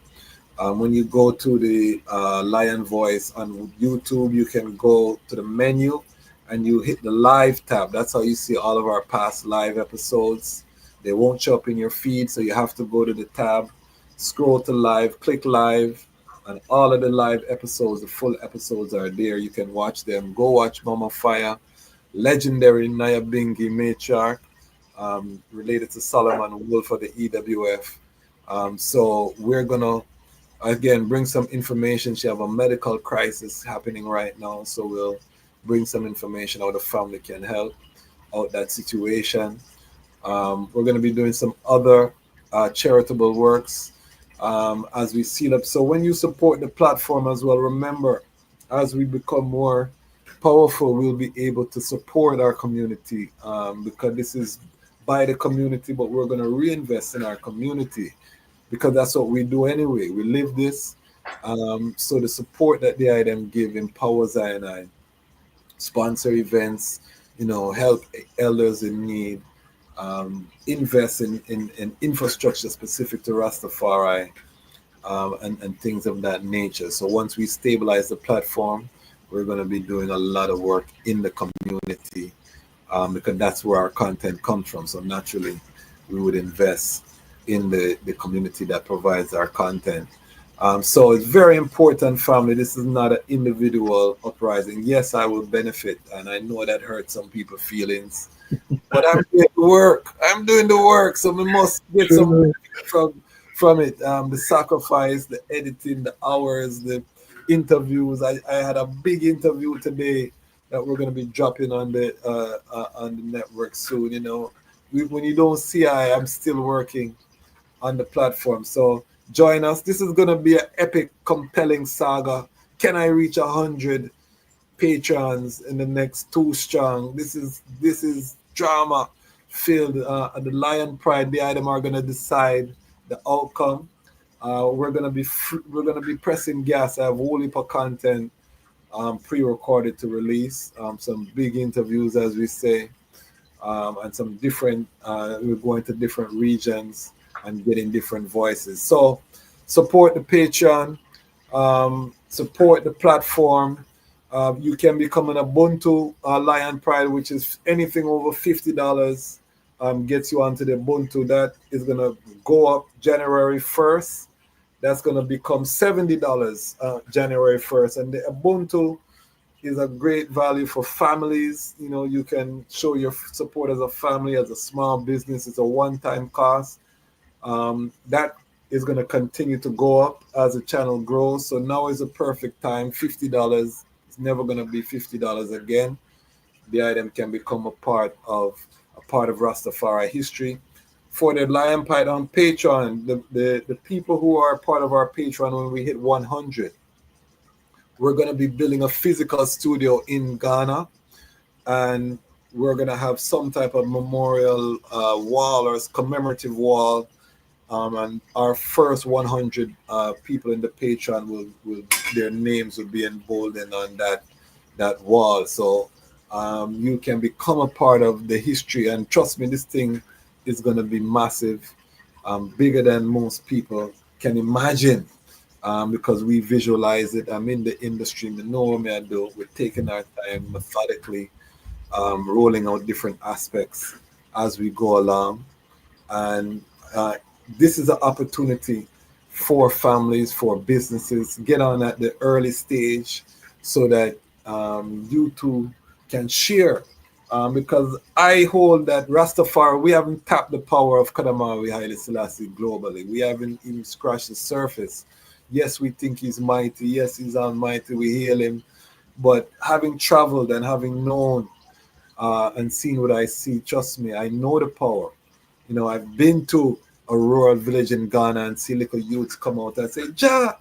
when you go to the Lion Voice on YouTube, you can go to the menu and you hit the live tab. That's how you see all of our past live episodes. They won't show up in your feed, so you have to go to the tab, scroll to live, click live, and all of the live episodes, the full episodes are there. You can watch them. Go watch Mama Fire, legendary Nyabingi matriarch, related to Solomon Wolf of the EWF. So we're gonna again bring some information. She have a medical crisis happening right now, so we'll bring some information how the family can help out that situation. We're going to be doing some other charitable works as we seal up. So when you support the platform as well, remember, as we become more powerful, we'll be able to support our community, because this is by the community, but we're going to reinvest in our community, because that's what we do anyway. We live this. So the support that the item give empowers I sponsor events, help elders in need, invest in infrastructure specific to Rastafari, and things of that nature. So once we stabilize the platform, we're going to be doing a lot of work in the community, because that's where our content comes from. So naturally, we would invest in the community that provides our content. So it's very important, family. This is not an individual uprising. Yes, I will benefit, and I know that hurts some people's feelings, but I'm doing the work. So we must get some benefit from it. The sacrifice, the editing, the hours, the interviews. I had a big interview today that we're going to be dropping on the network soon. When you don't see I'm still working on the platform. So join us. This is going to be an epic, compelling saga. Can I reach 100 patrons in the next 2 strong? This is drama filled. The Lion Pride, the item are going to decide the outcome. We're going to be pressing gas. I have a whole heap of content pre-recorded to release. Some big interviews, as we say, and some different. We're going to different regions and getting different voices. So support the Patreon, support the platform. You can become an Ubuntu Lion Pride, which is anything over $50 gets you onto the Ubuntu. That is going to go up January 1st. That's going to become $70 January 1st. And the Ubuntu is a great value for families. You can show your support as a family, as a small business. It's a one-time cost. That is going to continue to go up as the channel grows. So now is the perfect time. $50. It's never going to be $50 again. The item can become a part of Rastafari history. For the Lion Python Patreon, the people who are part of our Patreon, when we hit 100, we're going to be building a physical studio in Ghana, and we're going to have some type of memorial wall or commemorative wall, and our first 100 people in the Patreon will their names will be emboldened on that wall. So you can become a part of the history, and trust me, this thing is going to be massive, bigger than most people can imagine, because we visualize it. I'm in the industry, we know what I do. We're taking our time methodically, rolling out different aspects as we go along, and this is an opportunity for families, for businesses, get on at the early stage so that you too can share. Because I hold that Rastafari, we haven't tapped the power of Kadamawi Haile Selassie globally. We haven't even scratched the surface. Yes, we think he's mighty. Yes, he's almighty. We hail him. But having traveled and having known and seen what I see, trust me, I know the power. You know, I've been to a rural village in Ghana and see little youths come out and say, Ja,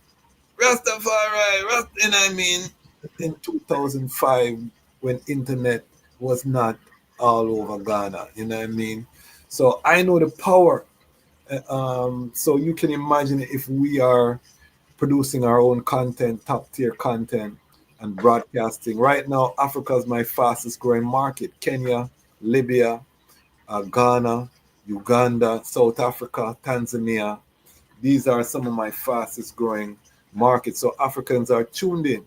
Rastafari, and I mean, in 2005, when internet was not all over Ghana, you know what I mean? So I know the power. So you can imagine if we are producing our own content, top tier content, and broadcasting. Right now, Africa is my fastest growing market. Kenya, Libya, Ghana, Uganda, South Africa, Tanzania. These are some of my fastest growing markets. So Africans are tuned in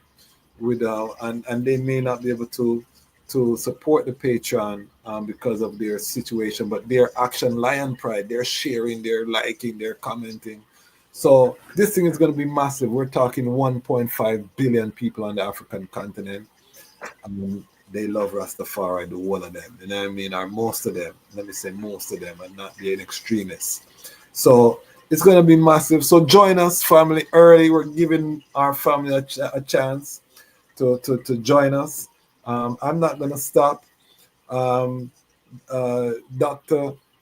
with, and they may not be able to support the Patreon because of their situation, but their action lion pride, they're sharing, they're liking, they're commenting. So this thing is going to be massive. We're talking 1.5 billion people on the African continent. I mean, they love Rastafari, the whole of them. You know what I mean? Or most of them. Let me say most of them, and not being extremists. So it's going to be massive. So join us, family, early. We're giving our family a chance to join us. I'm not going to stop. Dr.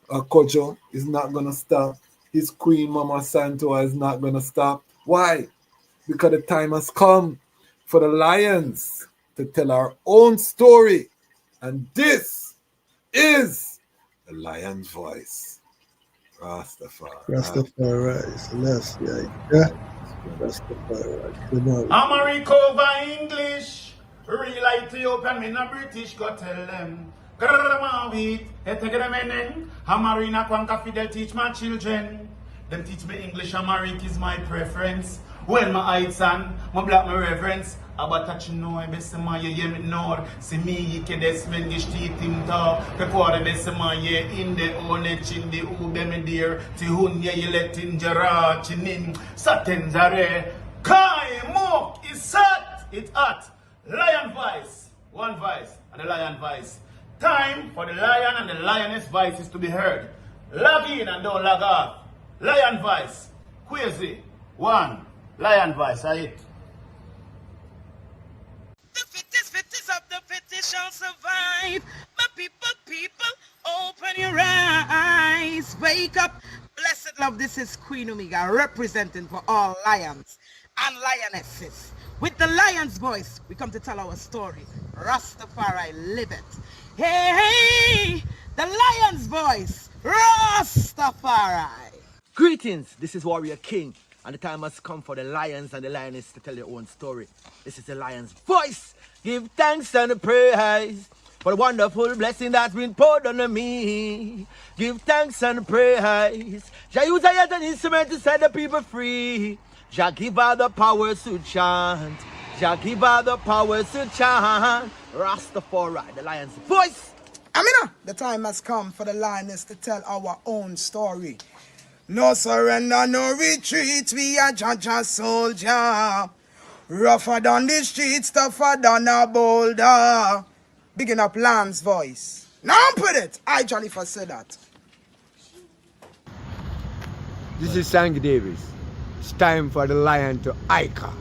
Kojo is not going to stop. His queen, Mama Santua, is not going to stop. Why? Because the time has come for the lions to tell our own story. And this is the lion's voice. Rastafari. Rastafari. Celestia. Yeah. Rastafari. Come on. America over English. Real Ethiopian, me na British, go tell them. Gramawit, etegremenen. Hamarina kwanka fidel teach my children. Them teach me English, Amharic is my preference. Well, my heights and my black, my reverence. About touching no, I best my ye me nor. See me, ye can desmond gish teeth in ta. Prepare the best my ye in the one chin the ube me dear. Tihun ye let in jara chinin. Satin zare. Kai mok is sat. It's hot. Lion voice. One voice. And the lion voice. Time for the lion and the lioness voices to be heard. Log in and don't log off. Lion voice. Queasy. One. Lion voice. I it. The fittest of the fittest shall survive. My people, open your eyes. Wake up. Blessed love, this is Queen Omega representing for all lions and lionesses. With the lion's voice, we come to tell our story. Rastafari, live it. Hey, the lion's voice. Rastafari. Greetings, this is Warrior King, and the time has come for the lions and the lioness to tell their own story. This is the lion's voice. Give thanks and praise for the wonderful blessing that's been poured on me. Give thanks and praise. Jah use yet an instrument to set the people free. Jah give her the powers to chant. Jah give her the powers to chant. Rastafari, the lion's voice. Amina, the time has come for the lioness to tell our own story. No surrender, no retreat, we are Jaja soldier. Rougher than the streets, tougher than a boulder. Bigging up Lamb's voice. Now put it, I Jolly for said that. This is Sangy Davis. It's time for the lion to Ika.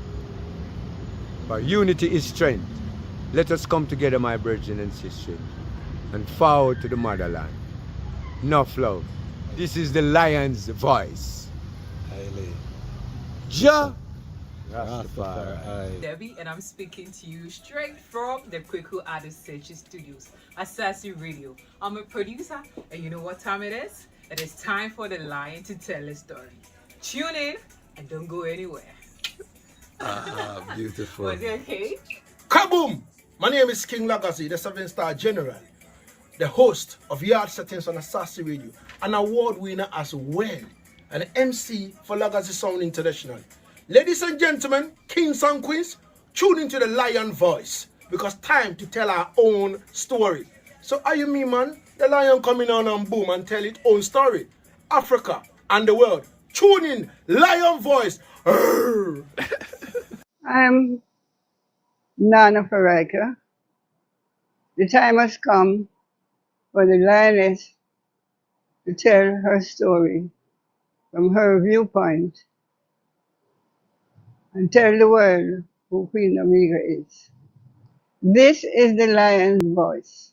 For unity is strength. Let us come together, my brethren and sisters, and forward to the motherland. Enough love. This is the lion's voice. Ja Rastafari. Debbie, and I'm speaking to you straight from the Kwadwo Oppong-Wadie Studios at Sassy Radio. I'm a producer, and you know what time it is? It is time for the lion to tell a story. Tune in and don't go anywhere. Beautiful. Was it okay? Kaboom! My name is King Legacy, the 7-star general, the host of Yard Settings on Sassy Radio, an award winner as well, and MC for Legacy Sound International. Ladies and gentlemen, kings and queens, tune into the lion voice, because time to tell our own story. So are you me, man? The lion coming on and boom and tell its own story. Africa and the world. Tune in, lion voice. I'm Nana Farika. The time has come for the lioness to tell her story from her viewpoint and tell the world who Queen Omega is. This is the lion's voice.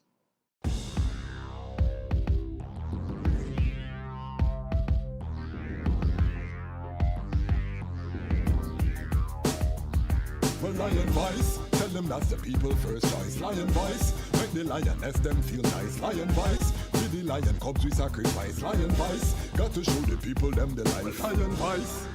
Well, lion voice, tell them that's the people first choice. Lion voice, make the lioness them feel nice. Lion voice, with the lion cubs we sacrifice. Lion voice, got to show the people them the life. Lion voice.